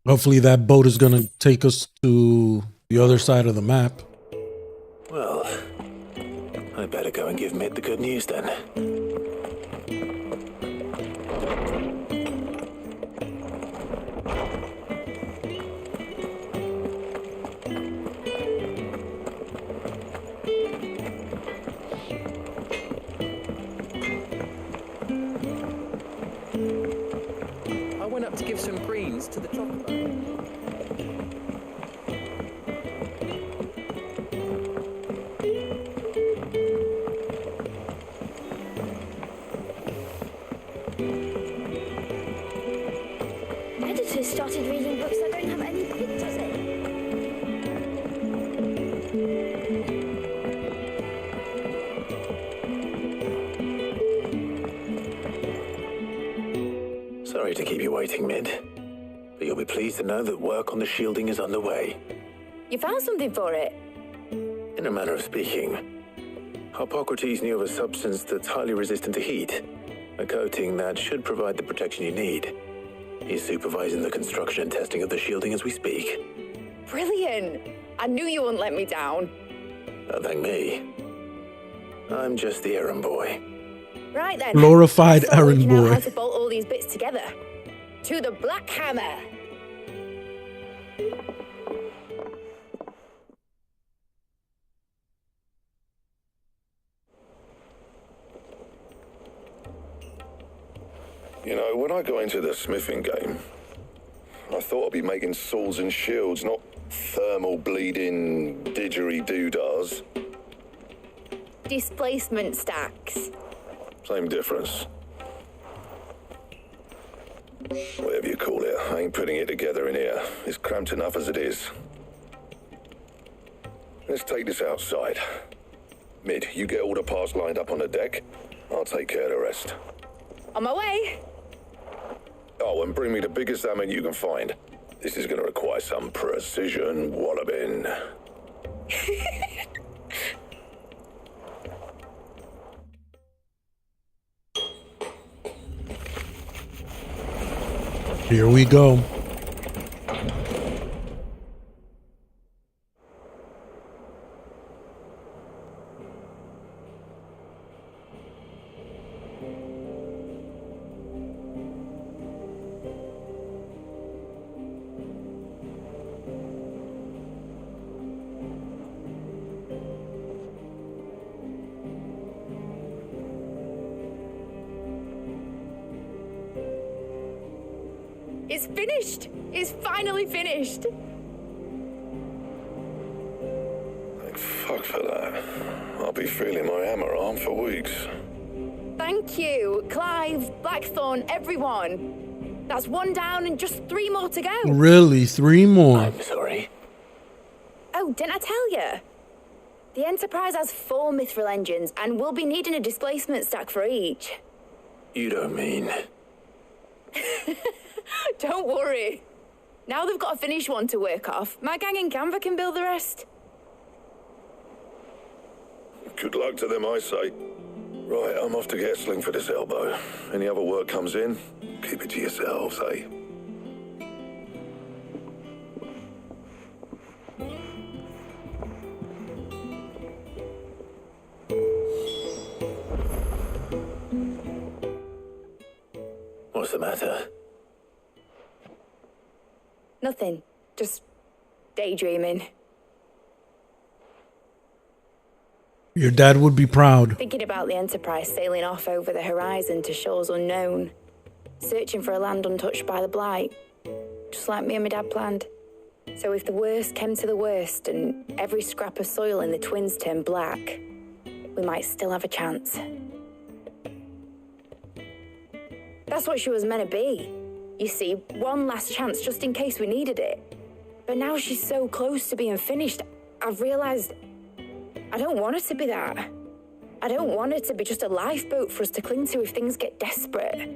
[SPEAKER 1] Hopefully that boat is going to take us to the other side of the map.
[SPEAKER 7] Well, I better go and give Mid the good news then.
[SPEAKER 3] I went up to give some greens to the chocolate.
[SPEAKER 5] Editor started reading books that don't have any pictures in.
[SPEAKER 7] Sorry to keep you waiting, Mid. But you'll be pleased to know that work on the shielding is underway.
[SPEAKER 4] You found something for it?
[SPEAKER 7] In a manner of speaking, Hippocrates knew of a substance that's highly resistant to heat. A coating that should provide the protection you need. He's supervising the construction and testing of the shielding as we speak.
[SPEAKER 4] Brilliant! I knew you wouldn't let me down.
[SPEAKER 7] Don't thank me. I'm just the errand boy.
[SPEAKER 4] Right then.
[SPEAKER 1] Glorified
[SPEAKER 4] Let's start
[SPEAKER 1] errand
[SPEAKER 4] working out
[SPEAKER 1] boy.
[SPEAKER 4] how to bolt all these bits together. To the Black Hammer!
[SPEAKER 12] You know, when I got into the smithing game, I thought I'd be making swords and shields, not thermal bleeding didgeridoo-dahs.
[SPEAKER 4] Displacement stacks.
[SPEAKER 12] Same difference. Whatever you call it, I ain't putting it together in here. It's cramped enough as it is. Let's take this outside. Mid, you get all the parts lined up on the deck. I'll take care of the rest.
[SPEAKER 4] On my way.
[SPEAKER 12] Oh, and bring me the biggest hammer you can find. This is going to require some precision walloping.
[SPEAKER 1] Here we go.
[SPEAKER 4] It's finished! It's finally finished!
[SPEAKER 12] Thank fuck for that. I'll be feeling my hammer arm for weeks.
[SPEAKER 4] Thank you, Clive, Blackthorn, everyone. That's one down and just 3 more to go.
[SPEAKER 1] Really? 3 more?
[SPEAKER 7] I'm sorry.
[SPEAKER 4] Oh, didn't I tell you? The Enterprise has 4 mithril engines and we'll be needing a displacement stack for each.
[SPEAKER 7] You don't mean...
[SPEAKER 4] Don't worry. Now they've got a finished one to work off. My gang in Canva can build the rest.
[SPEAKER 12] Good luck to them, I say. Right, I'm off to get a sling for this elbow. Any other work comes in, keep it to yourselves, eh?
[SPEAKER 7] What's the matter?
[SPEAKER 4] Nothing. Just daydreaming.
[SPEAKER 1] Your dad would be proud.
[SPEAKER 4] Thinking about the Enterprise sailing off over the horizon to shores unknown. Searching for a land untouched by the Blight. Just like me and my dad planned. So if the worst came to the worst and every scrap of soil in the Twins turned black, we might still have a chance. That's what she was meant to be. You see, one last chance just in case we needed it. But now she's so close to being finished, I've realized I don't want her to be that. I don't want her to be just a lifeboat for us to cling to if things get desperate.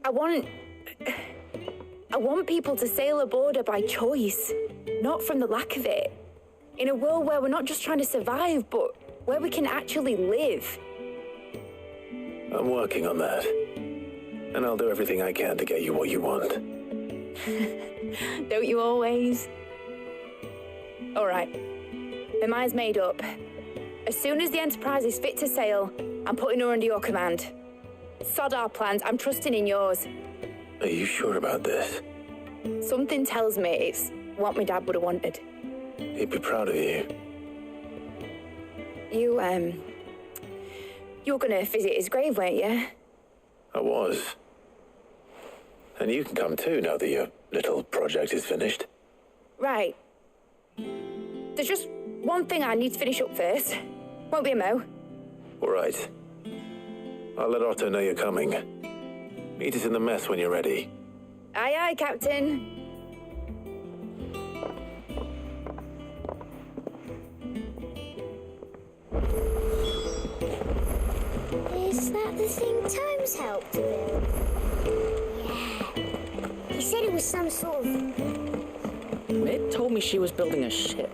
[SPEAKER 4] I want people to sail aboard her by choice, not from the lack of it. In a world where we're not just trying to survive, but where we can actually live.
[SPEAKER 7] I'm working on that. And I'll do everything I can to get you what you want.
[SPEAKER 4] Don't you always? All right. My mind's made up. As soon as the Enterprise is fit to sail, I'm putting her under your command. Sod our plans. I'm trusting in yours.
[SPEAKER 7] Are you sure about this?
[SPEAKER 4] Something tells me it's what my dad would have wanted.
[SPEAKER 7] He'd be proud of you.
[SPEAKER 4] You were gonna visit his grave, weren't you?
[SPEAKER 7] I was. And you can come too now that your little project is finished.
[SPEAKER 4] Right. There's just one thing I need to finish up first. Won't be a mo.
[SPEAKER 7] All right. I'll let Otto know you're coming. Meet us in the mess when you're ready.
[SPEAKER 4] Aye, aye, Captain.
[SPEAKER 5] Is that the thing Tomes helped to build? said it was some sort of...
[SPEAKER 9] Mid told me she was building a ship.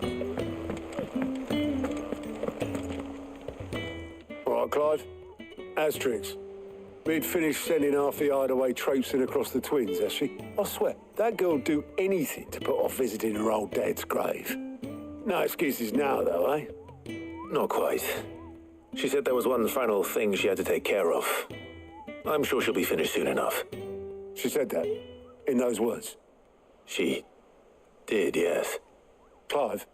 [SPEAKER 10] All right, Clive. Asterix. We'd finished sending half the hideaway traipsing across the twins, has she? I swear, that girl'd do anything to put off visiting her old dad's grave. No excuses now, though, eh?
[SPEAKER 7] Not quite. She said there was one final thing she had to take care of. I'm sure she'll be finished soon enough.
[SPEAKER 10] She said that? In those words?
[SPEAKER 7] She did, yes.
[SPEAKER 10] Clive?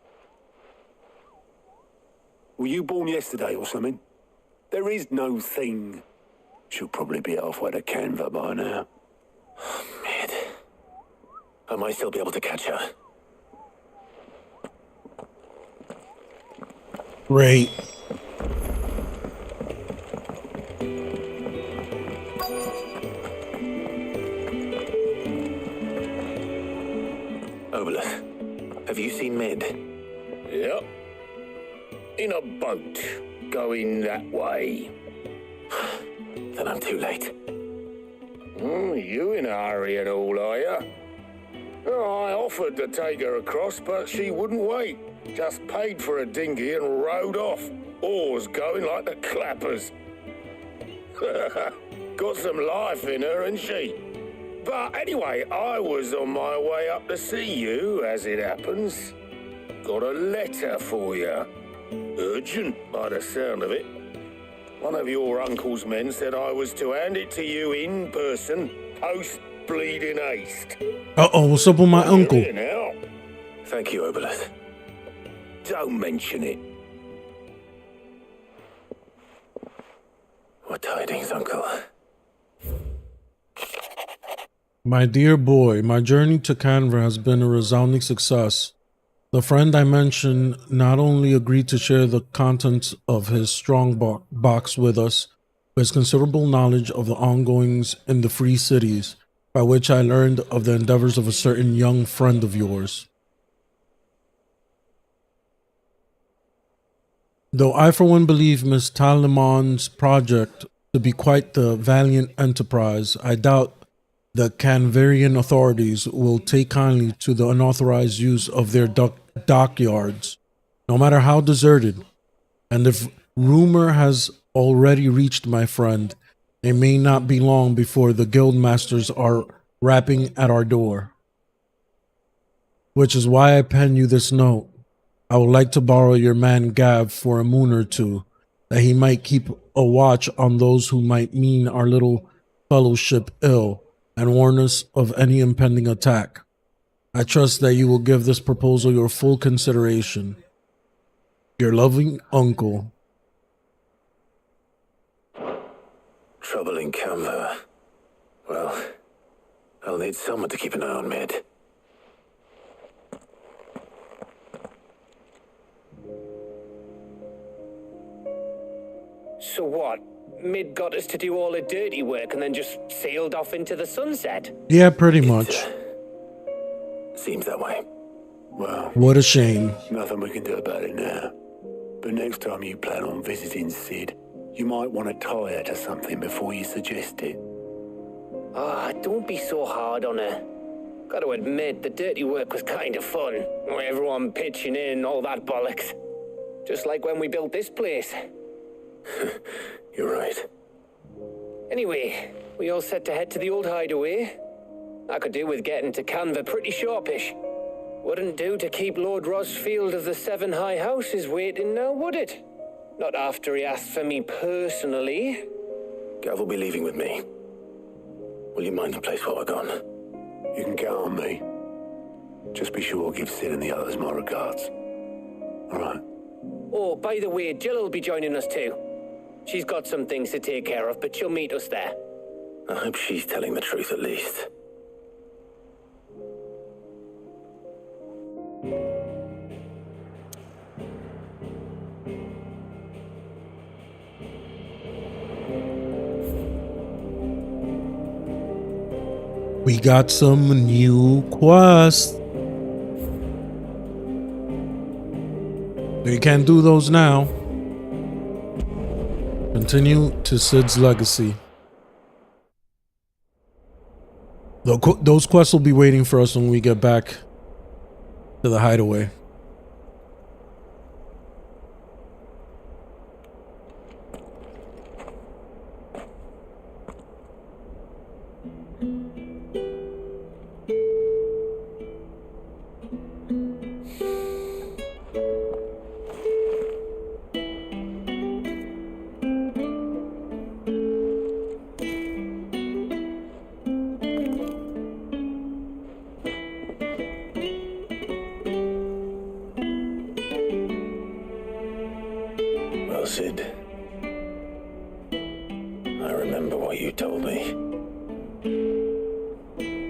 [SPEAKER 10] Were you born yesterday or something? There is no thing. She'll probably be halfway to Canva by now.
[SPEAKER 7] Mid. I might still be able to catch her.
[SPEAKER 1] Great.
[SPEAKER 7] Obolus, have you seen Mid?
[SPEAKER 12] Yep. In a boat, going that way.
[SPEAKER 7] Then I'm too late.
[SPEAKER 12] You in a hurry at all, are you? I offered to take her across, but she wouldn't wait. Just paid for a dinghy and rowed off. Oars going like the clappers. Got some life in her, ain't she? But anyway, I was on my way up to see you, as it happens. Got a letter for you. Urgent, by the sound of it. One of your uncle's men said I was to hand it to you in person, post-bleeding haste.
[SPEAKER 1] Uh-oh, what's up with my uncle?
[SPEAKER 12] Here now.
[SPEAKER 7] Thank you, Obolus.
[SPEAKER 12] Don't mention it.
[SPEAKER 7] What tidings, Uncle?
[SPEAKER 1] My dear boy, my journey to Canva has been a resounding success. The friend I mentioned not only agreed to share the contents of his strong box with us, but his considerable knowledge of the ongoings in the free cities, by which I learned of the endeavors of a certain young friend of yours. Though I for one believe Miss Talimon's project to be quite the valiant enterprise, I doubt the Canvarian authorities will take kindly to the unauthorized use of their dockyards, no matter how deserted. And if rumor has already reached my friend, it may not be long before the guild masters are rapping at our door. Which is why I pen you this note. I would like to borrow your man Gav for a moon or two, that he might keep a watch on those who might mean our little fellowship ill, and warn us of any impending attack. I trust that you will give this proposal your full consideration. Your loving uncle.
[SPEAKER 7] Trouble in Canva. Well, I'll need someone to keep an eye on Mid.
[SPEAKER 3] So what? Mid got us to do all the dirty work and then just sailed off into the sunset?
[SPEAKER 1] Yeah, pretty much.
[SPEAKER 7] Seems that way.
[SPEAKER 10] Well,
[SPEAKER 1] what a shame.
[SPEAKER 10] Nothing we can do about it now. But next time you plan on visiting Sid, you might want to tie her to something before you suggest it.
[SPEAKER 3] Ah, don't be so hard on her. Got to admit, the dirty work was kind of fun. Everyone pitching in and all that bollocks. Just like when we built this place.
[SPEAKER 7] You're right.
[SPEAKER 3] Anyway, we all set to head to the old hideaway. I could do with getting to Canva pretty sharpish. Wouldn't do to keep Lord Rosfield of the Seven High Houses waiting now, would it? Not after he asked for me personally.
[SPEAKER 7] Gav will be leaving with me. Will you mind the place while we're gone?
[SPEAKER 10] You can count on me. Just be sure to give Sid and the others my regards. All right.
[SPEAKER 3] Oh, by the way, Jill will be joining us too. She's got some things to take care of, but she'll meet us there.
[SPEAKER 7] I hope she's telling the truth at least.
[SPEAKER 1] We got some new quests. You can't do those now. Continue to Sid's legacy. Those quests will be waiting for us when we get back to the hideaway.
[SPEAKER 7] Well, Sid, I remember what you told me.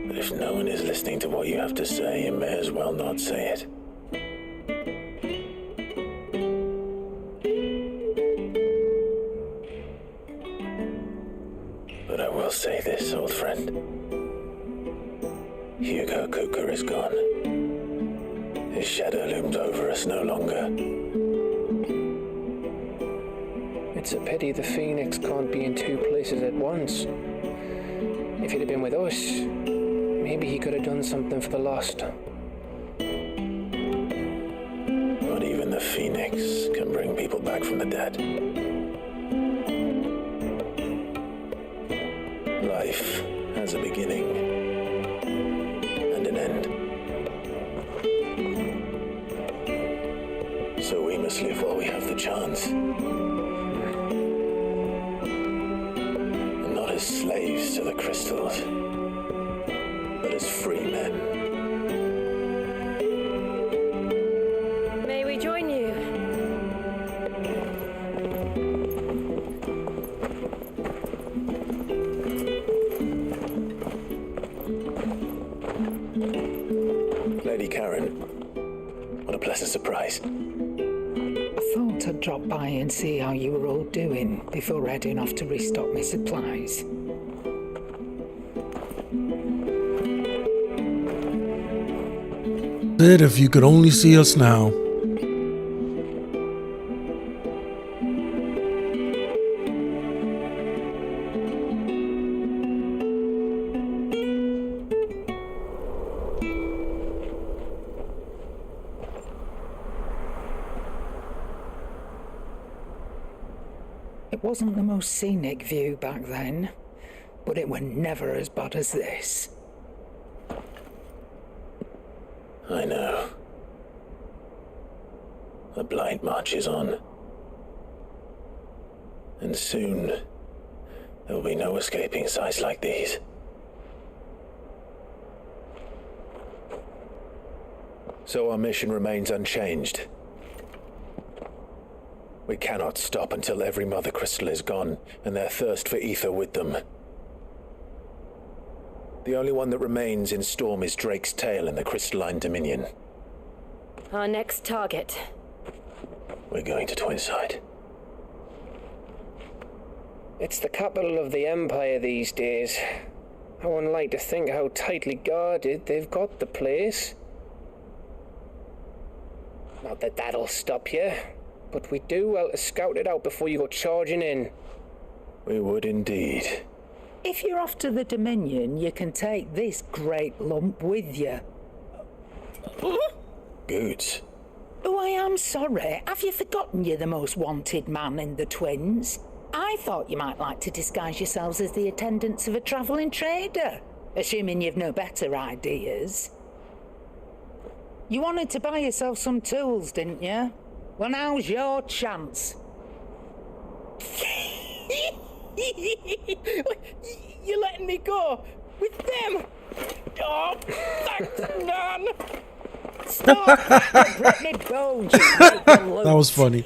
[SPEAKER 7] But if no one is listening to what you have to say, you may as well not say it. But I will say this, old friend. Hugo Cooker is gone. His shadow looms over us no longer.
[SPEAKER 3] It's a pity the Phoenix can't be in two places at once. If he'd have been with us, maybe he could have done something for the lost.
[SPEAKER 7] Not even the Phoenix can bring people back from the dead. Life has a beginning and an end. So we must live while we have the chance. And not as slaves to the crystals, but as free men.
[SPEAKER 14] May we join you?
[SPEAKER 7] Lady Karen, what a pleasant surprise.
[SPEAKER 8] I thought I'd drop by and see how you were all doing before heading off to restock my supplies.
[SPEAKER 1] Sid, if you could only see us now.
[SPEAKER 8] It wasn't the most scenic view back then, but it were never as bad as this.
[SPEAKER 7] I know. The blight marches on. And soon, there will be no escaping sights like these. So our mission remains unchanged. We cannot stop until every mother crystal is gone, and their thirst for ether with them. The only one that remains in Storm is Drake's tail in the crystalline dominion.
[SPEAKER 14] Our next target.
[SPEAKER 7] We're going to Twinside.
[SPEAKER 3] It's the capital of the Empire these days. I wouldn't like to think how tightly guarded they've got the place. Not that that'll stop you, but we do well to scout it out before you go charging in.
[SPEAKER 7] We would indeed.
[SPEAKER 8] If you're off to the Dominion, you can take this great lump with you.
[SPEAKER 7] Goods.
[SPEAKER 8] Oh, I am sorry. Have you forgotten you're the most wanted man in the Twins? I thought you might like to disguise yourselves as the attendants of a travelling trader, assuming you've no better ideas. You wanted to buy yourself some tools, didn't you? Well, now's your chance.
[SPEAKER 19] You're letting me go with them? Oh, thanks, man.
[SPEAKER 8] Stop! Break me bones, you little loot.
[SPEAKER 1] That was funny.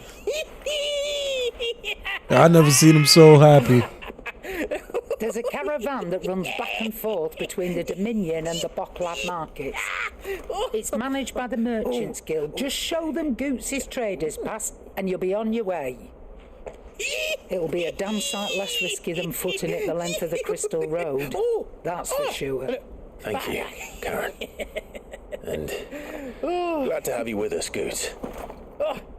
[SPEAKER 1] I never seen him so happy.
[SPEAKER 8] There's a caravan that runs back and forth between the Dominion and the Bocklad markets. It's managed by the Merchants Guild. Just show them Goots' traders pass and you'll be on your way. It'll be a damn sight less risky than footing it the length of the Crystal Road. That's for sure.
[SPEAKER 7] Thank you, Karen. And glad to have you with us, Goots.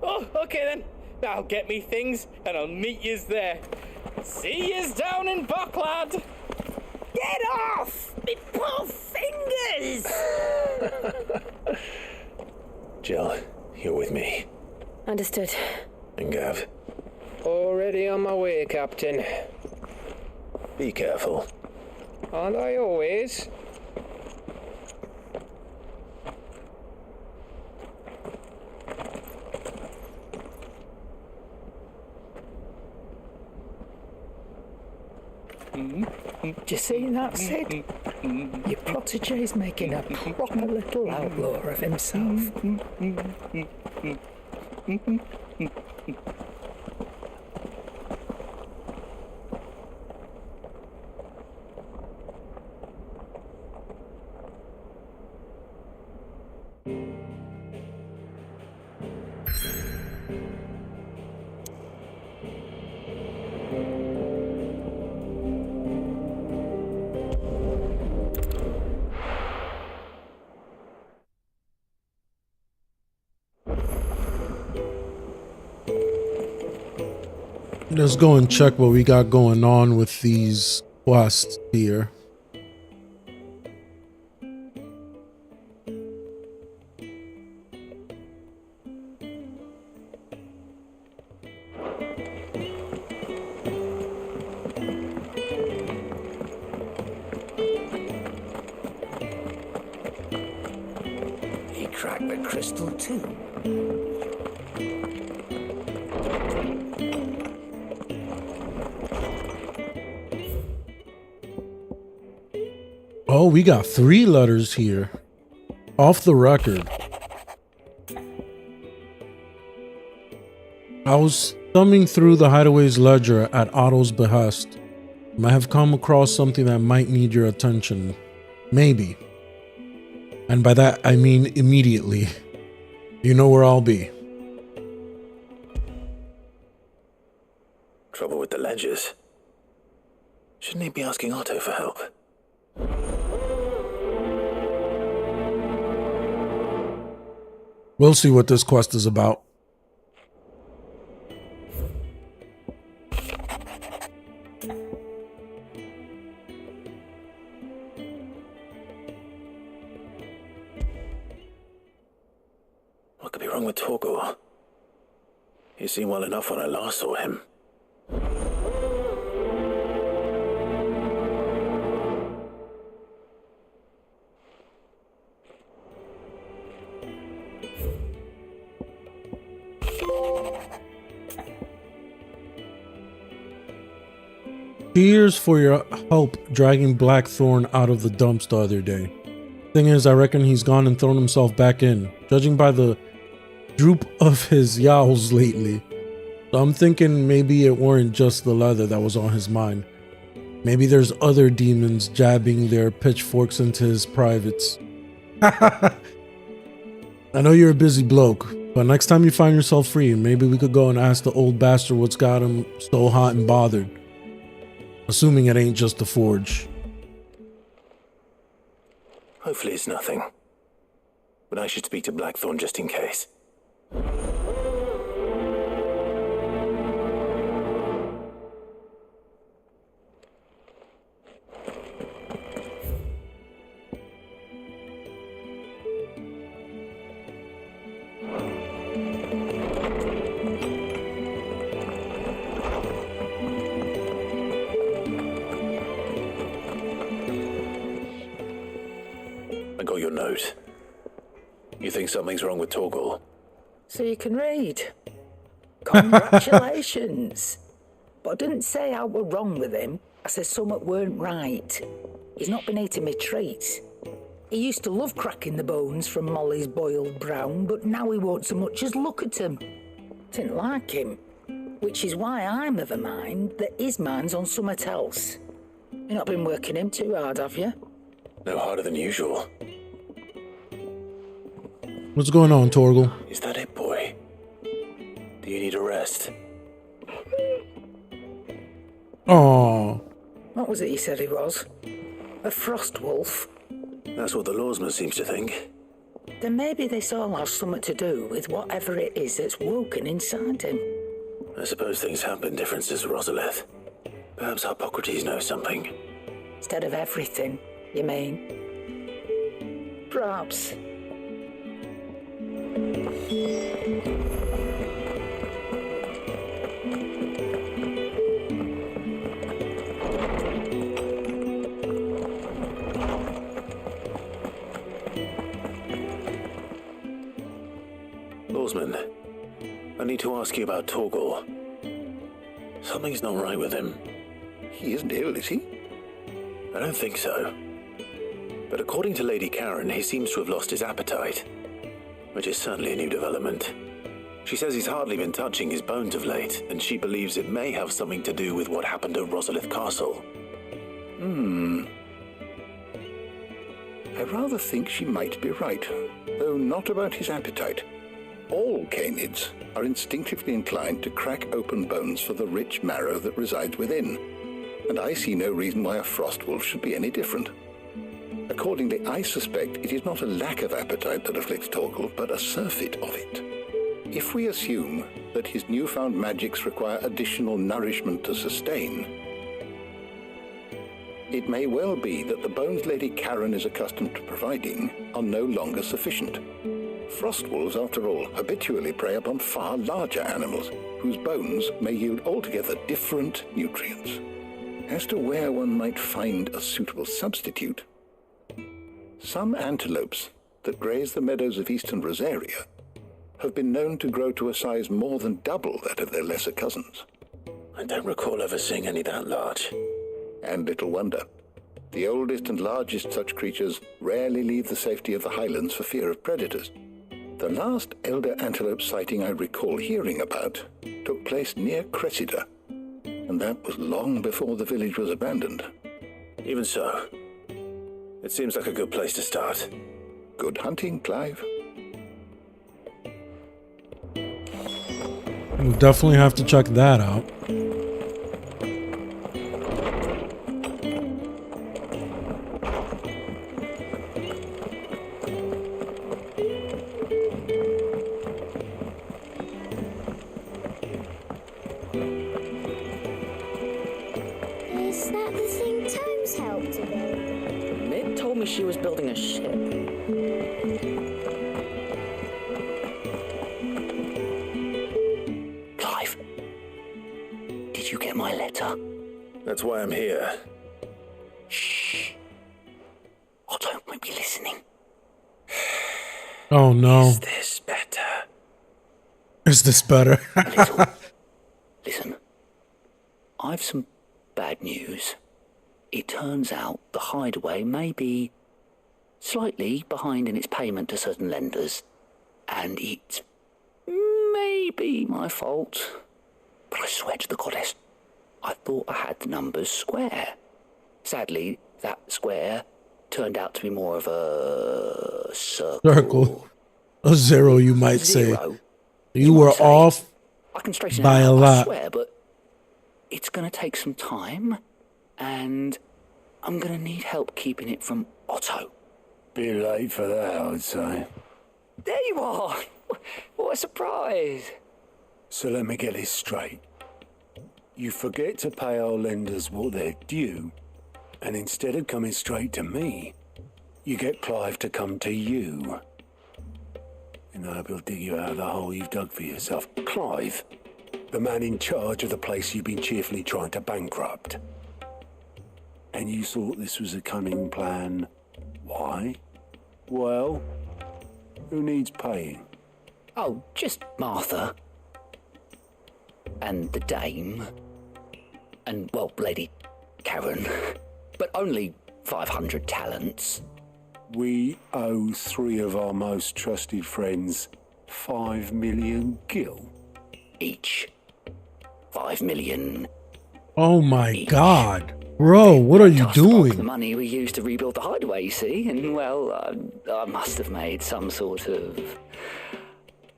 [SPEAKER 19] Okay then. I'll get me things and I'll meet yous there. See yous down in Bocklad.
[SPEAKER 8] Get off! Me poor fingers!
[SPEAKER 7] Jill, you're with me.
[SPEAKER 14] Understood.
[SPEAKER 7] And Gav,
[SPEAKER 3] Already on my way, Captain.
[SPEAKER 7] be careful.
[SPEAKER 3] Aren't I always?
[SPEAKER 8] Do you see that, Sid? Your protege's making a proper little outlaw of himself.
[SPEAKER 1] Let's go and check what we got going on with these quests here.
[SPEAKER 17] He cracked the crystal too.
[SPEAKER 1] Oh, we got 3 letters here. Off the record. I was thumbing through the Hideaway's ledger at Otto's behest. I have come across something that might need your attention. Maybe. And by that, I mean immediately. You know where I'll be.
[SPEAKER 7] Trouble with the ledgers. Shouldn't he be asking Otto for help?
[SPEAKER 1] We'll see what this quest is about.
[SPEAKER 7] What could be wrong with Torgor? He seemed well enough when I last saw him.
[SPEAKER 1] Cheers for your help dragging Blackthorn out of the dumps the other day. Thing is, I reckon he's gone and thrown himself back in, judging by the droop of his yowls lately. So I'm thinking maybe it weren't just the leather that was on his mind. Maybe there's other demons jabbing their pitchforks into his privates. I know you're a busy bloke, but next time you find yourself free, maybe we could go and ask the old bastard what's got him so hot and bothered. Assuming it ain't just the forge.
[SPEAKER 7] Hopefully it's nothing. But I should speak to Blackthorn just in case. I got your note. You think something's wrong with Torgor?
[SPEAKER 8] So you can read. Congratulations. But I didn't say I were wrong with him. I said something weren't right. He's not been eating me treats. He used to love cracking the bones from Molly's boiled brown, but now he won't so much as look at him. Didn't like him. Which is why I'm of a mind that his mind's on something else. You've not been working him too hard, have you?
[SPEAKER 7] No harder than usual.
[SPEAKER 1] What's going on, Torgal?
[SPEAKER 7] Is that it, boy? Do you need a rest?
[SPEAKER 1] Aww.
[SPEAKER 8] What was it he said he was? A frost wolf?
[SPEAKER 7] That's what the lawsman seems to think.
[SPEAKER 8] Then maybe this all has something to do with whatever it is that's woken inside him.
[SPEAKER 7] I suppose things have been different since Rosalith. Perhaps Hippocrates knows something.
[SPEAKER 8] Instead of everything, you mean? Perhaps.
[SPEAKER 7] Lawsman, I need to ask you about Torgor. Something's not right with him.
[SPEAKER 2] He isn't ill, is he?
[SPEAKER 7] I don't think so. But according to Lady Karen, he seems to have lost his appetite, which is certainly a new development. She says he's hardly been touching his bones of late, and she believes it may have something to do with what happened at Rosalith Castle.
[SPEAKER 2] I rather think she might be right, though not about his appetite. All canids are instinctively inclined to crack open bones for the rich marrow that resides within, and I see no reason why a frost wolf should be any different. Accordingly, I suspect it is not a lack of appetite that afflicts Torgal, but a surfeit of it. If we assume that his newfound magics require additional nourishment to sustain, it may well be that the bones Lady Karen is accustomed to providing are no longer sufficient. Frost wolves, after all, habitually prey upon far larger animals, whose bones may yield altogether different nutrients. As to where one might find a suitable substitute, some antelopes that graze the meadows of eastern Rosaria have been known to grow to a size more than double that of their lesser cousins.
[SPEAKER 7] I don't recall ever seeing any that large.
[SPEAKER 2] And little wonder. The oldest and largest such creatures rarely leave the safety of the highlands for fear of predators. The last elder antelope sighting I recall hearing about took place near Cressida, and that was long before the village was abandoned.
[SPEAKER 7] Even so, it seems like a good place to start.
[SPEAKER 2] Good hunting, Clive.
[SPEAKER 1] We'll definitely have to check that out.
[SPEAKER 5] Is that the thing Tomes helped to build?
[SPEAKER 9] Mick told me she was building a ship. Clive, did you get my letter?
[SPEAKER 7] That's why I'm here.
[SPEAKER 9] Shh. Otto might be listening.
[SPEAKER 1] Oh no.
[SPEAKER 9] Is this better?
[SPEAKER 1] Is this better?
[SPEAKER 9] Listen, I've some bad news. It turns out the hideaway may be slightly behind in its payment to certain lenders, and it may be my fault. But I swear to the goddess, I thought I had the numbers square. Sadly, that square turned out to be more of a circle.
[SPEAKER 1] A zero, you might say.
[SPEAKER 9] Zero.
[SPEAKER 1] You were off
[SPEAKER 9] I can straighten
[SPEAKER 1] by
[SPEAKER 9] it
[SPEAKER 1] a
[SPEAKER 9] out, I
[SPEAKER 1] lot.
[SPEAKER 9] swear, but it's going to take some time, and I'm going to need help keeping it from Otto.
[SPEAKER 10] Be late for that, I would say.
[SPEAKER 9] There you are! What a surprise!
[SPEAKER 10] So let me get this straight. You forget to pay our lenders what they're due, and instead of coming straight to me, you get Clive to come to you. And I hope he'll dig you out of the hole you've dug for yourself. Clive, the man in charge of the place you've been cheerfully trying to bankrupt. And you thought this was a cunning plan. Why? Well, who needs paying?
[SPEAKER 9] Oh, just Martha. And the dame. And, well, Lady Karen. But only 500 talents.
[SPEAKER 10] We owe 3 of our most trusted friends 5 million gil.
[SPEAKER 9] Each. 5 million.
[SPEAKER 1] Oh my god. Bro, what are you
[SPEAKER 9] The
[SPEAKER 1] doing?
[SPEAKER 9] money we used to rebuild the hideaway, you see? And, well, I must have made some sort of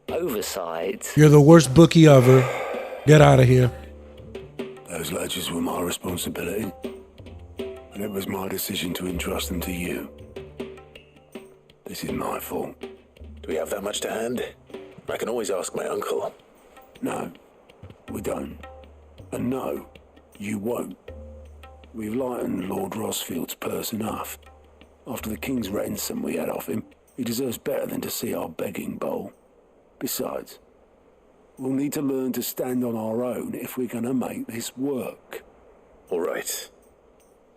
[SPEAKER 9] oversight.
[SPEAKER 1] You're the worst bookie ever. Get out of here.
[SPEAKER 10] Those ledgers were my responsibility, and it was my decision to entrust them to you. This is my fault.
[SPEAKER 7] Do we have that much to hand? I can always ask my uncle.
[SPEAKER 10] No, we don't. And no, you won't. We've lightened Lord Rosfield's purse enough. After the king's ransom we had off him, he deserves better than to see our begging bowl. Besides, we'll need to learn to stand on our own if we're going to make this work.
[SPEAKER 7] All right.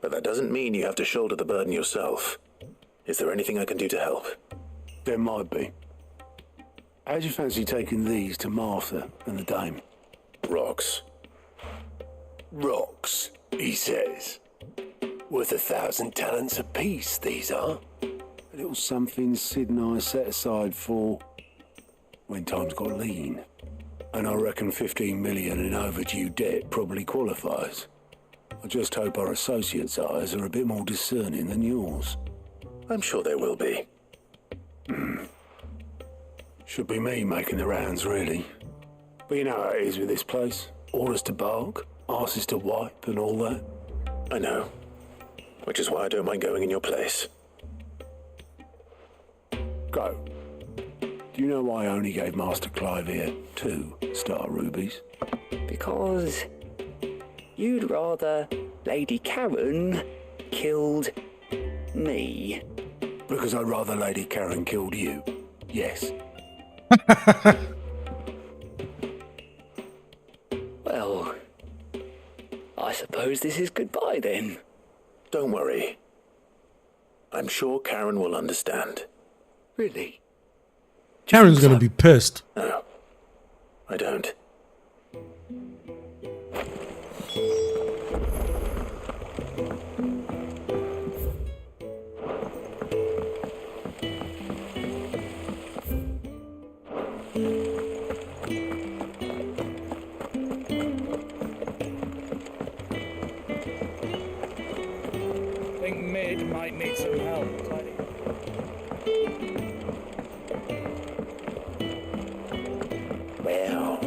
[SPEAKER 7] But that doesn't mean you have to shoulder the burden yourself. Is there anything I can do to help?
[SPEAKER 10] There might be. How'd you fancy taking these to Martha and the dame?
[SPEAKER 7] Rocks.
[SPEAKER 17] Rocks, he says. Worth 1,000 talents apiece, these are.
[SPEAKER 10] A little something Sid and I set aside for when times got lean. And I reckon 15 million in overdue debt probably qualifies. I just hope our associates' eyes are a bit more discerning than yours.
[SPEAKER 7] I'm sure they will be.
[SPEAKER 10] Should be me making the rounds, really. But you know how it is with this place. Orders to bark, arses to wipe and all that.
[SPEAKER 7] I know. Which is why I don't mind going in your place.
[SPEAKER 10] Go. Do you know why I only gave Master Clive here 2 star rubies?
[SPEAKER 9] Because you'd rather Lady Karen killed me.
[SPEAKER 10] Because I'd rather Lady Karen killed you. Yes.
[SPEAKER 9] Well, I suppose this is goodbye then.
[SPEAKER 7] Don't worry. I'm sure Karen will understand.
[SPEAKER 9] Really?
[SPEAKER 1] Karen's gonna be pissed.
[SPEAKER 7] No, I don't.
[SPEAKER 11] I think Mid might need some help.
[SPEAKER 9] Well,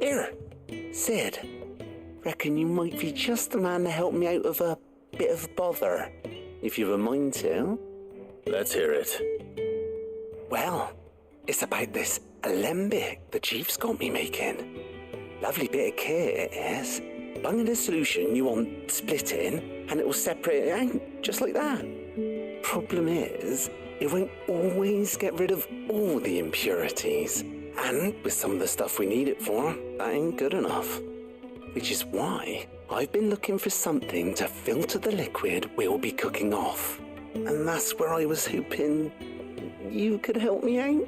[SPEAKER 9] here, Sid. Reckon you might be just the man to help me out of a bit of bother, if you've a mind to.
[SPEAKER 7] Let's hear it.
[SPEAKER 9] Well, it's about this alembic the chief's got me making. Lovely bit of kit it is. Bung in a solution you want splitting, and it will separate it out, just like that. Problem is, it won't always get rid of all the impurities. And with some of the stuff we need it for, that ain't good enough. Which is why I've been looking for something to filter the liquid we'll be cooking off. And that's where I was hoping you could help me out.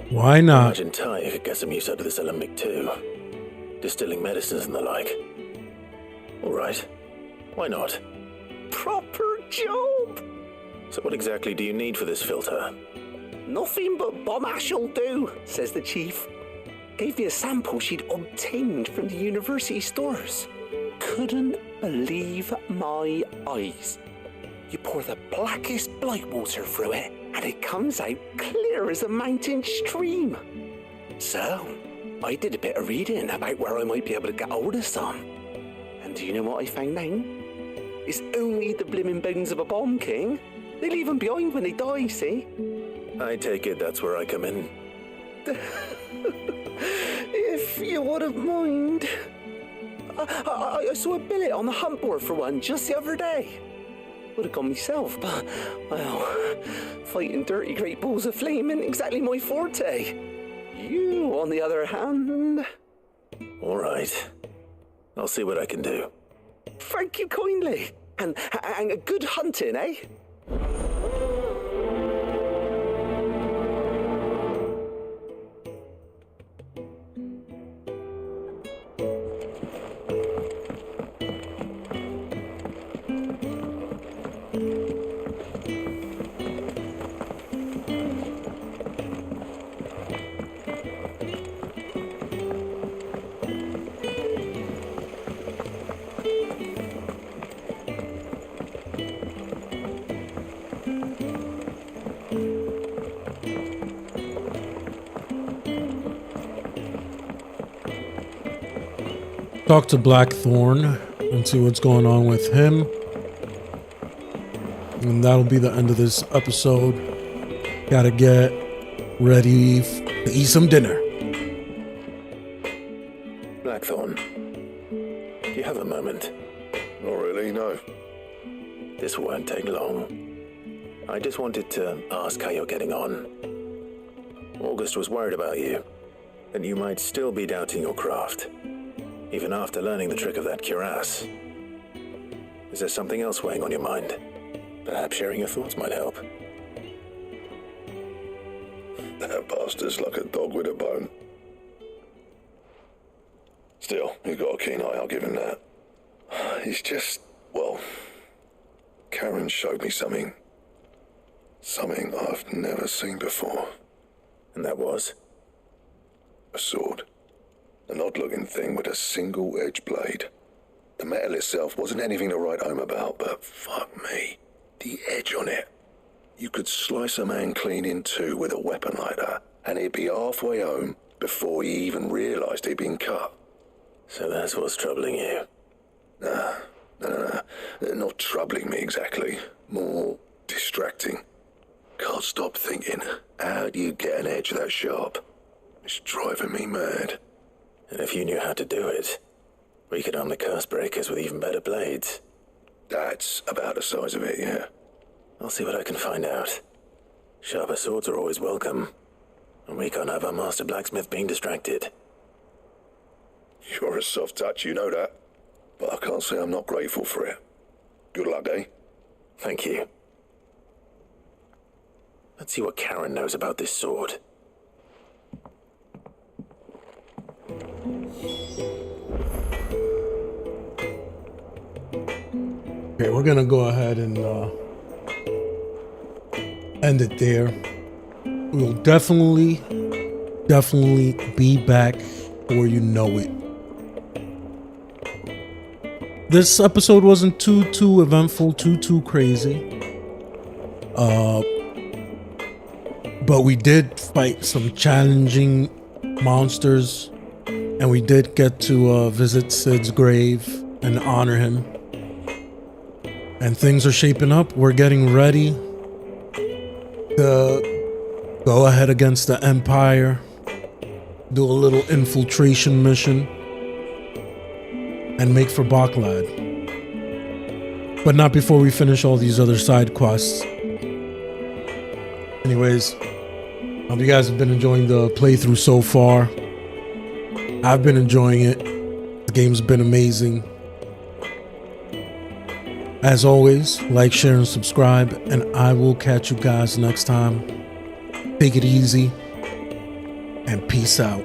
[SPEAKER 1] Why not?
[SPEAKER 7] I imagine Ty could get some use out of this alembic too. Distilling medicines and the like. All right. Why not?
[SPEAKER 9] Proper job!
[SPEAKER 7] So what exactly do you need for this filter?
[SPEAKER 9] Nothing but bomb ash'll do, says the chief. Gave me a sample she'd obtained from the university stores. Couldn't believe my eyes. You pour the blackest blight water through it, and it comes out clear as a mountain stream. So, I did a bit of reading about where I might be able to get hold of some. And do you know what I found out? It's only the blimmin' bones of a bomb king. They leave them behind when they die, see?
[SPEAKER 7] I take it that's where I come in.
[SPEAKER 9] If you wouldn't mind. I saw a billet on the hunt board for one just the other day. Would have gone myself, but, well, fighting dirty great balls of flame isn't exactly my forte. You, on the other hand...
[SPEAKER 7] All right. I'll see what I can do.
[SPEAKER 9] Thank you kindly. And a good hunting, eh?
[SPEAKER 1] Talk to Blackthorn and see what's going on with him. And that'll be the end of this episode. Gotta get ready to eat some dinner.
[SPEAKER 7] Blackthorn, Do you have a moment?
[SPEAKER 12] Not really, no.
[SPEAKER 7] This won't take long. I just wanted to ask how you're getting on. August was worried about you, that you might still be doubting your craft, even after learning the trick of that cuirass. Is there something else weighing on your mind? Perhaps sharing your thoughts might help.
[SPEAKER 12] That bastard's like a dog with a bone. Still, he's got a keen eye, I'll give him that. He's just, well, Karen showed me something I've never seen before.
[SPEAKER 7] And that was?
[SPEAKER 12] A sword. An odd-looking thing with a single-edged blade. The metal itself wasn't anything to write home about, but fuck me, the edge on it. You could slice a man clean in two with a weapon like that, and he'd be halfway home before he even realised he'd been cut.
[SPEAKER 7] So that's what's troubling you?
[SPEAKER 12] Nah, not troubling me exactly. More distracting. Can't stop thinking, how do you get an edge that sharp? It's driving me mad.
[SPEAKER 7] And if you knew how to do it, we could arm the curse breakers with even better blades.
[SPEAKER 12] That's about the size of it, yeah.
[SPEAKER 7] I'll see what I can find out. Sharper swords are always welcome, and we can't have our master blacksmith being distracted.
[SPEAKER 12] You're a soft touch, you know that. But I can't say I'm not grateful for it. Good luck, eh?
[SPEAKER 7] Thank you. Let's see what Karen knows about this sword.
[SPEAKER 1] Okay, we're gonna go ahead and end it there. We'll definitely be back before you know it. This episode wasn't too eventful, too crazy. But we did fight some challenging monsters, and we did get to visit Sid's grave and honor him. And things are shaping up. We're getting ready to go ahead against the Empire, do a little infiltration mission, and make for Baklad. But not before we finish all these other side quests. Anyways, hope you guys have been enjoying the playthrough so far. I've been enjoying it. The game's been amazing. As always, like, share, and subscribe, and I will catch you guys next time. Take it easy, and peace out.